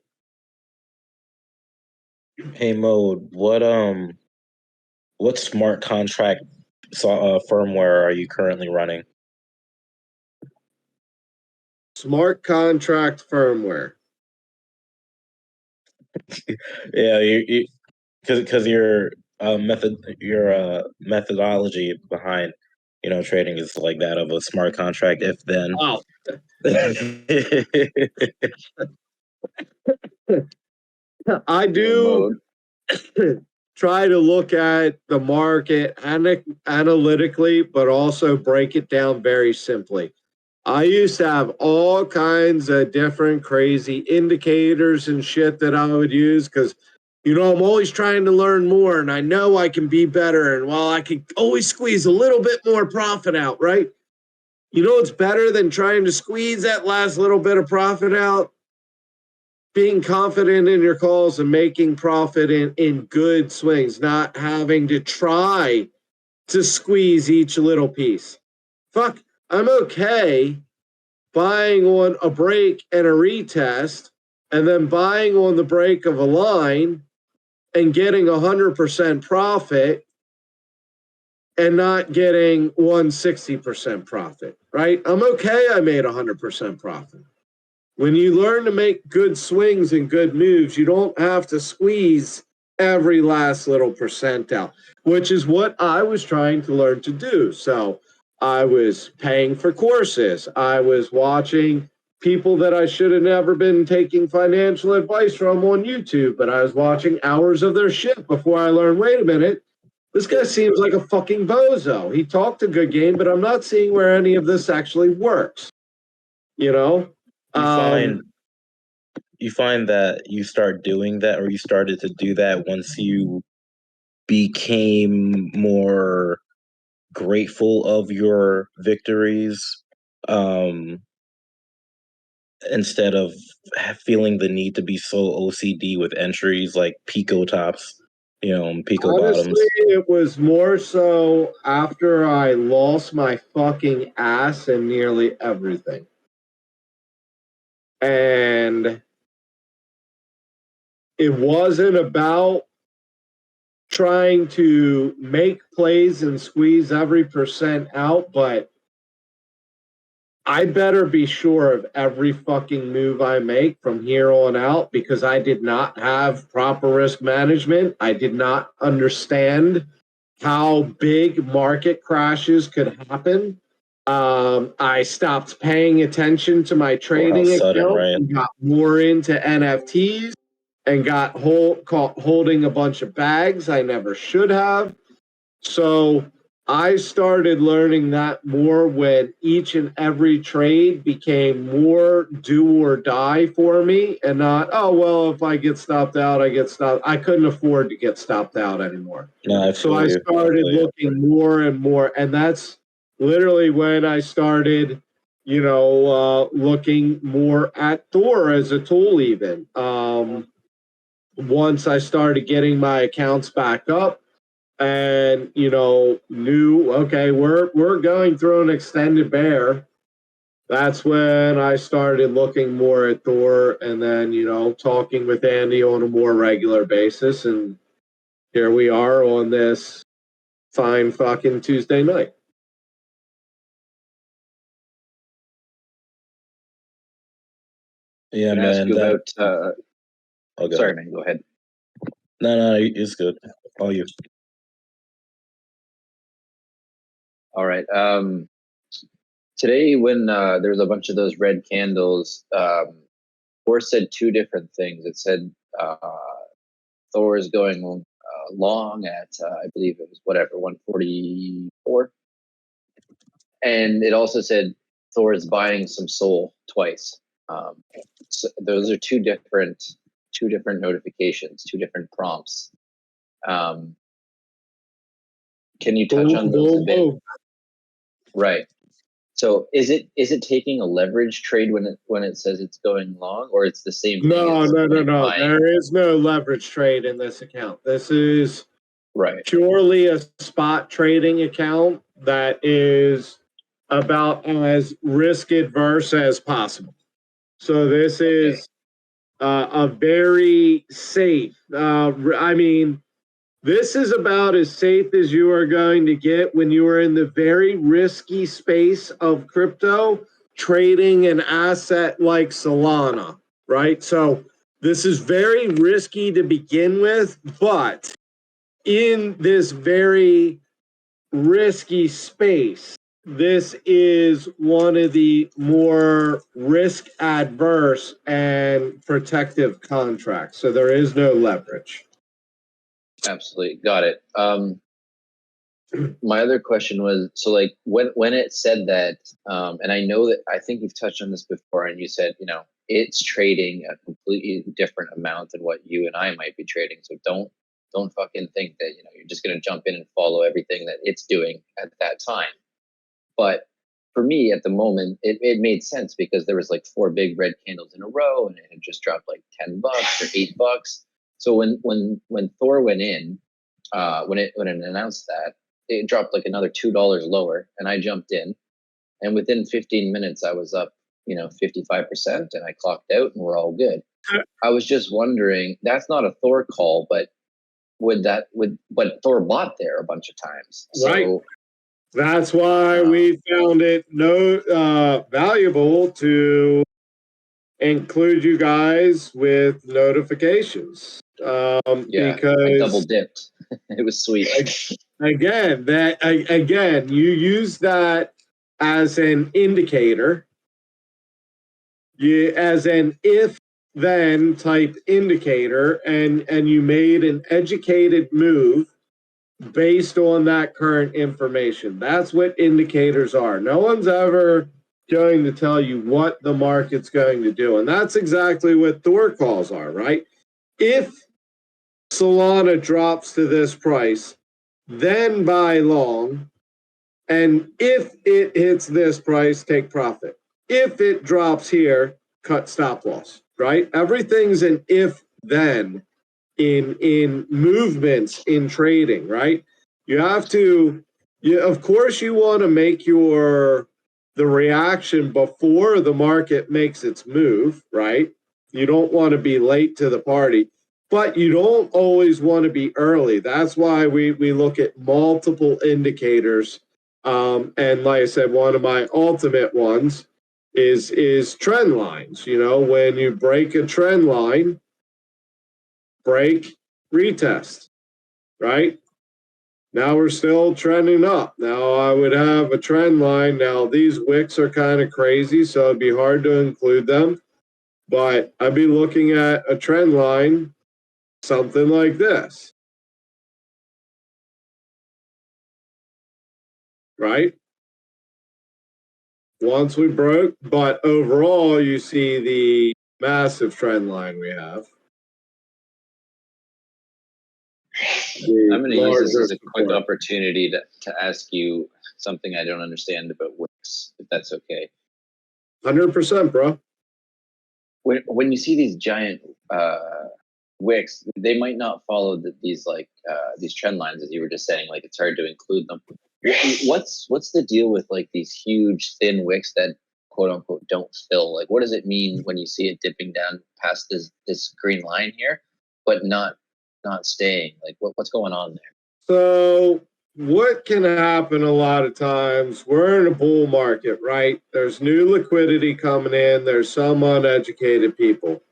Speaker 3: Hey Mode, what smart contract firmware are you currently running?
Speaker 1: Smart contract firmware.
Speaker 3: Yeah, because your methodology behind trading is like that of a smart contract. If then,
Speaker 1: oh, I do try to look at the market analytically, but also break it down very simply. I used to have all kinds of different crazy indicators and shit that I would use because, I'm always trying to learn more and I know I can be better. And while I can always squeeze a little bit more profit out, right? It's better than trying to squeeze that last little bit of profit out? Being confident in your calls and making profit in good swings, not having to try to squeeze each little piece. Fuck, I'm okay buying on a break and a retest, and then buying on the break of a line and getting 100% profit and not getting 160% profit, right? I'm okay. I made 100% profit. When you learn to make good swings and good moves, you don't have to squeeze every last little percent out, which is what I was trying to learn to do. So I was paying for courses. I was watching people that I should have never been taking financial advice from on YouTube, but I was watching hours of their shit before I learned, wait a minute, this guy seems like a fucking bozo. He talked a good game, but I'm not seeing where any of this actually works. You know?
Speaker 3: You find that you start doing that, or you started to do that once you became more grateful of your victories, instead of feeling the need to be so OCD with entries like Pico tops, Pico
Speaker 1: Honestly,
Speaker 3: bottoms.
Speaker 1: it was more so after I lost my fucking ass in nearly everything. And it wasn't about trying to make plays and squeeze every percent out, but I better be sure of every fucking move I make from here on out, because I did not have proper risk management. I did not understand how big market crashes could happen. I stopped paying attention to my trading account and got more into NFTs and got holding a bunch of bags I never should have. So I started learning that more when each and every trade became more do or die for me, and not, oh, well, if I get stopped out, I get stopped. I couldn't afford to get stopped out anymore.
Speaker 3: No,
Speaker 1: so I started looking more and more, and that's literally when I started, looking more at Thor as a tool even. Once I started getting my accounts back up, and knew, okay, we're going through an extended bear. That's when I started looking more at Thor, and then talking with Andy on a more regular basis, and here we are on this fine fucking Tuesday night.
Speaker 3: Yeah,
Speaker 6: Can I
Speaker 3: man.
Speaker 6: ask you about? Sorry,
Speaker 3: ahead.
Speaker 6: man. Go ahead.
Speaker 3: No, it's good. All you.
Speaker 6: All right. Today, when there was a bunch of those red candles, Thor said two different things. It said Thor is going long at, I believe it was 144, and it also said Thor is buying some soul twice. So those are two different notifications, two different prompts. Can you touch on those a bit? Right. So is it taking a leverage trade when it says it's going long, or it's the same thing?
Speaker 1: No. There is no leverage trade in this account. This is purely a spot trading account that is about as risk adverse as possible. So this is a very safe. This is about as safe as you are going to get when you are in the very risky space of crypto, trading an asset like Solana, right? So this is very risky to begin with, but in this very risky space, this is one of the more risk adverse and protective contracts. So there is no leverage.
Speaker 6: Absolutely. Got it. My other question was, so like when it said that, and I know that, I think you've touched on this before, and you said, it's trading a completely different amount than what you and I might be trading. So don't fucking think that, you're just going to jump in and follow everything that it's doing at that time. But for me at the moment, it made sense, because there was like 4 big red candles in a row, and it had just dropped like $10 or $8. So when Thor went in, when it announced that, it dropped like another $2 lower, and I jumped in, and within 15 minutes I was up 55%, and I clocked out, and we're all good. I was just wondering, that's not a Thor call, but but Thor bought there a bunch of times.
Speaker 1: Right.
Speaker 6: So
Speaker 1: that's why we found it valuable to include you guys with notifications.
Speaker 6: I double
Speaker 1: Because
Speaker 6: dipped. It was sweet.
Speaker 1: Again, you use that as an indicator, as an if then type indicator, and you made an educated move based on that current information. That's what indicators are. No one's ever going to tell you what the market's going to do. And that's exactly what Thor calls are, right? If Solana drops to this price, then buy long. And if it hits this price, take profit. If it drops here, cut stop loss, right? Everything's an if then in movements in trading, right? You have to, of course, you want to make the reaction before the market makes its move, right? You don't want to be late to the party, but you don't always want to be early. That's why we look at multiple indicators. And like I said, one of my ultimate ones is trend lines. When you break a trend line, break, retest, right? Now we're still trending up. Now I would have a trend line. Now these wicks are kind of crazy, so it'd be hard to include them. But I'd be looking at a trend line, something like this, right? Once we broke, but overall, you see the massive trend line we have.
Speaker 6: I'm going to use this as a quick opportunity to ask you something I don't understand about wicks, if that's okay.
Speaker 1: 100%, bro.
Speaker 6: When you see these giant wicks, they might not follow these trend lines, as you were just saying. Like, it's hard to include them. What's the deal with like these huge thin wicks that quote unquote don't fill? Like, what does it mean when you see it dipping down past this green line here, but not staying? Like, what's going on there?
Speaker 1: So what can happen a lot of times, we're in a bull market, right? There's new liquidity coming in. There's some uneducated people.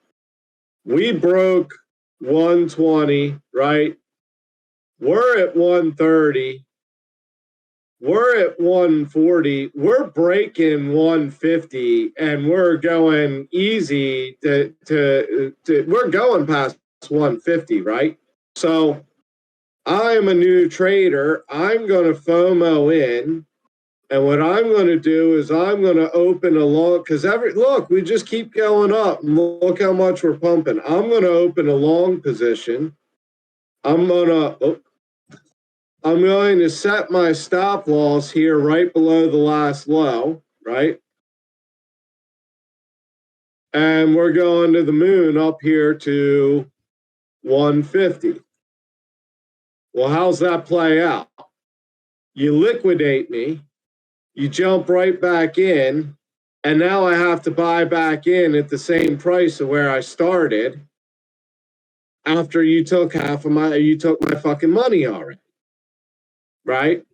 Speaker 1: We broke 120, right? We're at 130. We're at 140. We're breaking 150, and we're going easy to we're going past 150, right? So I'm a new trader. I'm going to FOMO in. And what I'm going to do is I'm going to open a long, because look, we just keep going up. Look how much we're pumping. I'm going to open a long position. I'm going to set my stop loss here right below the last low, right? And we're going to the moon up here to 150. Well, how's that play out? You liquidate me. You jump right back in, and now I have to buy back in at the same price of where I started after you took my fucking money already, right?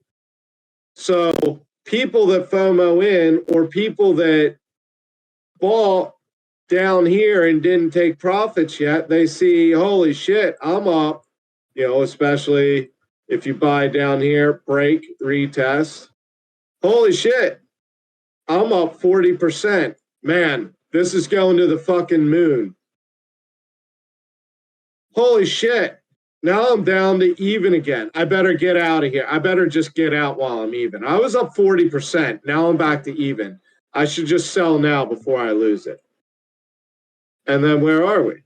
Speaker 1: So people that FOMO in, or people that bought down here and didn't take profits yet, they see, holy shit, I'm up, especially if you buy down here, break, retest. Holy shit, I'm up 40%. Man, this is going to the fucking moon. Holy shit. Now I'm down to even again. I better get out of here. I better just get out while I'm even. I was up 40%. Now I'm back to even. I should just sell now before I lose it. And then where are we?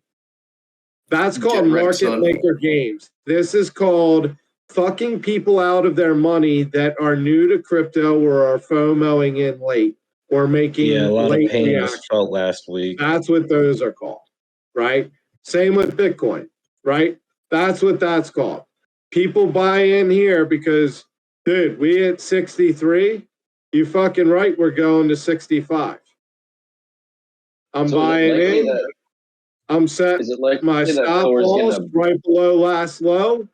Speaker 1: That's called market maker games. This is called fucking people out of their money that are new to crypto or are FOMOing in late. Or making
Speaker 3: a lot
Speaker 1: late
Speaker 3: of pain
Speaker 1: reaction.
Speaker 3: was felt last week.
Speaker 1: That's what those are called, right? Same with Bitcoin, right? That's what that's called. People buy in here because, dude, we hit 63. You fucking right, we're going to 65. I'm
Speaker 6: So is it
Speaker 1: buying
Speaker 6: likely
Speaker 1: in.
Speaker 6: that
Speaker 1: I'm set
Speaker 6: is it likely
Speaker 1: my
Speaker 6: that
Speaker 1: stop
Speaker 6: Thor's
Speaker 1: loss
Speaker 6: gonna
Speaker 1: right below last low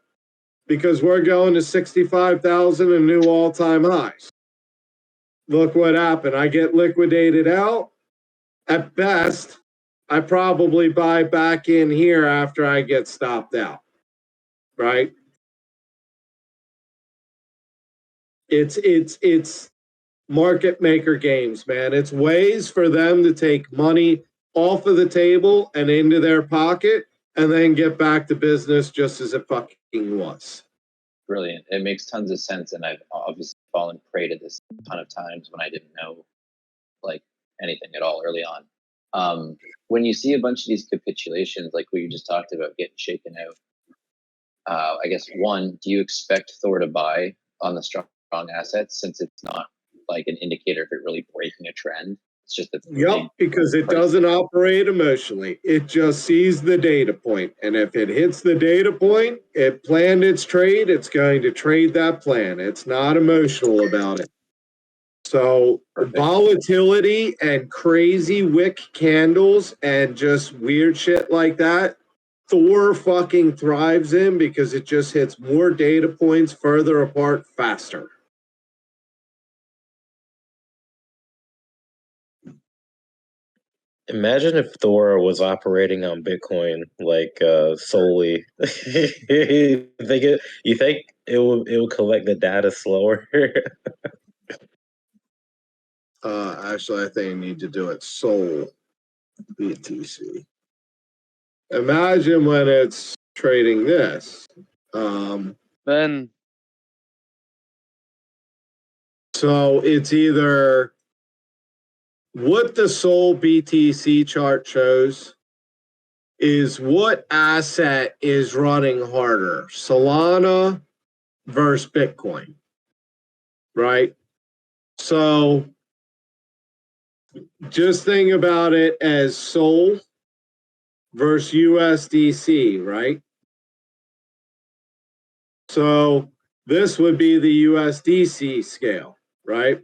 Speaker 1: because we're going to 65,000 and new all-time highs. Look what happened. I get liquidated out. At best, I probably buy back in here after I get stopped out. Right? It's market maker games, man. It's ways for them to take money off of the table and into their pocket and then get back to business just as it fucking was.
Speaker 6: brilliant? It makes tons of sense, and I've obviously fallen prey to this a ton of times when I didn't know like anything at all early on. When you see a bunch of these capitulations, like what you just talked about, getting shaken out, I guess one, do you expect Thor to buy on the strong assets since it's not like an indicator of it really breaking a trend? It's just a
Speaker 1: Yep, because it doesn't operate emotionally. It just sees the data point. And if it hits the data point, it planned its trade, it's going to trade that plan. It's not emotional about it. So volatility and crazy wick candles and just weird shit like that, Thor fucking thrives in because it just hits more data points further apart faster.
Speaker 3: Imagine if Thor was operating on Bitcoin like solely. You think it will collect the data slower?
Speaker 1: Actually, I think I need to do it Sol BTC. Imagine when it's trading this.
Speaker 9: Ben,
Speaker 1: So it's either what the Sol BTC chart shows is what asset is running harder, Solana versus Bitcoin, right? So just think about it as Sol versus USDC, right? So this would be the USDC scale, right?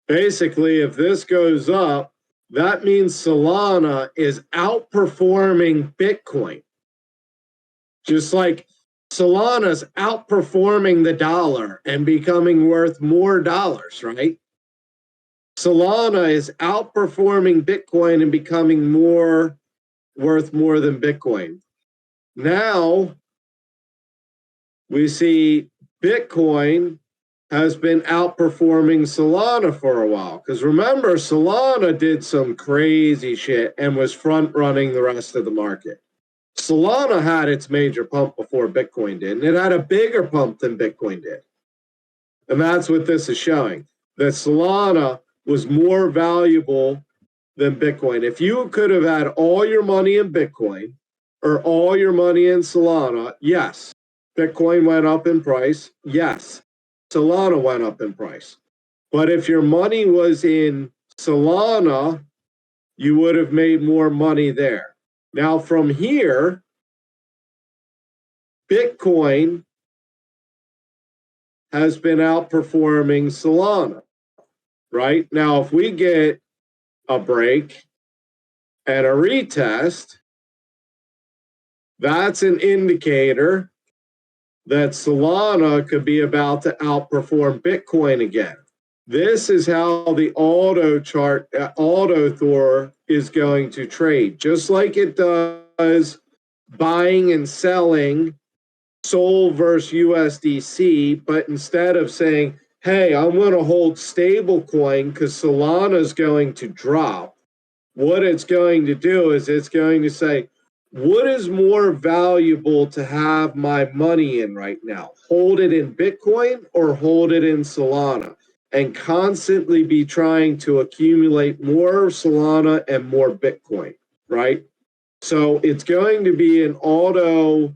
Speaker 1: Basically, if this goes up, that means Solana is outperforming Bitcoin. Just like Solana's outperforming the dollar and becoming worth more dollars, right? Solana is outperforming Bitcoin and becoming worth more than Bitcoin. Now we see Bitcoin has been outperforming Solana for a while. Because remember, Solana did some crazy shit and was front running the rest of the market. Solana had its major pump before Bitcoin did, and it had a bigger pump than Bitcoin did. And that's what this is showing, that Solana was more valuable than Bitcoin. If you could have had all your money in Bitcoin or all your money in Solana, yes, Bitcoin went up in price. Yes, Solana went up in price. But if your money was in Solana, you would have made more money there. Now, from here, Bitcoin has been outperforming Solana, right? Now, if we get a break and a retest, that's an indicator that Solana could be about to outperform Bitcoin again. This is how the auto chart, auto Thor is going to trade, just like it does buying and selling Sol versus USDC. But instead of saying, hey, I'm going to hold stablecoin because Solana is going to drop, what it's going to do is it's going to say, what is more valuable to have my money in right now? Hold it in Bitcoin or hold it in Solana? And constantly be trying to accumulate more Solana and more Bitcoin, right? So it's going to be an auto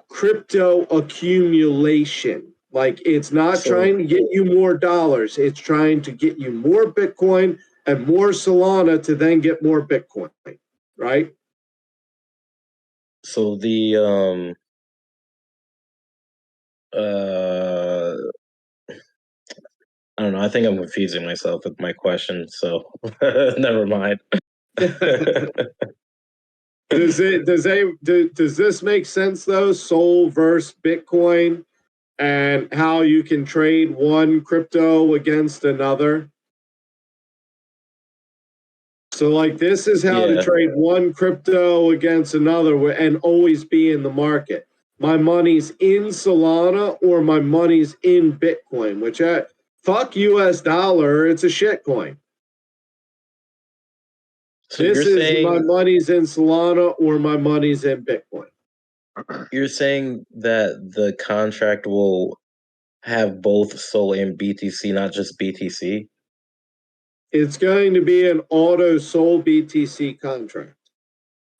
Speaker 1: crypto accumulation. Like it's not trying to get you more dollars, it's trying to get you more Bitcoin and more Solana to then get more Bitcoin, right?
Speaker 3: So the I don't know. I think I'm confusing myself with my question, so never mind.
Speaker 1: Does this make sense though? Sol versus Bitcoin, and how you can trade one crypto against another. So, like, this is how to
Speaker 3: Yeah.
Speaker 1: trade one crypto against another and always be in the market. My money's in Solana or my money's in Bitcoin, which fuck US dollar, it's a shit coin.
Speaker 3: So
Speaker 1: This
Speaker 3: you're
Speaker 1: is my
Speaker 3: saying
Speaker 1: money's in Solana or my money's in Bitcoin.
Speaker 3: you're saying that the contract will have both Sol and BTC, not just BTC?
Speaker 1: It's going to be an auto Sol BTC contract.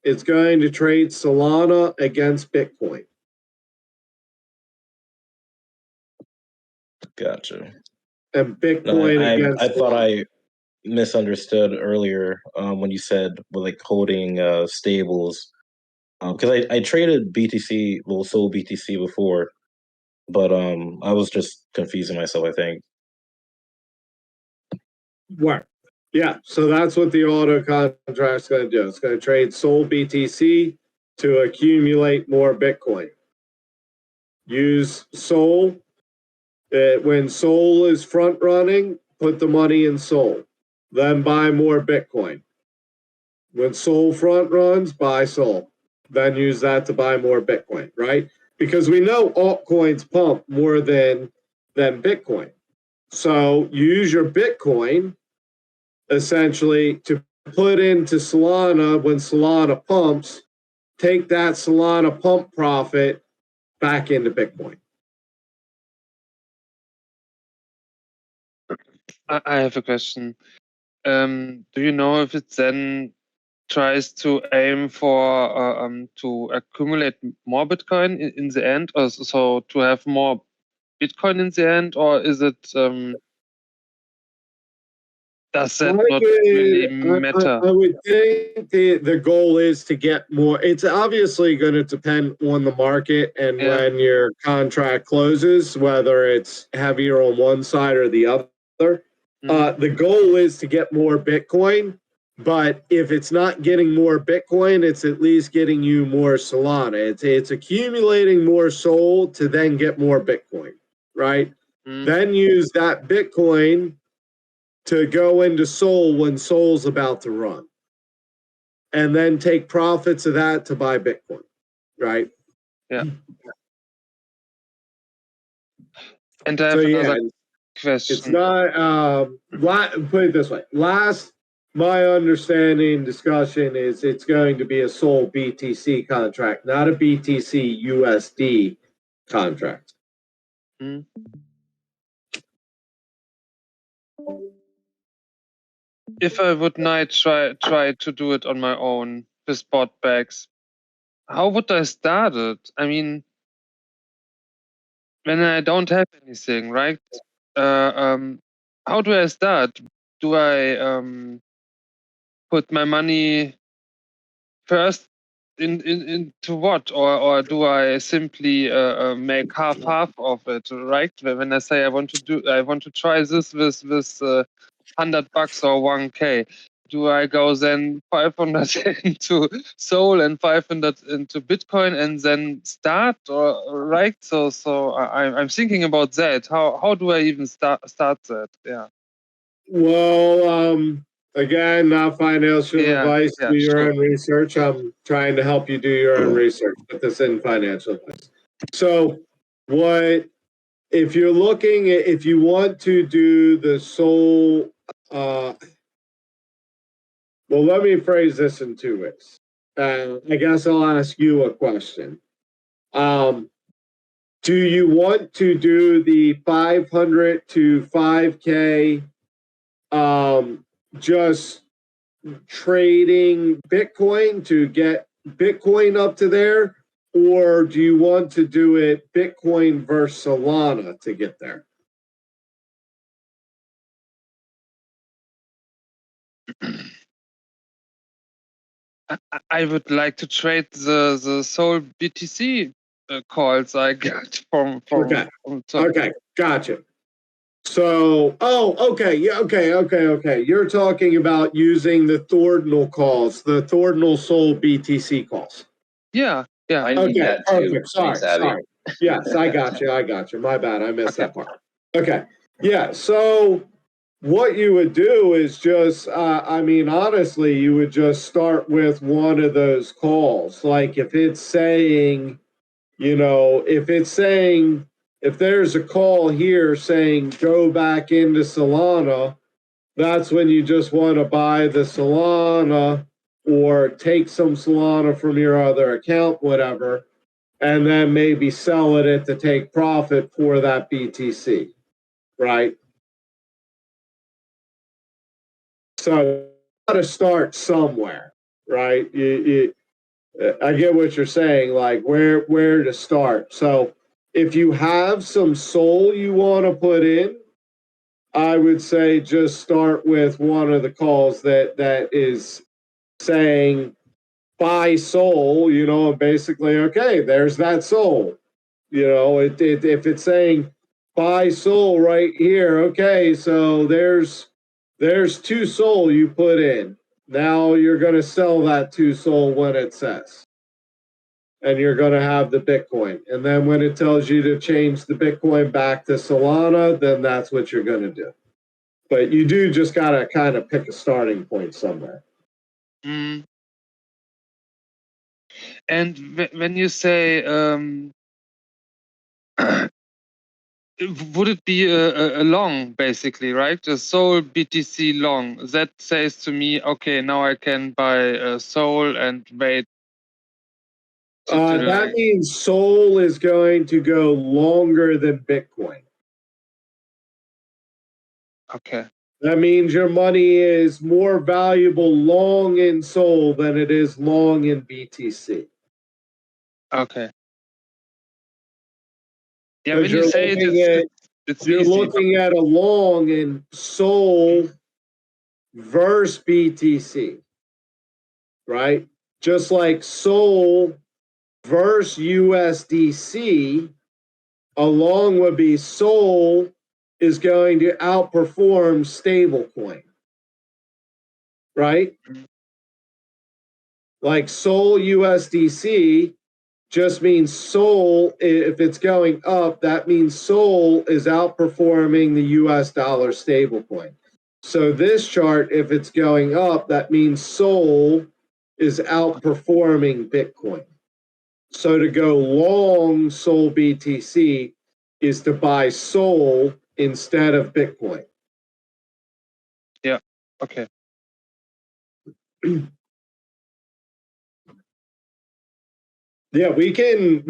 Speaker 1: It's going to trade Solana against Bitcoin.
Speaker 3: Gotcha.
Speaker 1: And
Speaker 3: No,
Speaker 1: Bitcoin against
Speaker 3: I thought
Speaker 1: Solana.
Speaker 3: I misunderstood earlier when you said like holding stables, because I traded BTC, well, Sol BTC before, but I was just confusing myself, I think.
Speaker 1: Right. Yeah. So that's what the auto contract's going to do. It's going to trade Sol BTC to accumulate more Bitcoin. Use Sol. When Sol is front running, put the money in Sol. Then buy more Bitcoin. When Sol front runs, buy Sol. Then use that to buy more Bitcoin, right? Because we know altcoins pump more than Bitcoin. So use your Bitcoin essentially to put into Solana when Solana pumps, take that Solana pump profit back into Bitcoin.
Speaker 9: I have a question. Do you know if it then tries to aim for to accumulate more Bitcoin in the end, or so to have more Bitcoin in the end, or is it does that not really matter?
Speaker 1: I would think the goal is to get more. It's obviously going to depend on the market and when your contract closes, whether it's heavier on one side or the other. The goal is to get more Bitcoin, but if it's not getting more Bitcoin, it's at least getting you more Solana. It's accumulating more Sol to then get more Bitcoin, right? Then use that Bitcoin to go into Sol when Sol's about to run, and then take profits of that to buy Bitcoin, right?
Speaker 9: Yeah. And I have another question.
Speaker 1: It's not. Put it this way: my understanding discussion is it's going to be a Sol BTC contract, not a BTC USD contract.
Speaker 9: If I would not try to do it on my own with spot bags, how would I start it? I mean, when I don't have anything, right? How do I start? Do I put my money first into what, or do I simply make half of it? Right? When I say I want to try this with $100 or 1K. Do I go then 500 into Sol and 500 into Bitcoin and then start, or right? So I'm thinking about that. How do I even start that? Yeah.
Speaker 1: Well, again, not financial advice. Do your
Speaker 9: sure.
Speaker 1: own research. I'm trying to help you do your own research. Put this in financial advice. So, if you're looking at, if you want to do the Sol, well, let me phrase this in two ways. I guess I'll ask you a question. Do you want to do the 500 to 5K just trading Bitcoin to get Bitcoin up to there? Or do you want to do it Bitcoin versus Solana to get there?
Speaker 9: I would like to trade the Sol BTC calls I got from
Speaker 1: Okay, gotcha. So, okay. Yeah, okay. You're talking about using the Thordinal calls, the Thordinal Soul BTC calls.
Speaker 9: Yeah.
Speaker 6: I need
Speaker 1: Okay,
Speaker 6: that too.
Speaker 1: perfect.
Speaker 6: Thanks, Abby.
Speaker 1: Sorry. Yes, I got you. My bad. I missed that part. Okay. Yeah. So what you would do is just, honestly, you would just start with one of those calls. Like if it's saying, if there's a call here saying go back into Solana, that's when you just want to buy the Solana or take some Solana from your other account, whatever, and then maybe sell it to take profit for that BTC, right? So you got to start somewhere, right? I get what you're saying, like where to start. So if you have some soul you want to put in, I would say just start with one of the calls that is saying buy soul, basically, okay, there's that soul. If it's saying buy soul right here, okay, so there's 2 soul you put in. Now you're going to sell that 2 soul when it says. And you're going to have the Bitcoin. And then when it tells you to change the Bitcoin back to Solana, then that's what you're going to do. But you do just got to kind of pick a starting point somewhere.
Speaker 9: Mm. And when you say, would it be a long, basically, right? A Soul BTC long. That says to me, okay, now I can buy a Soul and wait.
Speaker 1: That means Soul is going to go longer than Bitcoin.
Speaker 9: Okay.
Speaker 1: That means your money is more valuable long in Soul than it is long in BTC.
Speaker 9: Okay. Yeah, when you say it's
Speaker 1: you're
Speaker 9: easy.
Speaker 1: looking at a long in Soul versus BTC, right? Just like Soul versus USDC, a long would be Soul is going to outperform stablecoin, right? Like Soul USDC just means Soul, if it's going up, that means Soul is outperforming the US dollar stablecoin. So this chart, if it's going up, that means Soul is outperforming Bitcoin. So to go long Soul BTC is to buy Soul instead of Bitcoin.
Speaker 9: Yeah. Okay.
Speaker 1: Yeah, we can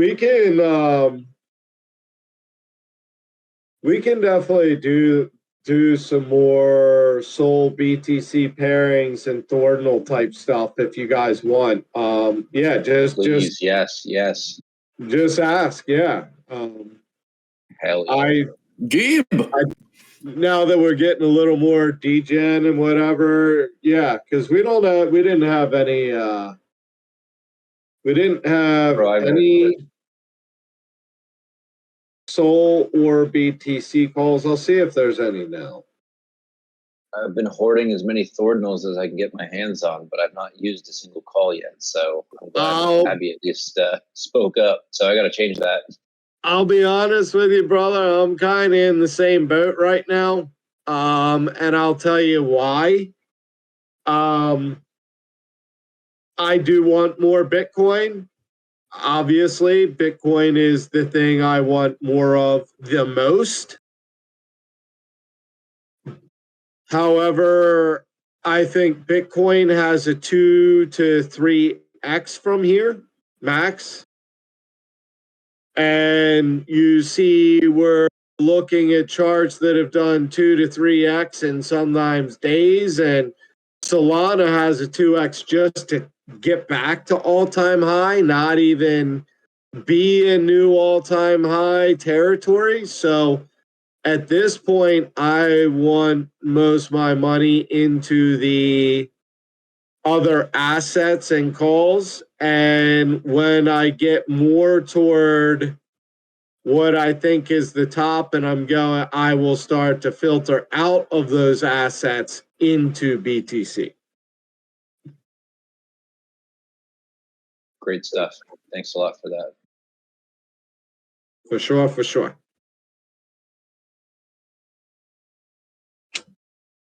Speaker 1: definitely do some more Soul BTC pairings and Thordinal type stuff if you guys want. Yeah,
Speaker 6: Please, yes.
Speaker 1: Just ask, yeah.
Speaker 6: Hell yeah.
Speaker 1: Now that we're getting a little more degen and whatever, yeah, because we didn't have any Soul or BTC calls. I'll see if there's any now.
Speaker 6: I've been hoarding as many Thordinals as I can get my hands on, but I've not used a single call yet. So I'm glad Abby at least spoke up. So I got to change that.
Speaker 1: I'll be honest with you, brother. I'm kind of in the same boat right now. And I'll tell you why. I do want more Bitcoin. Obviously, Bitcoin is the thing I want more of the most. However, I think Bitcoin has a 2 to 3x from here, max. And you see we're looking at charts that have done 2 to 3x in sometimes days, and Solana has a 2x just to get back to all-time high, not even be in new all-time high territory. So at this point, I want most of my money into the other assets and calls. And when I get more toward what I think is the top, and I will start to filter out of those assets into BTC.
Speaker 6: Great stuff. Thanks a lot for that.
Speaker 1: For sure, for sure.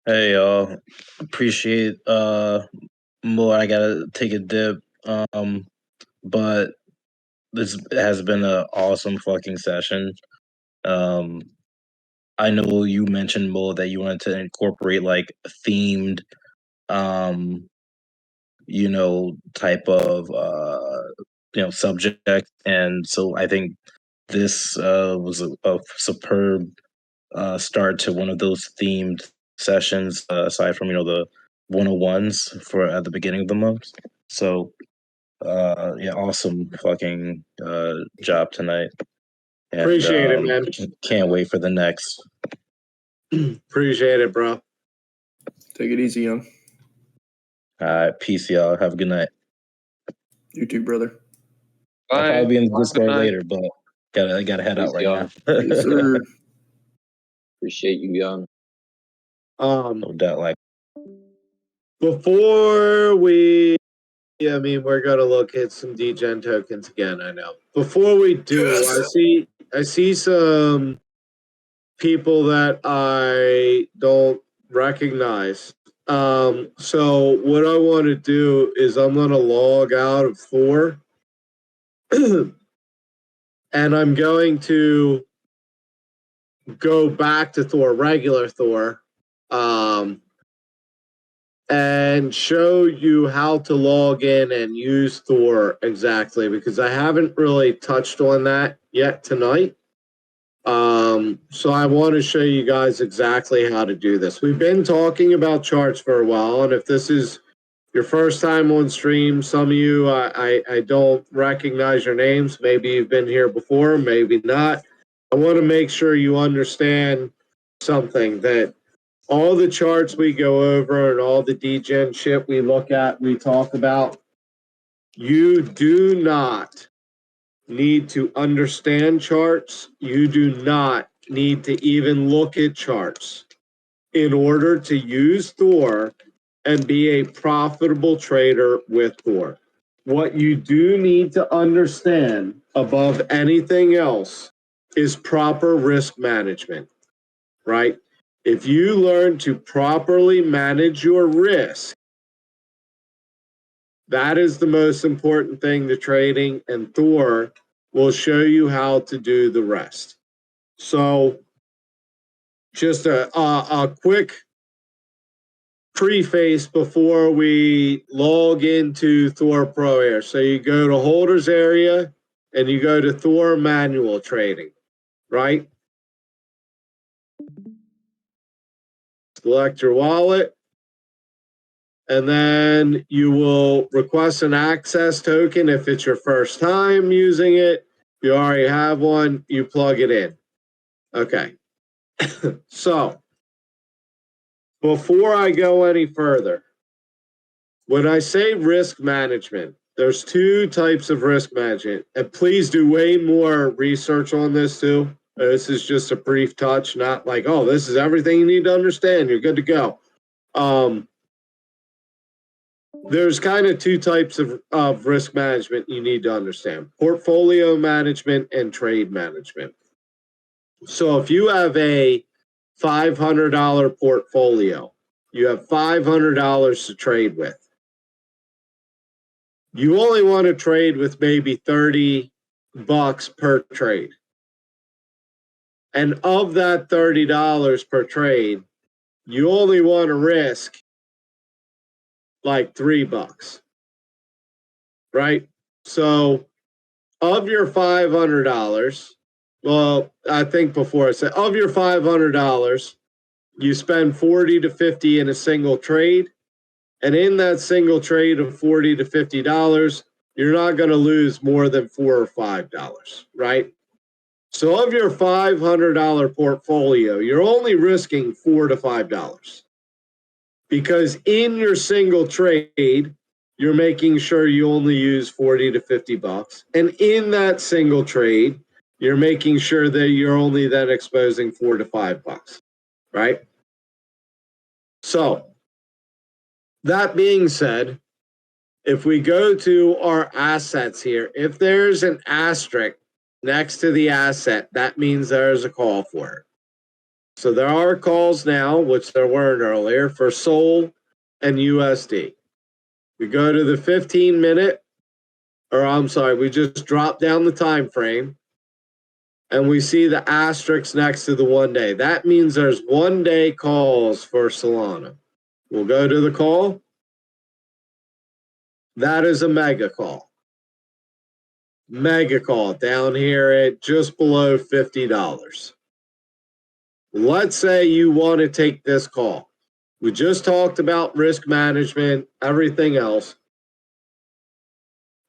Speaker 3: Hey y'all, appreciate more. I gotta take a dip. But this has been an awesome fucking session. I know you mentioned, Mo, that you wanted to incorporate like themed type of subject, and so I think this was a superb start to one of those themed sessions, aside from the 101s for at the beginning of the month. So yeah, awesome fucking job tonight, and
Speaker 1: Appreciate it, man.
Speaker 3: can't wait for the next.
Speaker 1: Appreciate it, bro.
Speaker 4: Take it easy, young.
Speaker 3: Peace, y'all. Have a good night.
Speaker 4: You too, brother.
Speaker 3: I'll
Speaker 9: Bye.
Speaker 3: probably be in the Discord
Speaker 9: Bye.
Speaker 3: later, but gotta head out
Speaker 6: Peace,
Speaker 3: right
Speaker 6: y'all.
Speaker 3: now.
Speaker 4: Yes, sir.
Speaker 6: Appreciate you, Young.
Speaker 3: No doubt. Like,
Speaker 1: Before we, we're gonna look at some degen tokens again. I know. Before we do, I see some people that I don't recognize. So what I want to do is I'm gonna log out of Thor, and I'm going to go back to Thor, regular Thor, and show you how to log in and use Thor exactly, because I haven't really touched on that yet tonight. So I want to show you guys exactly how to do this. We've been talking about charts for a while, and if this is your first time on stream, some of you, I don't recognize your names. Maybe you've been here before, maybe not. I want to make sure you understand something, that all the charts we go over and all the degen shit we look at, we talk about, you do not need to understand charts. You do not need to even look at charts in order to use Thor and be a profitable trader with Thor. What you do need to understand above anything else is proper risk management, right? If you learn to properly manage your risk, that is the most important thing to trading, and Thor will show you how to do the rest. So just a quick preface before we log into Thor Pro Air. So you go to holders area and you go to Thor manual trading, right? Select your wallet, and then you will request an access token if it's your first time using it. If you already have one, you plug it in. Okay. So before I go any further, when I say risk management, there's two types of risk management. And please do way more research on this too. This is just a brief touch, not like, oh, this is everything you need to understand. You're good to go. There's kind of two types of risk management you need to understand: portfolio management and trade management. So if you have a $500 portfolio, you have $500 to trade with. You only want to trade with maybe $30 per trade. And of that $30 per trade, you only want to risk like $3, right? So of your $500, well, I think before I said of your $500, you spend 40 to 50 in a single trade. And in that single trade of $40 to $50, you're not going to lose more than $4 or $5, right? So of your $500 portfolio, you're only risking $4 to $5, because in your single trade, you're making sure you only use 40 to $50. And in that single trade, you're making sure that you're only then exposing $4 to $5, right? So, that being said, if we go to our assets here, if there's an asterisk next to the asset, that means there's a call for it. So there are calls now, which there weren't earlier, for SOL and USD. We go to the 15-minute, or I'm sorry, we just drop down the time frame, and we see the asterisk next to the 1 day. That means there's 1 day calls for Solana. We'll go to the call. That is a mega call. Mega call down here at just below $50. Let's say you want to take this call. We just talked about risk management, everything else.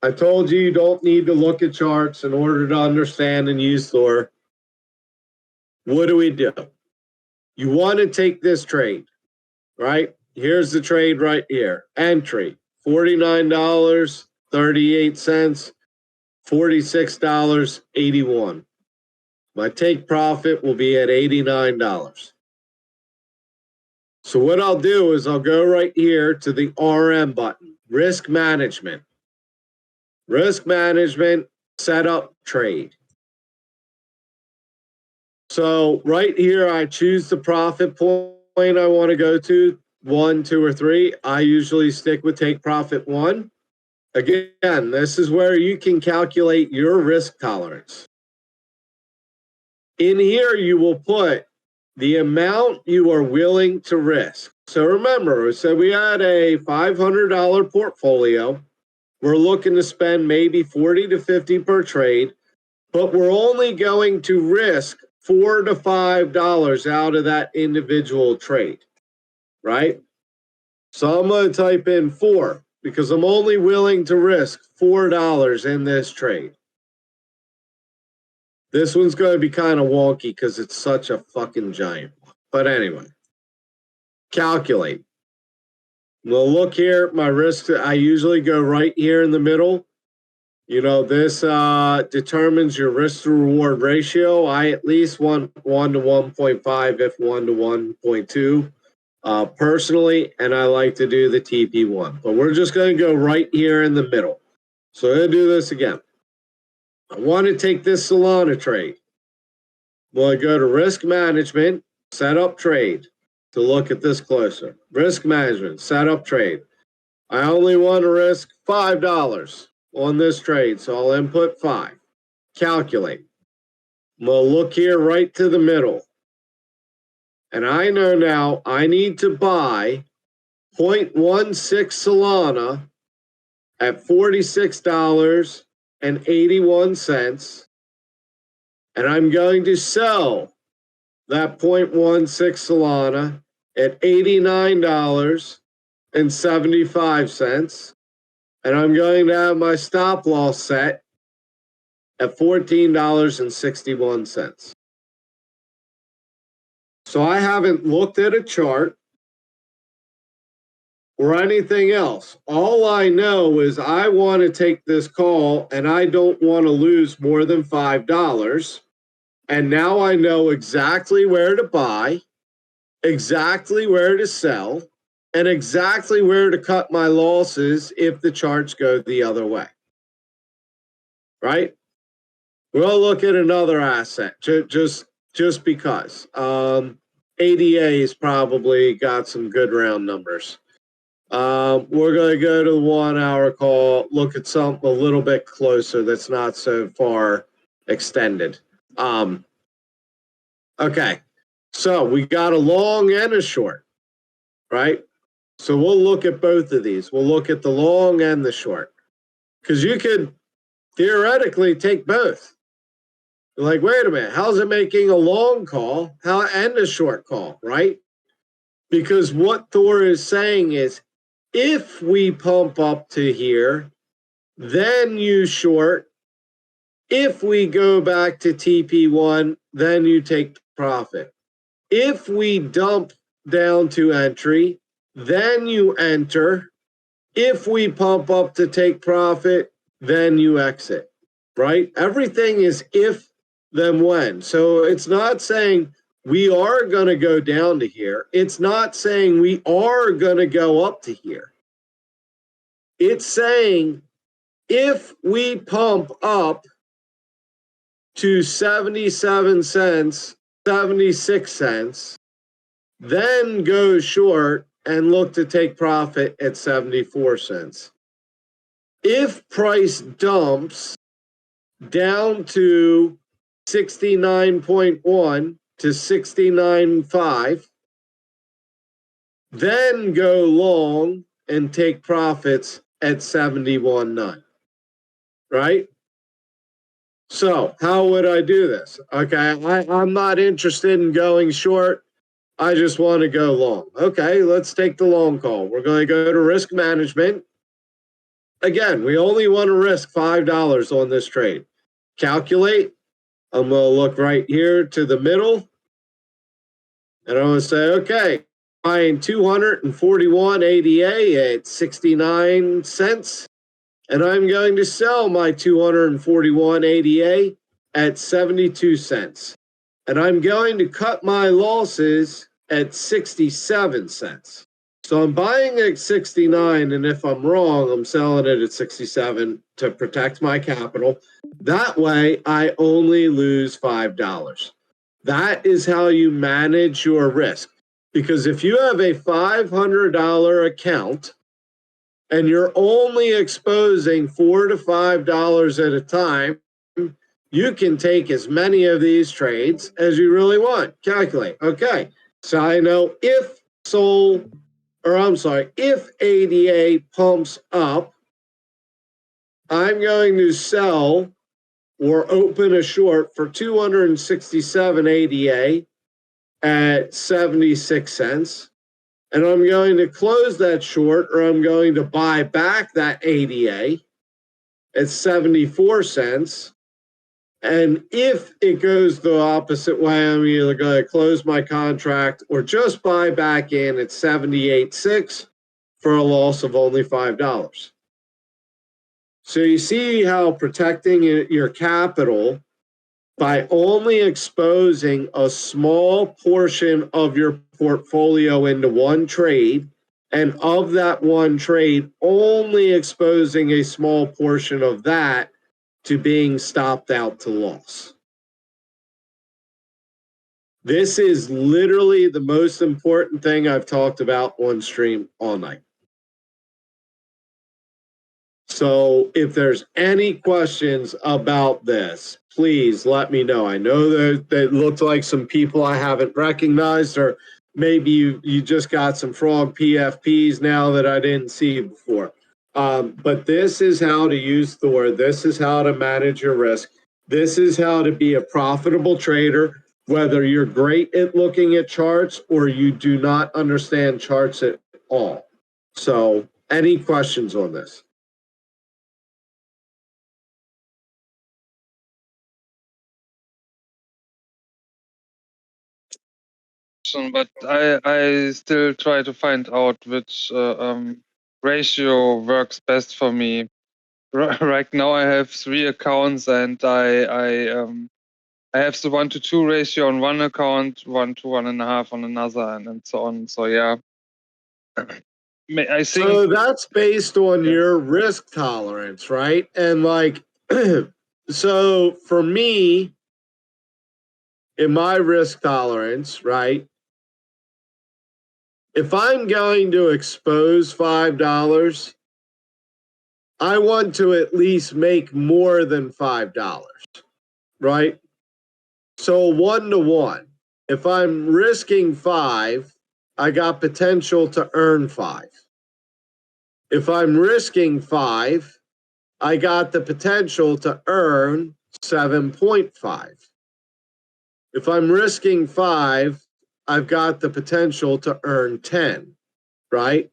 Speaker 1: I told you don't need to look at charts in order to understand and use Thor. What do? You want to take this trade, right? Here's the trade right here. Entry, $49.38, $46.81. My take profit will be at $89. So what I'll do is I'll go right here to the RM button, risk management. Risk management, set up trade. So right here, I choose the profit point I want to go to, 1, 2, or 3. I usually stick with take profit 1. Again, this is where you can calculate your risk tolerance. In here, you will put the amount you are willing to risk. So remember, so we had a $500 portfolio. We're looking to spend maybe 40 to 50 per trade, but we're only going to risk $4 to $5 out of that individual trade, right? So I'm going to type in 4 because I'm only willing to risk $4 in this trade. This one's going to be kind of wonky because it's such a fucking giant. But anyway, calculate. We'll look here at my risk. I usually go right here in the middle. You know, this determines your risk to reward ratio. I at least want 1 to 1.5, if 1 to 1.2 personally, and I like to do the TP1. But we're just going to go right here in the middle. So I'm going to do this again. I want to take this Solana trade. Well, I go to risk management, set up trade to look at this closer. Risk management, set up trade. I only want to risk $5 on this trade, so I'll input 5. Calculate. We'll look here right to the middle. And I know now I need to buy 0.16 Solana at $46.81. And I'm going to sell that 0.16 Solana at $89.75. And I'm going to have my stop loss set at $14.61. So I haven't looked at a chart or anything else. All I know is I want to take this call and I don't want to lose more than $5. And now I know exactly where to buy, exactly where to sell, and exactly where to cut my losses if the charts go the other way. Right? We'll look at another asset just because. ADA's probably got some good round numbers. We're going to go to the 1 hour call, look at something a little bit closer that's not so far extended. Okay, so we got a long and a short, right? So we'll look at both of these. We'll look at the long and the short because you could theoretically take both. You're like, wait a minute, how's it making a long call and a short call, right? Because what Thor is saying is if we pump up to here, then you short. If we go back to TP1, then you take profit. If we dump down to entry, then you enter. If we pump up to take profit, then you exit, right? Everything is if then when. So it's not saying we are going to go down to here. It's not saying we are going to go up to here. It's saying if we pump up to 77 cents, 76 cents, then go short and look to take profit at 74 cents. If price dumps down to 69.1 to 69.5, then go long and take profits at 71.9, right? So how would I do this? Okay, I'm not interested in going short. I just want to go long. Okay, let's take the long call. We're going to go to risk management. Again, we only want to risk $5 on this trade. Calculate. I'm going to look right here to the middle. And I'm going to say, okay, buying 241 ADA at 69 cents. And I'm going to sell my 241 ADA at 72 cents. And I'm going to cut my losses at 67 cents. So I'm buying at 69, and if I'm wrong, I'm selling it at 67 to protect my capital. That way, I only lose $5. That is how you manage your risk. Because if you have a $500 account and you're only exposing $4 to $5 at a time, you can take as many of these trades as you really want. Calculate. Okay, so I know if if ADA pumps up, I'm going to sell or open a short for 267 ADA at 76 cents. And I'm going to close that short, or I'm going to buy back that ADA at 74 cents. And if it goes the opposite way, I'm either going to close my contract or just buy back in at 78.6 for a loss of only $5. So you see how protecting your capital by only exposing a small portion of your portfolio into one trade, and of that one trade, only exposing a small portion of that to being stopped out to loss. This is literally the most important thing I've talked about on stream all night. So if there's any questions about this, please let me know. I know that it looks like some people I haven't recognized, or maybe you just got some frog PFPs now that I didn't see before. But this is how to use Thor. This is how to manage your risk. This is how to be a profitable trader, whether you're great at looking at charts or you do not understand charts at all. So any questions on this?
Speaker 9: But I still try to find out which ratio works best for me. Right now I have 3 accounts, and I have the 1-to-2 ratio on one account, 1 to 1.5 on another, and so on. So yeah, I think
Speaker 1: so that's based on your risk tolerance, right? And like, so for me, in my risk tolerance, right? If I'm going to expose $5, I want to at least make more than $5, right? So 1-to-1. If I'm risking 5, I got potential to earn 5. If I'm risking 5, I got the potential to earn 7.5. If I'm risking 5, I've got the potential to earn 10, right?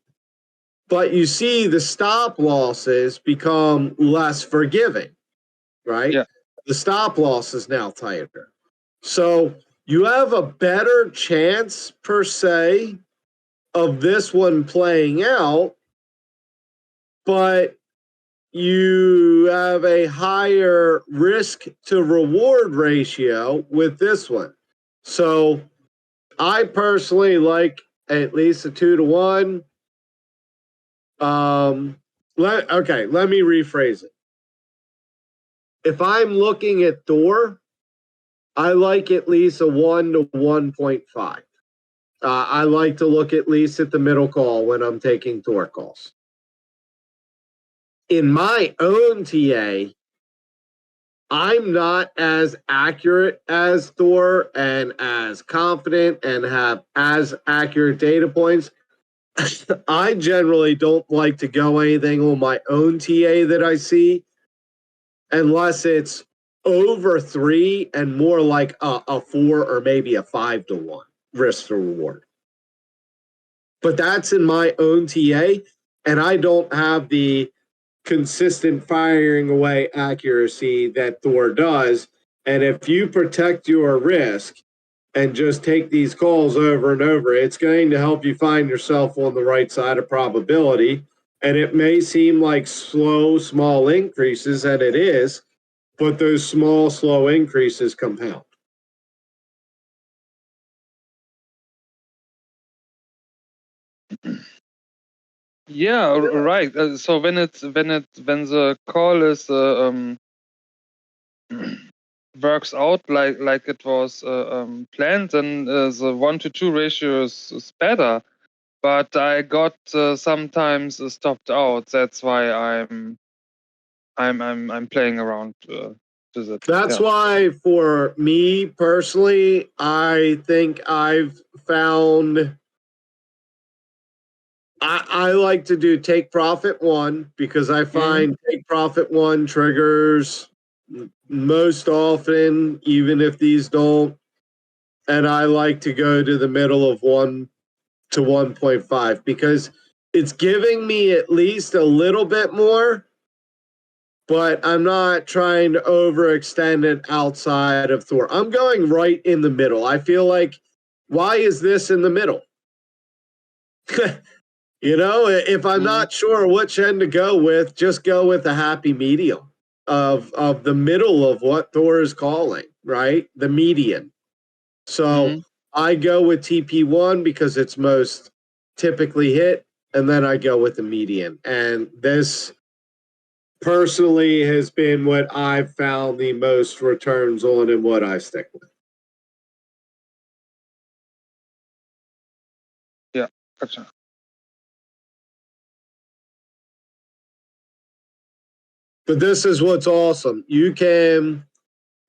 Speaker 1: But you see the stop losses become less forgiving, right?
Speaker 9: Yeah.
Speaker 1: The stop loss is now tighter. So you have a better chance, per se, of this one playing out, but you have a higher risk to reward ratio with this one. So I personally like at least a 2-to-1. Let me rephrase it. If I'm looking at Thor, I like at least a 1 to 1.5. I like to look at least at the middle call when I'm taking Thor calls. In my own TA, I'm not as accurate as Thor and as confident and have as accurate data points. I generally don't like to go anything on my own TA that I see unless it's over 3 and more like a 4 or maybe a 5-to-1 risk to reward. But that's in my own TA, and I don't have the consistent firing away accuracy that Thor does. And if you protect your risk and just take these calls over and over, it's going to help you find yourself on the right side of probability. And it may seem like slow, small increases, and it is, but those small, slow increases compound.
Speaker 9: Yeah, right. So when the call is works out like it was planned, then the 1-to-2 ratio is better. But I got sometimes stopped out. That's why I'm playing around with it.
Speaker 1: That's why, for me personally, I think I've found I like to do take profit 1 because I find take profit 1 triggers most often, even if these don't. And I like to go to the middle of 1 to 1.5 because it's giving me at least a little bit more, but I'm not trying to overextend it outside of Thor. I'm going right in the middle. I feel like, why is this in the middle? You know, if I'm not sure which end to go with, just go with the happy medium of the middle of what Thor is calling, right? The median. So I go with TP1 because it's most typically hit, and then I go with the median. And this personally has been what I've found the most returns on and what I stick with.
Speaker 9: Yeah, gotcha.
Speaker 1: But this is what's awesome. You can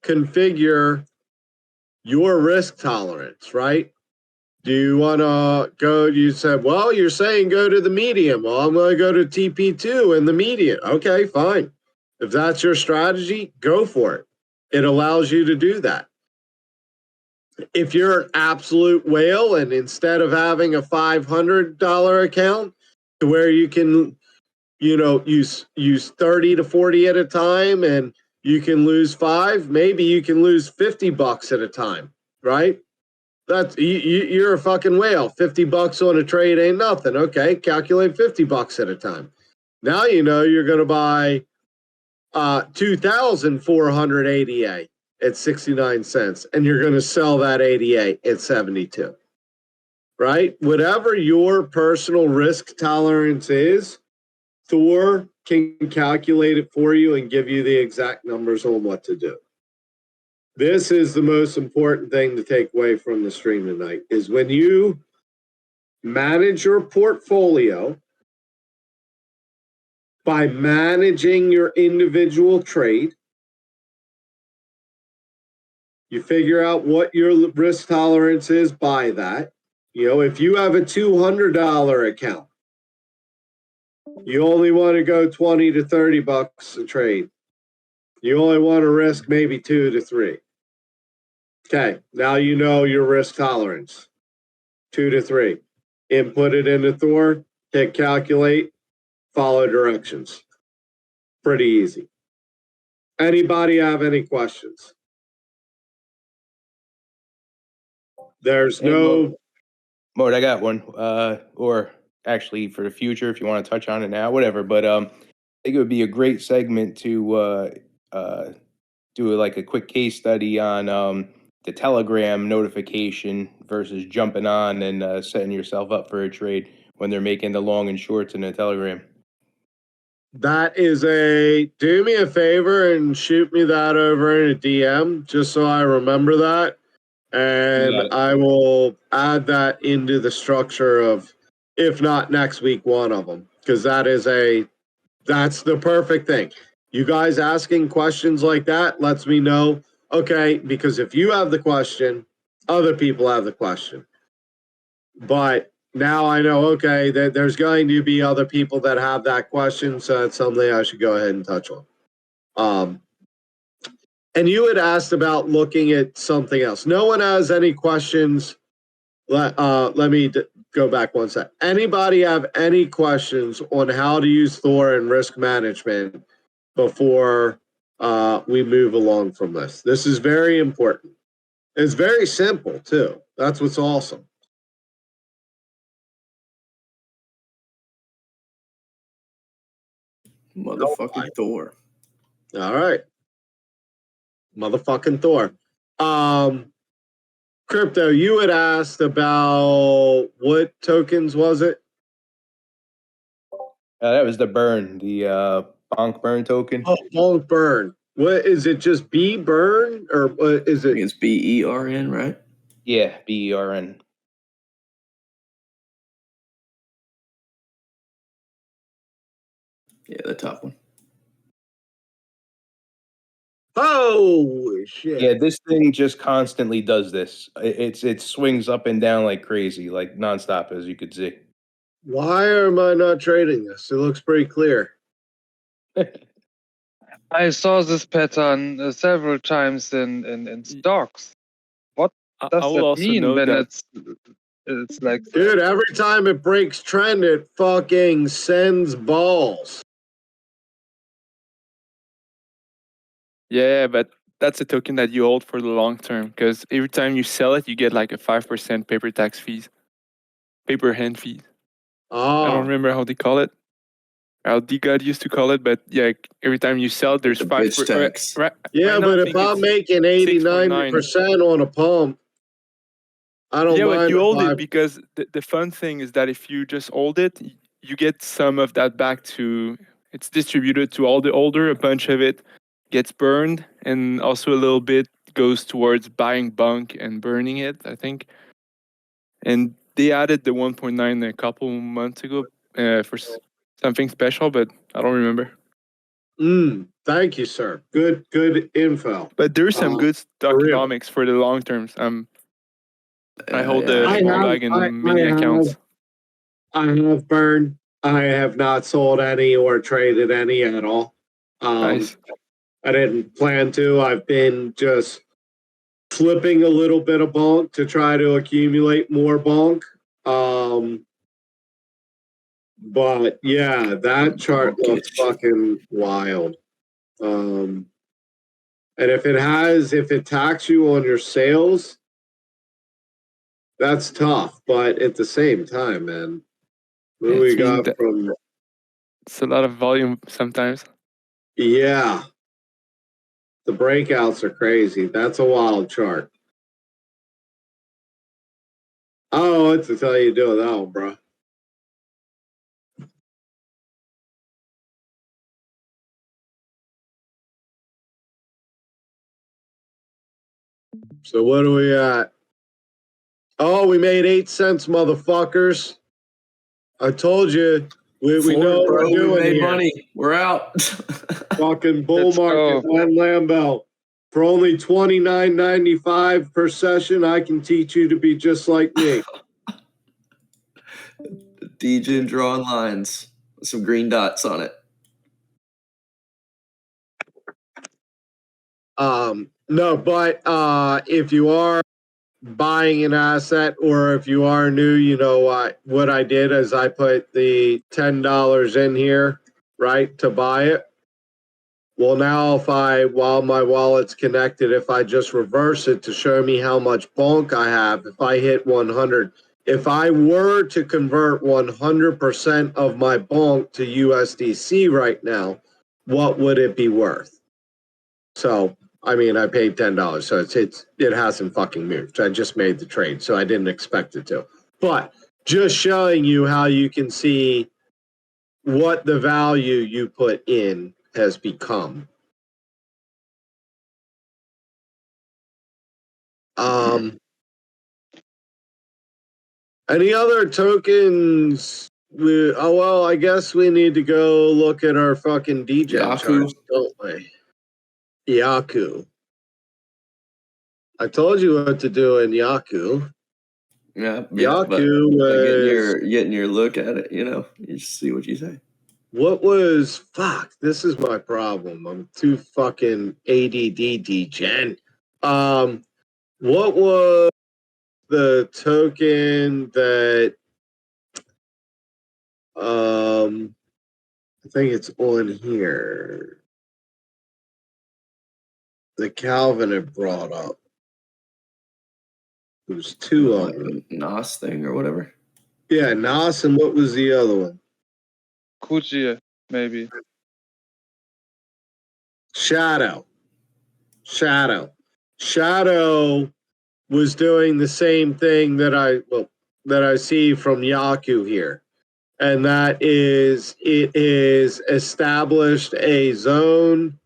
Speaker 1: configure your risk tolerance, right? Do you want to go? You said, well, you're saying go to the medium. Well, I'm going to go to TP2 and the median. Okay, fine. If that's your strategy, go for it. It allows you to do that. If you're an absolute whale and instead of having a $500 account to where you can, you know, use 30 to 40 at a time and you can lose 5, maybe you can lose $50 at a time, right? That's you're a fucking whale. $50 on a trade ain't nothing. Okay, calculate $50 at a time. Now you know you're going to buy 2,400 ADA at 69 cents, and you're going to sell that ADA at 72. Right? Whatever your personal risk tolerance is, Thor can calculate it for you and give you the exact numbers on what to do. This is the most important thing to take away from the stream tonight is when you manage your portfolio by managing your individual trade, you figure out what your risk tolerance is by that. You know, if you have a $200 account, you only want to go 20 to 30 bucks a trade. You only want to risk maybe 2 to 3. Okay, now you know your risk tolerance. 2 to 3. Input it into Thor, hit calculate, follow directions. Pretty easy. Anybody have any questions? There's no.
Speaker 8: Mode, I got one. Or actually, for the future, if you want to touch on it now, whatever. But think it would be a great segment to do like a quick case study on the Telegram notification versus jumping on and setting yourself up for a trade when they're making the long and shorts in the Telegram.
Speaker 1: That is do me a favor and shoot me that over in a DM just so I remember that. And I will add that into the structure of, if not next week, one of them. Because that's the perfect thing. You guys asking questions like that lets me know, okay, because if you have the question, other people have the question. But now I know, okay, that there's going to be other people that have that question, so that's something I should go ahead and touch on. And you had asked about looking at something else. No one has any questions. Let me go back one sec. Anybody have any questions on how to use Thor in risk management before we move along from this? This is very important. It's very simple, too. That's what's awesome.
Speaker 4: Motherfucking Thor.
Speaker 1: All right. Motherfucking Thor. Crypto, you had asked about what tokens was it?
Speaker 8: That was the burn, the bonk burn token.
Speaker 1: Oh, bonk burn. What is it? Just B burn, or what is
Speaker 4: I
Speaker 1: it?
Speaker 4: think it's BERN, right?
Speaker 8: Yeah, BERN.
Speaker 4: Yeah, the top one.
Speaker 1: Holy shit!
Speaker 8: Yeah, this thing just constantly does this. It swings up and down like crazy, like nonstop, as you could see.
Speaker 1: Why am I not trading this? It looks pretty clear.
Speaker 9: I saw this pattern several times in stocks. What
Speaker 5: I
Speaker 9: does
Speaker 5: will
Speaker 9: that
Speaker 5: also
Speaker 9: mean
Speaker 5: note
Speaker 9: when
Speaker 5: that
Speaker 9: it's like that?
Speaker 1: Dude, every time it breaks trend, it fucking sends balls.
Speaker 5: yeah, but that's a token that you hold for the long term because every time you sell it, you get like a 5% paper tax fees, paper hand fees. I don't
Speaker 1: Oh,
Speaker 5: remember how they call it. How D-God used to call it, but yeah, every time you sell, there's
Speaker 4: The
Speaker 5: 5
Speaker 4: bitch tax.
Speaker 1: yeah, but if I'm making 80, 90% on a pump, I don't
Speaker 5: Yeah, but
Speaker 1: mind
Speaker 5: you
Speaker 1: the
Speaker 5: hold it
Speaker 1: 5.
Speaker 5: because the fun thing is that if you just hold it, you get some of that back to, it's distributed to all the holder, a bunch of it gets burned, and also a little bit goes towards buying bunk and burning it, I think. And they added the 1.9 a couple months ago for something special, but I don't remember.
Speaker 1: Thank you, sir. Good info.
Speaker 5: But there's some good
Speaker 1: for real.
Speaker 5: economics for the long terms. I hold the
Speaker 1: I
Speaker 5: small
Speaker 1: have-
Speaker 5: bag in
Speaker 1: I-
Speaker 5: many
Speaker 1: I have-
Speaker 5: accounts.
Speaker 1: I have burned. I have not sold any or traded any at all.
Speaker 5: Nice.
Speaker 1: I didn't plan to. I've been just flipping a little bit of bonk to try to accumulate more bonk. But yeah, that chart looks fucking wild. And if it tax you on your sales, that's tough. But at the same time, man, what do we got from?
Speaker 5: It's a lot of volume sometimes.
Speaker 1: Yeah, the breakouts are crazy. That's a wild chart. I don't know what to tell you doing that one, bro. So what are we at? Oh, we made 8 cents, motherfuckers. I told you we know what we're doing.
Speaker 4: We made
Speaker 1: here.
Speaker 4: money. We're out.
Speaker 1: Fucking bull
Speaker 9: Let's
Speaker 1: market,
Speaker 9: go.
Speaker 1: Glenn Lambo. For only $29.95 per session, I can teach you to be just like me.
Speaker 4: DJ drawing lines with some green dots on it.
Speaker 1: No, but if you are buying an asset or if you are new, you know what I did is I put the $10 in here, right, to buy it. Well, now while my wallet's connected, if I just reverse it to show me how much bonk I have, if I hit 100, if I were to convert 100% of my bonk to USDC right now, what would it be worth? So, I mean, I paid $10, so it hasn't fucking moved. I just made the trade, so I didn't expect it to. But just showing you how you can see what the value you put in has become. Any other tokens? I guess we need to go look at our fucking DJ
Speaker 4: Yaku.
Speaker 1: charts, don't we? Yaku. I told you what to do in Yaku.
Speaker 4: Yeah,
Speaker 1: Yaku was
Speaker 4: getting your look at it. You know, you just see what you say.
Speaker 1: what was fuck. This is my problem. I'm too fucking ADD degen. What was the token that I think it's on here. The Calvin had brought up. There's two of them.
Speaker 4: NOS thing or whatever.
Speaker 1: Yeah, NOS, and what was the other one?
Speaker 9: Kuji, maybe.
Speaker 1: Shadow. Shadow was doing the same thing that I see from Yaku here. And that is, it is established a zone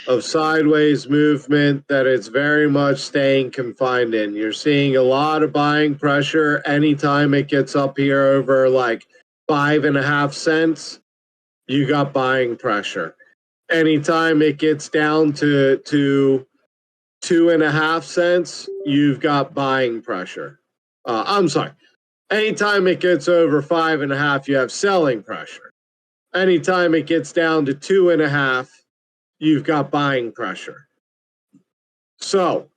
Speaker 1: of sideways movement that it's very much staying confined in. You're seeing a lot of buying pressure anytime it gets up here over like 5.5 cents. You got buying pressure. Anytime it gets down to 2.5 cents, you've got buying pressure. I'm sorry. Anytime it gets over 5.5, you have selling pressure. Anytime it gets down to 2.5, you've got buying pressure. So,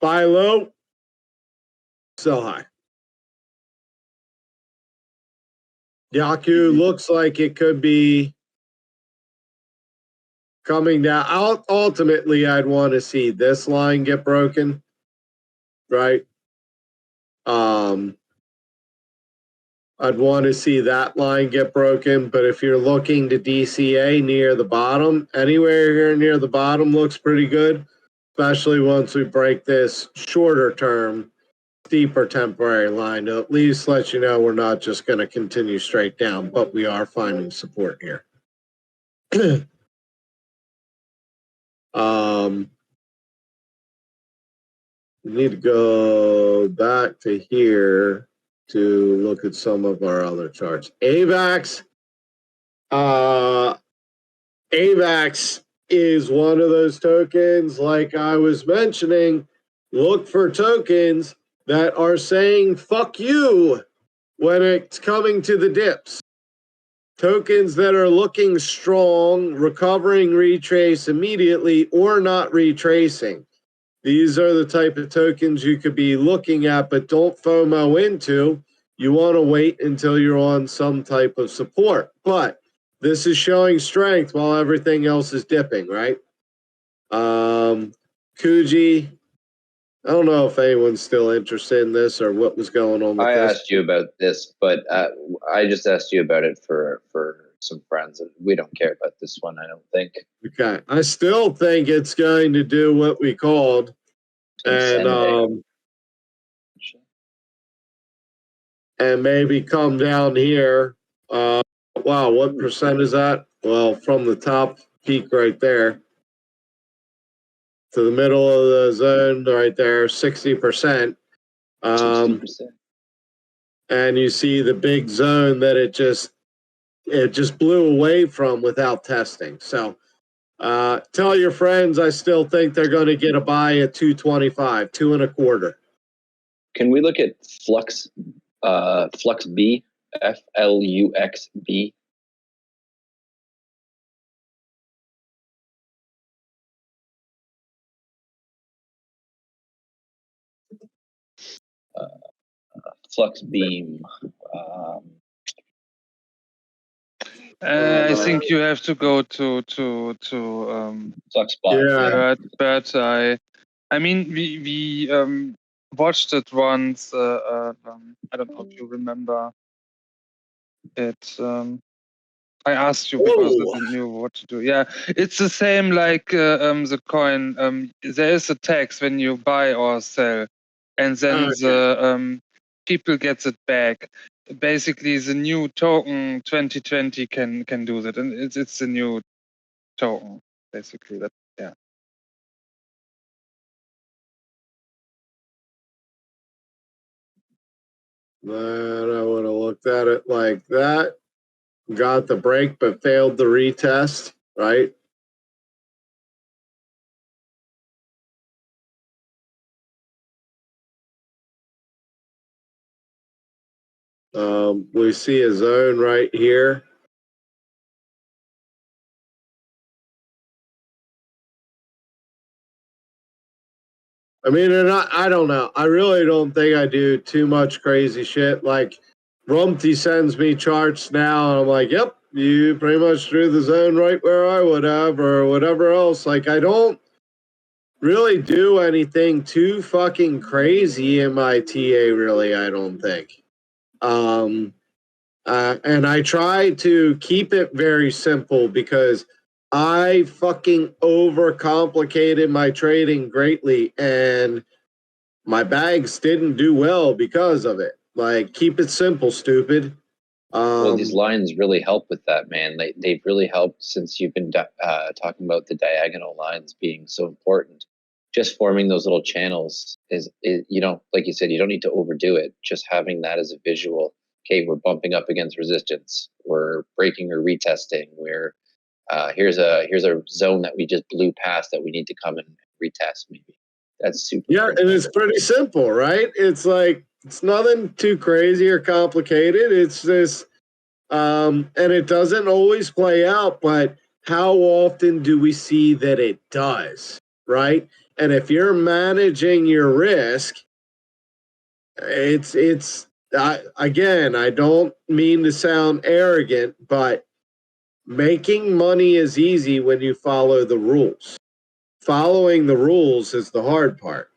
Speaker 1: buy low, sell high. Yaku looks like it could be coming down. Ultimately, I'd want to see this line get broken, right? I'd want to see that line get broken, but if you're looking to DCA near the bottom, anywhere here near the bottom looks pretty good, especially once we break this shorter term, deeper temporary line to at least let you know we're not just going to continue straight down, but we are finding support here. We need to go back to here to look at some of our other charts. AVAX is one of those tokens, like I was mentioning. Look for tokens that are saying fuck you when it's coming to the dips. Tokens that are looking strong, recovering retrace immediately, or not retracing. These are the type of tokens you could be looking at, but don't FOMO into. You want to wait until you're on some type of support. But this is showing strength while everything else is dipping, right? Kuji, I don't know if anyone's still interested in this or what was going on with
Speaker 6: I
Speaker 1: this.
Speaker 6: asked you about this, but I just asked you about it for some friends, and we don't care about this one, I don't think.
Speaker 1: Okay. I still think it's going to do what we called. And maybe come down here. Wow, what percent is that? Well, from the top peak right there to the middle of the zone right there, 60%.
Speaker 6: 60%.
Speaker 1: And you see the big zone that it just blew away from without testing. So tell your friends I still think they're going to get a buy at 225, 2.25.
Speaker 6: Can we look at Flux B, FLUXB? Flux Beam.
Speaker 9: I think you have to go to
Speaker 6: Flux Bot.
Speaker 1: Yeah.
Speaker 9: but I mean we watched it once. I don't know if you remember it. I asked you because I
Speaker 1: Whoa.
Speaker 9: didn't know what to do. Yeah, it's the same like the coin. There is a tax when you buy or sell, and then
Speaker 1: Okay.
Speaker 9: the people gets it back. Basically, the new token 2020 can do that, and it's the new token. Basically, that yeah.
Speaker 1: Then I would have looked at it like that. Got the break, but failed the retest, right? We see a zone right here. I mean, and I don't know. I really don't think I do too much crazy shit. Like, Rumpty sends me charts now, and I'm like, yep, you pretty much drew the zone right where I would have, or whatever else. Like, I don't really do anything too fucking crazy in my TA, really, I don't think. And I try to keep it very simple because I fucking overcomplicated my trading greatly, and my bags didn't do well because of it. Like, keep it simple, stupid.
Speaker 6: Well, these lines really help with that, man. They've really helped since you've been talking about the diagonal lines being so important. Just forming those little channels is you don't, like you said, you don't need to overdo it. Just having that as a visual. Okay, we're bumping up against resistance. We're breaking or retesting. We're here's a zone that we just blew past that we need to come and retest. Maybe that's super.
Speaker 1: Yeah, and it's pretty simple, right? It's like, it's nothing too crazy or complicated. It's this, and it doesn't always play out, but how often do we see that it does, right? And if you're managing your risk, again, I don't mean to sound arrogant, but making money is easy when you follow the rules. Following the rules is the hard part,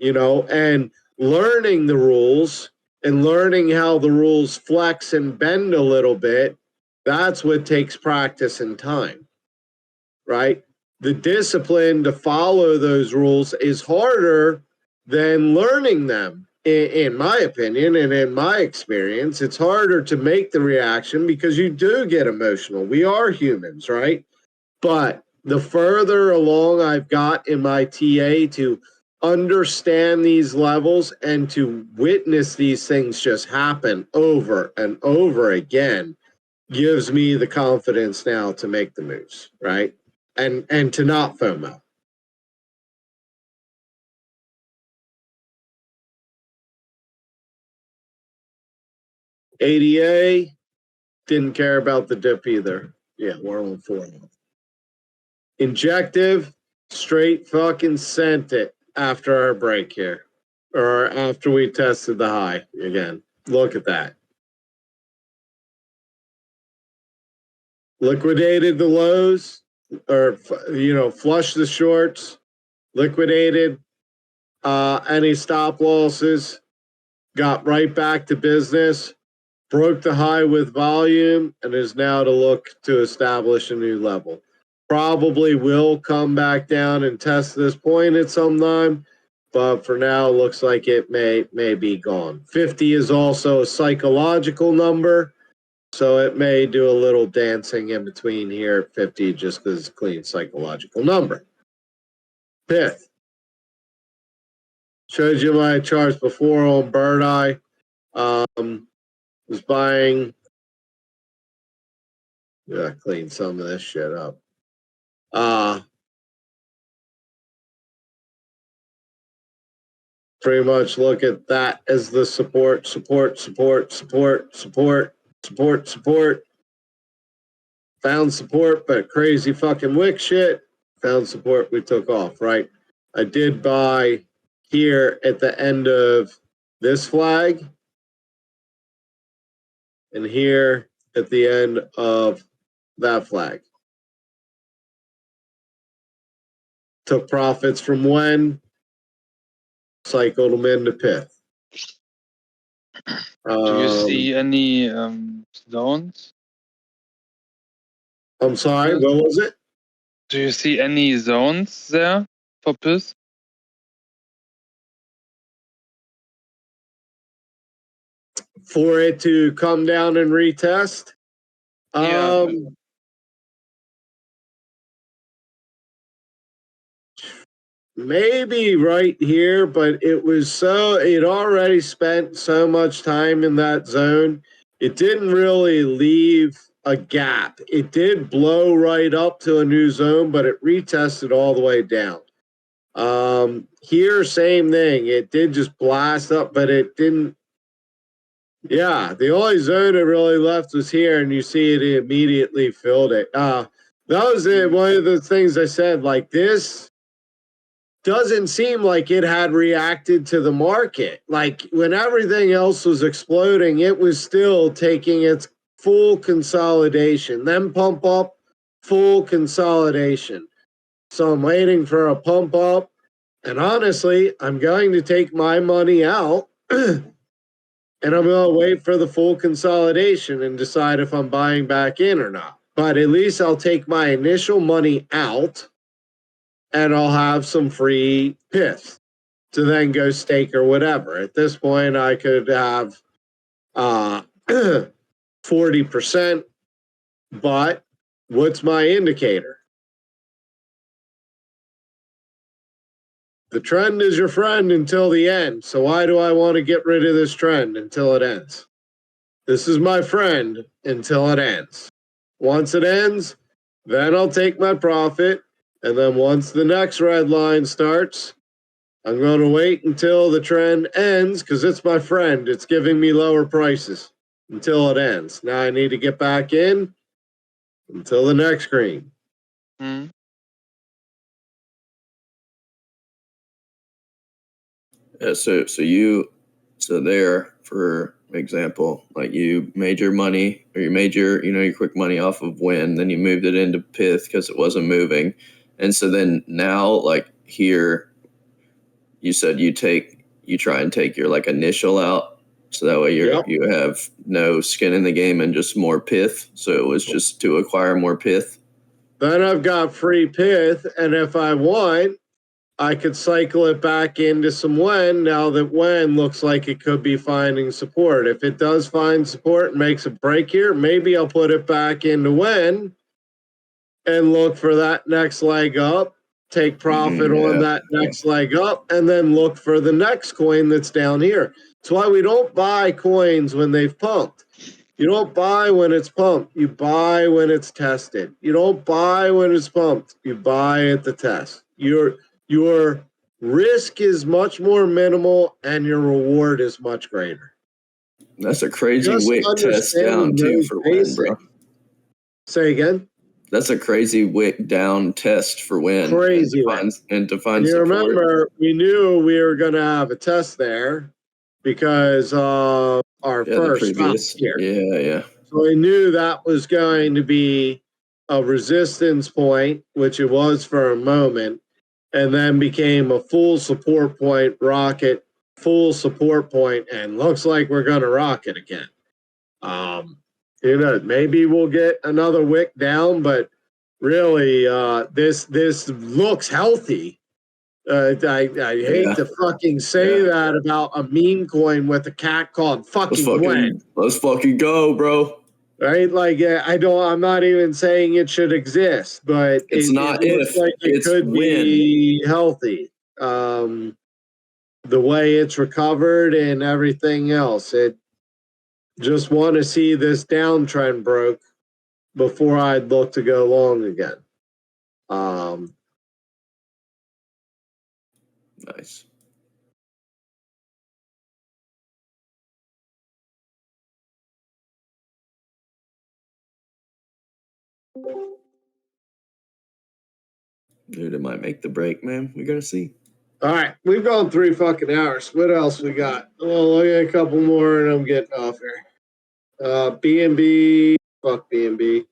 Speaker 1: and learning the rules and learning how the rules flex and bend a little bit, that's what takes practice and time, right? The discipline to follow those rules is harder than learning them. In my opinion and in my experience, it's harder to make the reaction because you do get emotional. We are humans, right? But the further along I've got in my TA to understand these levels and to witness these things just happen over and over again, gives me the confidence now to make the moves, right? And to not FOMO. ADA, didn't care about the dip either. Yeah, we're on 4 now. Injective, straight fucking sent it after our break here, or after we tested the high again. Look at that. Liquidated the lows, or flushed the shorts, liquidated any stop losses, got right back to business, broke the high with volume, and is now to look to establish a new level. Probably will come back down and test this point at some time, but for now, looks like it may be gone. 50 is also a psychological number, so it may do a little dancing in between here at 50 just because it's a clean psychological number. Fifth, showed you my charts before on Bird Eye. Was buying. Yeah, clean some of this shit up. Pretty much look at that as the support. Found support, but crazy fucking wick shit. Found support, we took off, right? I did buy here at the end of this flag and here at the end of that flag. Took profits from when? cycled them into pith.
Speaker 9: Do you see any zones?
Speaker 1: I'm sorry, what was it?
Speaker 9: Do you see any zones there for pith?
Speaker 1: For it to come down and retest?
Speaker 9: Yeah.
Speaker 1: Maybe right here, but it already spent so much time in that zone. It didn't really leave a gap. It did blow right up to a new zone, but it retested all the way down. Here, same thing. It did just blast up, but it didn't. Yeah, the only zone it really left was here, and you see it immediately filled it. That was one of the things I said. Like, this doesn't seem like it had reacted to the market. Like, when everything else was exploding, it was still taking its full consolidation, then pump up, full consolidation. So I'm waiting for a pump up. And honestly, I'm going to take my money out and I'm going to wait for the full consolidation and decide if I'm buying back in or not. But at least I'll take my initial money out and I'll have some free pith to then go stake or whatever. At this point, I could have 40%, but what's my indicator? The trend is your friend until the end. So why do I want to get rid of this trend until it ends? This is my friend until it ends. Once it ends, then I'll take my profit. And then once the next red line starts, I'm going to wait until the trend ends because it's my friend. It's giving me lower prices until it ends. Now I need to get back in until the next green.
Speaker 9: Mm.
Speaker 4: Yeah, so there, for example, like you made your money or you made your quick money off of Win, then you moved it into Pith because it wasn't moving. And so then now, like here, you said you try and take your like initial out. So that way you have no skin in the game and just more pith. So it was just to acquire more pith.
Speaker 1: Then I've got free pith, and if I want, I could cycle it back into some Wen now that Wen looks like it could be finding support. If it does find support and makes a break here, maybe I'll put it back into Wen and look for that next leg up, take profit on that next leg up, and then look for the next coin that's down here. That's why we don't buy coins when they've pumped. You don't buy when it's pumped. You buy when it's tested. You don't buy when it's pumped. You buy at the test. Your risk is much more minimal and your reward is much greater.
Speaker 4: That's a crazy wick test down too for Win, bro.
Speaker 1: Say again?
Speaker 4: That's a crazy wick down test for Win.
Speaker 1: Crazy
Speaker 4: and to find
Speaker 1: you
Speaker 4: support.
Speaker 1: Remember, we knew we were going to have a test there because our first
Speaker 4: previous
Speaker 1: here.
Speaker 4: Yeah.
Speaker 1: So we knew that was going to be a resistance point, which it was for a moment, and then became a full support point, rocket, full support point, and looks like we're going to rock it again. Maybe we'll get another wick down, but really, this looks healthy. I hate to fucking say that about a meme coin with a cat called fucking Wen.
Speaker 4: Let's fucking go, bro.
Speaker 1: Right? Like, I'm not even saying it should exist, but it looks like it could be healthy. The way it's recovered and everything else. It just want to see this downtrend broke before I'd look to go long again.
Speaker 4: Nice. Dude, it might make the break, man. We gotta see.
Speaker 1: All right, we've gone 3 fucking hours. What else we got? Well, I got a couple more, and I'm getting off here. B&B, fuck B&B,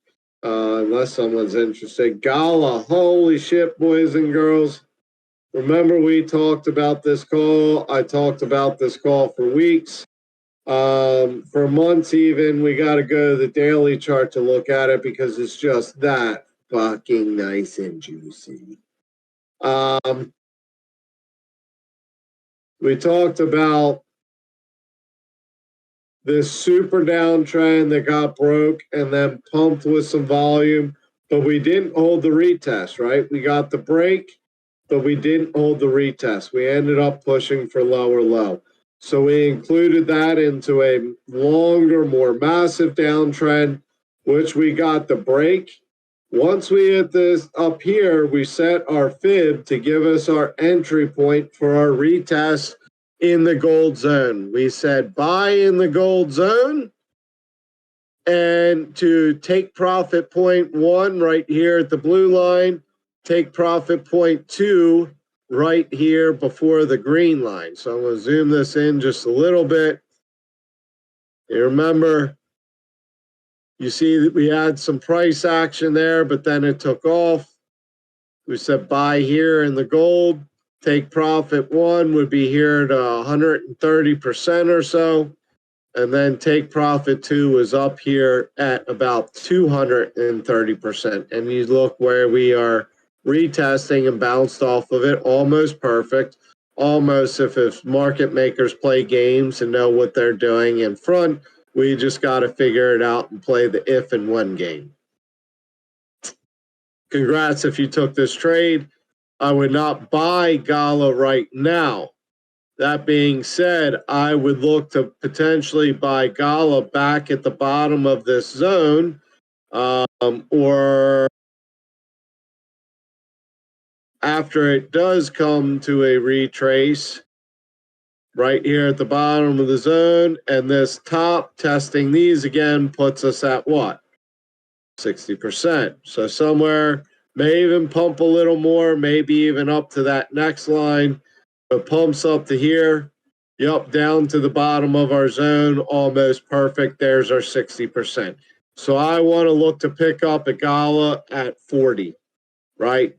Speaker 1: unless someone's interested. Gala, holy shit, boys and girls. Remember, we talked about this call. I talked about this call for weeks. For months even. We got to go to the daily chart to look at it because it's just that fucking nice and juicy. We talked about this super downtrend that got broke and then pumped with some volume, but we didn't hold the retest, right? We got the break, but we didn't hold the retest. We ended up pushing for lower low. So we included that into a longer, more massive downtrend, which we got the break. Once we hit this up here, we set our fib to give us our entry point for our retest in the gold zone. We said buy in the gold zone and to take profit point 1 right here at the blue line, take profit point 2 right here before the green line. So I'm going to zoom this in just a little bit. You remember, you see that we had some price action there, but then it took off. We said buy here in the gold, take profit 1 would be here at 130% or so. And then take profit 2 is up here at about 230%. And you look where we are retesting and bounced off of it, almost perfect. Almost if market makers play games and know what they're doing in front, we just got to figure it out and play the if and when game. Congrats if you took this trade. I would not buy Gala right now. That being said, I would look to potentially buy Gala back at the bottom of this zone, or after it does come to a retrace right here at the bottom of the zone, and this top testing these again puts us at what? 60%. So somewhere, may even pump a little more, maybe even up to that next line, but pumps up to here. Yup, down to the bottom of our zone, almost perfect. There's our 60%. So I want to look to pick up a Gala at 40, right?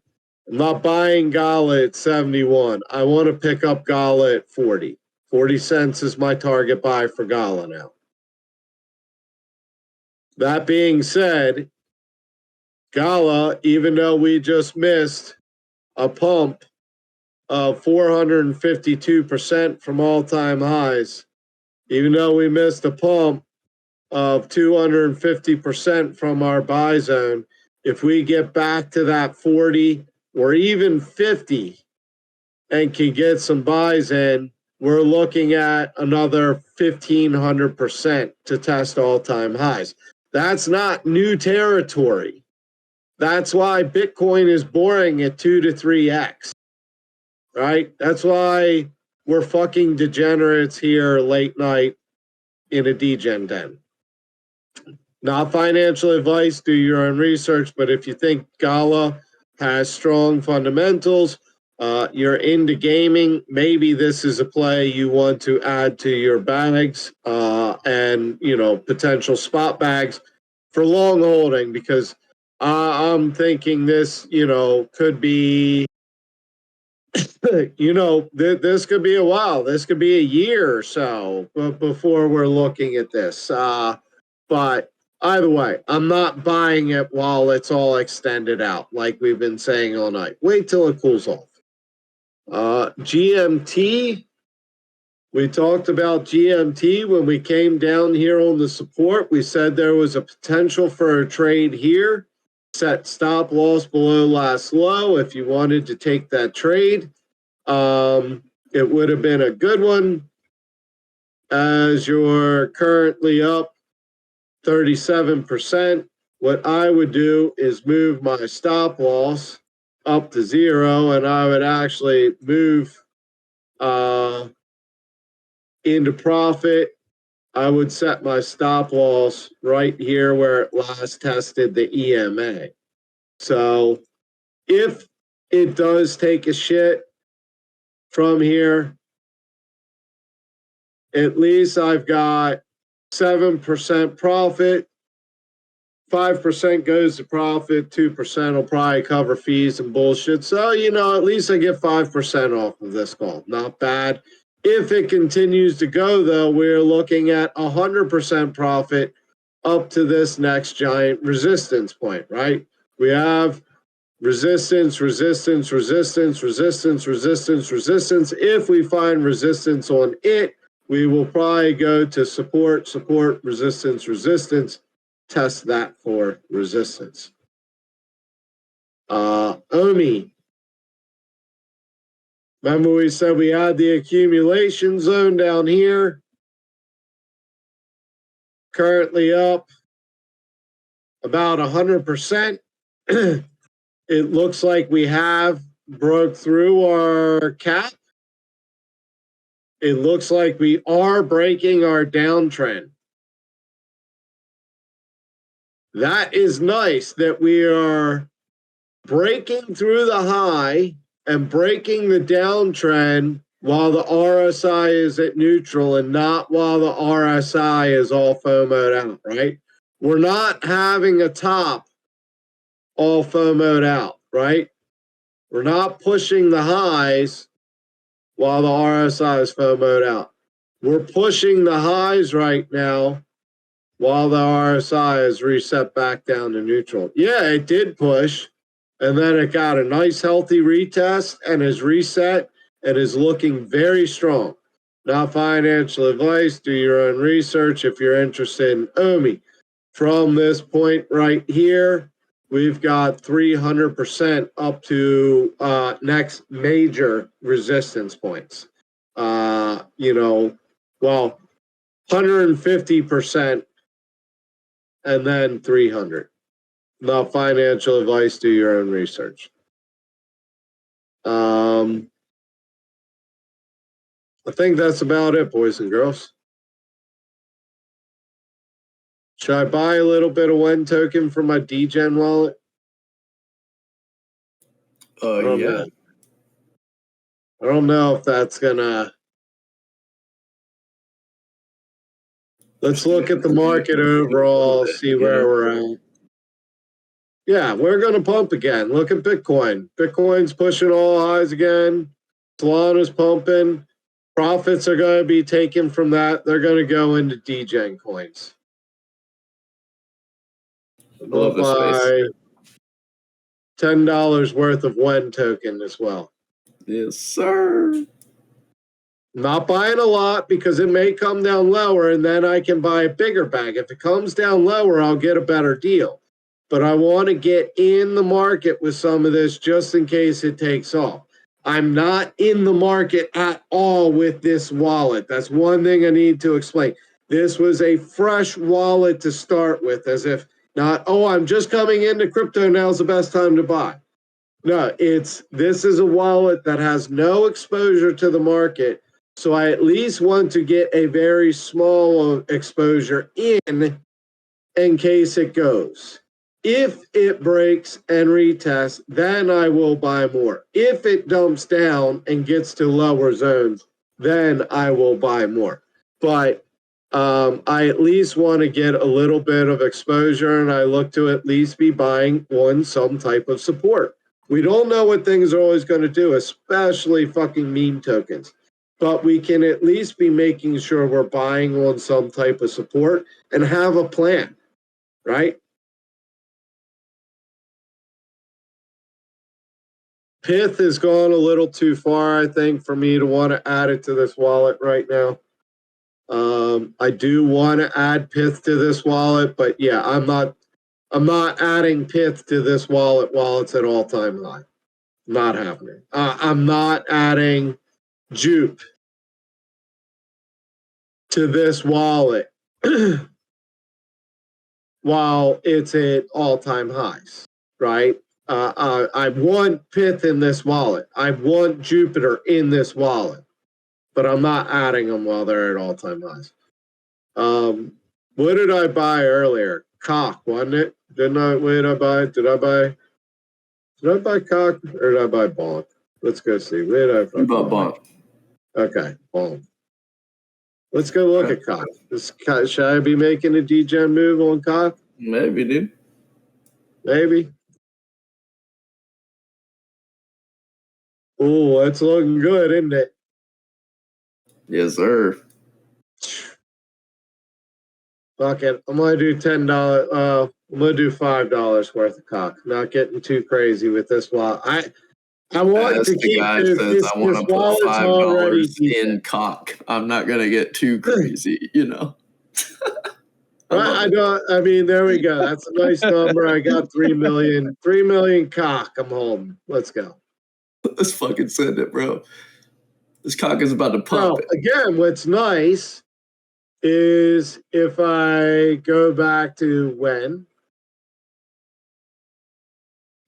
Speaker 1: I'm not buying Gala at 71. I want to pick up Gala at 40. 40 cents is my target buy for Gala now. That being said, Gala, even though we just missed a pump of 452% from all-time highs, even though we missed a pump of 250% from our buy zone, if we get back to that 40 or even 50 and can get some buys in, we're looking at another 1,500% to test all-time highs. That's not new territory. That's why Bitcoin is boring at 2 to 3x, right? That's why we're fucking degenerates here late night in a degen den. Not financial advice, do your own research, but if you think Gala has strong fundamentals, you're into gaming, maybe this is a play you want to add to your bags and, you know, potential spot bags for long holding, because I'm thinking this, you know, could be, you know, this could be a while. This could be a year or so before we're looking at this. But either way, I'm not buying it while it's all extended out, like we've been saying all night. Wait till it cools off. GMT, we talked about GMT when we came down here on the support. We said there was a potential for a trade here. Set stop loss below last low if you wanted to take that trade. It would have been a good one, as you're currently up 37%. What I would do is move my stop loss up to 0, and I would actually move into profit. I would set my stop loss right here where it last tested the EMA. So if it does take a shit from here, at least I've got 7% profit 5% goes to profit, 2% will probably cover fees and bullshit. So, at least I get 5% off of this call. Not bad. If it continues to go, though, we're looking at 100% profit up to this next giant resistance point, right? We have resistance, resistance, resistance, resistance, resistance, resistance. If we find resistance on it, we will probably go to support, support, resistance, resistance. Test that for resistance. OMI. Remember we said we had the accumulation zone down here. Currently up about 100%. It looks like we have broke through our cap. It looks like we are breaking our downtrend. That is nice that we are breaking through the high and breaking the downtrend while the RSI is at neutral and not while the RSI is all FOMO'd out, right? We're not having a top all FOMO'd out, right? We're not pushing the highs while the RSI is FOMO'd out. We're pushing the highs right now while the RSI is reset back down to neutral. Yeah, it did push, and then it got a nice healthy retest and is reset and is looking very strong. Not financial advice. Do your own research if you're interested in OMI. From this point right here, we've got 300% up to next major resistance points. 150% and then 300. Not financial advice. Do your own research. I think that's about it, boys and girls. Should I buy a little bit of WEN token for my DGen wallet?
Speaker 4: Yeah.
Speaker 1: I don't know if that's gonna. Let's look at the market overall, see where we're at. Yeah, we're gonna pump again. Look at Bitcoin. Bitcoin's pushing all highs again. Solana's pumping. Profits are going to be taken from that. They're going to go into DGen coins.
Speaker 4: Love this space.
Speaker 1: $10 worth of WEN token as well.
Speaker 4: Yes, sir.
Speaker 1: Not buying a lot because it may come down lower and then I can buy a bigger bag. If it comes down lower, I'll get a better deal. But I want to get in the market with some of this just in case it takes off. I'm not in the market at all with this wallet. That's one thing I need to explain. This was a fresh wallet to start with, as if not, I'm just coming into crypto, now's the best time to buy. No, this is a wallet that has no exposure to the market. So I at least want to get a very small exposure in case it goes. If it breaks and retests, then I will buy more. If it dumps down and gets to lower zones, then I will buy more. But I at least want to get a little bit of exposure, and I look to at least be buying on some type of support. We don't know what things are always going to do, especially fucking meme tokens. But we can at least be making sure we're buying on some type of support and have a plan, right? Pith has gone a little too far, I think, for me to want to add it to this wallet right now. I do want to add Pith to this wallet, but yeah, I'm not adding Pith to this wallet while it's at all-time high. Not happening. I'm not adding Jupe to this wallet while it's at all-time highs, right? I want Pith in this wallet. I want Jupiter in this wallet, but I'm not adding them while they're at all-time highs. What did I buy earlier? Cock, wasn't it? Did I buy Cock or did I buy Bonk? Let's go see. Where did I buy?
Speaker 4: You bought Bonk.
Speaker 1: Okay, Bonk. Let's go look at Cock. Should I be making a DGen move on Cock?
Speaker 4: Maybe, dude.
Speaker 1: Maybe. Oh, it's looking good, isn't it?
Speaker 4: Yes, sir.
Speaker 1: Fuck it. I'm gonna do $10. I'm gonna do $5 worth of cock. Not getting too crazy with this wallet. I want
Speaker 4: As
Speaker 1: to
Speaker 4: the
Speaker 1: keep
Speaker 4: guy
Speaker 1: this.
Speaker 4: says,
Speaker 1: This,
Speaker 4: I want
Speaker 1: this
Speaker 4: to put
Speaker 1: wallet's already
Speaker 4: $5
Speaker 1: decent.
Speaker 4: in cock. I'm not gonna get too crazy, you know.
Speaker 1: I don't. I mean, there we go. That's a nice number. I got 3 million. 3 million cock. I'm holding. Let's go.
Speaker 4: Let's fucking send it, bro. This cock is about to pump
Speaker 1: So
Speaker 4: it.
Speaker 1: again, what's nice is if I go back to when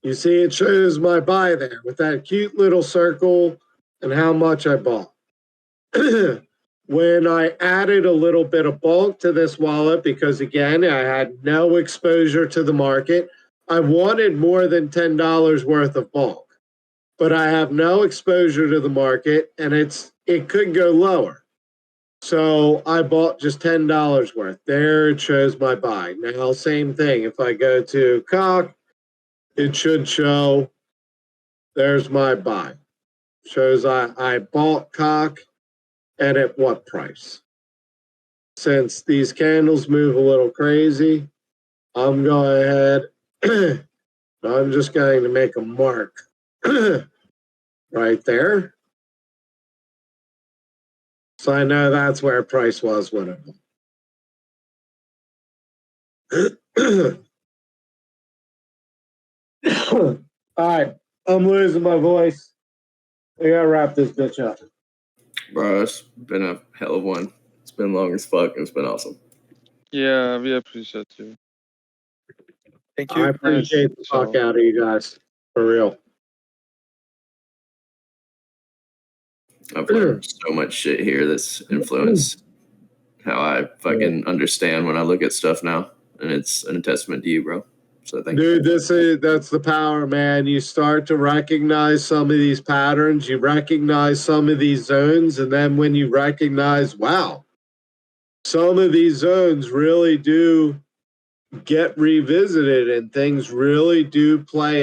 Speaker 1: you see it shows my buy there with that cute little circle and how much I bought. When I added a little bit of bulk to this wallet, because again, I had no exposure to the market, I wanted more than $10 worth of bulk, but I have no exposure to the market and it could go lower. So I bought just $10 worth. There it shows my buy. Now, same thing. If I go to cock, it should show there's my buy. Shows I bought cock and at what price. Since these candles move a little crazy, I'm going ahead. I'm just going to make a mark right there. So I know that's where price was when it. All right, I'm losing my voice. I gotta wrap this bitch up.
Speaker 4: Bro, it's been a hell of one. It's been long as fuck. It's been awesome.
Speaker 9: Yeah, we appreciate you.
Speaker 5: Thank
Speaker 1: I
Speaker 5: you.
Speaker 1: appreciate the fuck out of you guys. For real.
Speaker 4: I've learned so much shit here that's influenced how I fucking understand when I look at stuff now. And it's an testament to you, bro. So thank you.
Speaker 1: Dude, that's the power, man. You start to recognize some of these patterns, you recognize some of these zones, and then when you recognize, wow, some of these zones really do get revisited and things really do play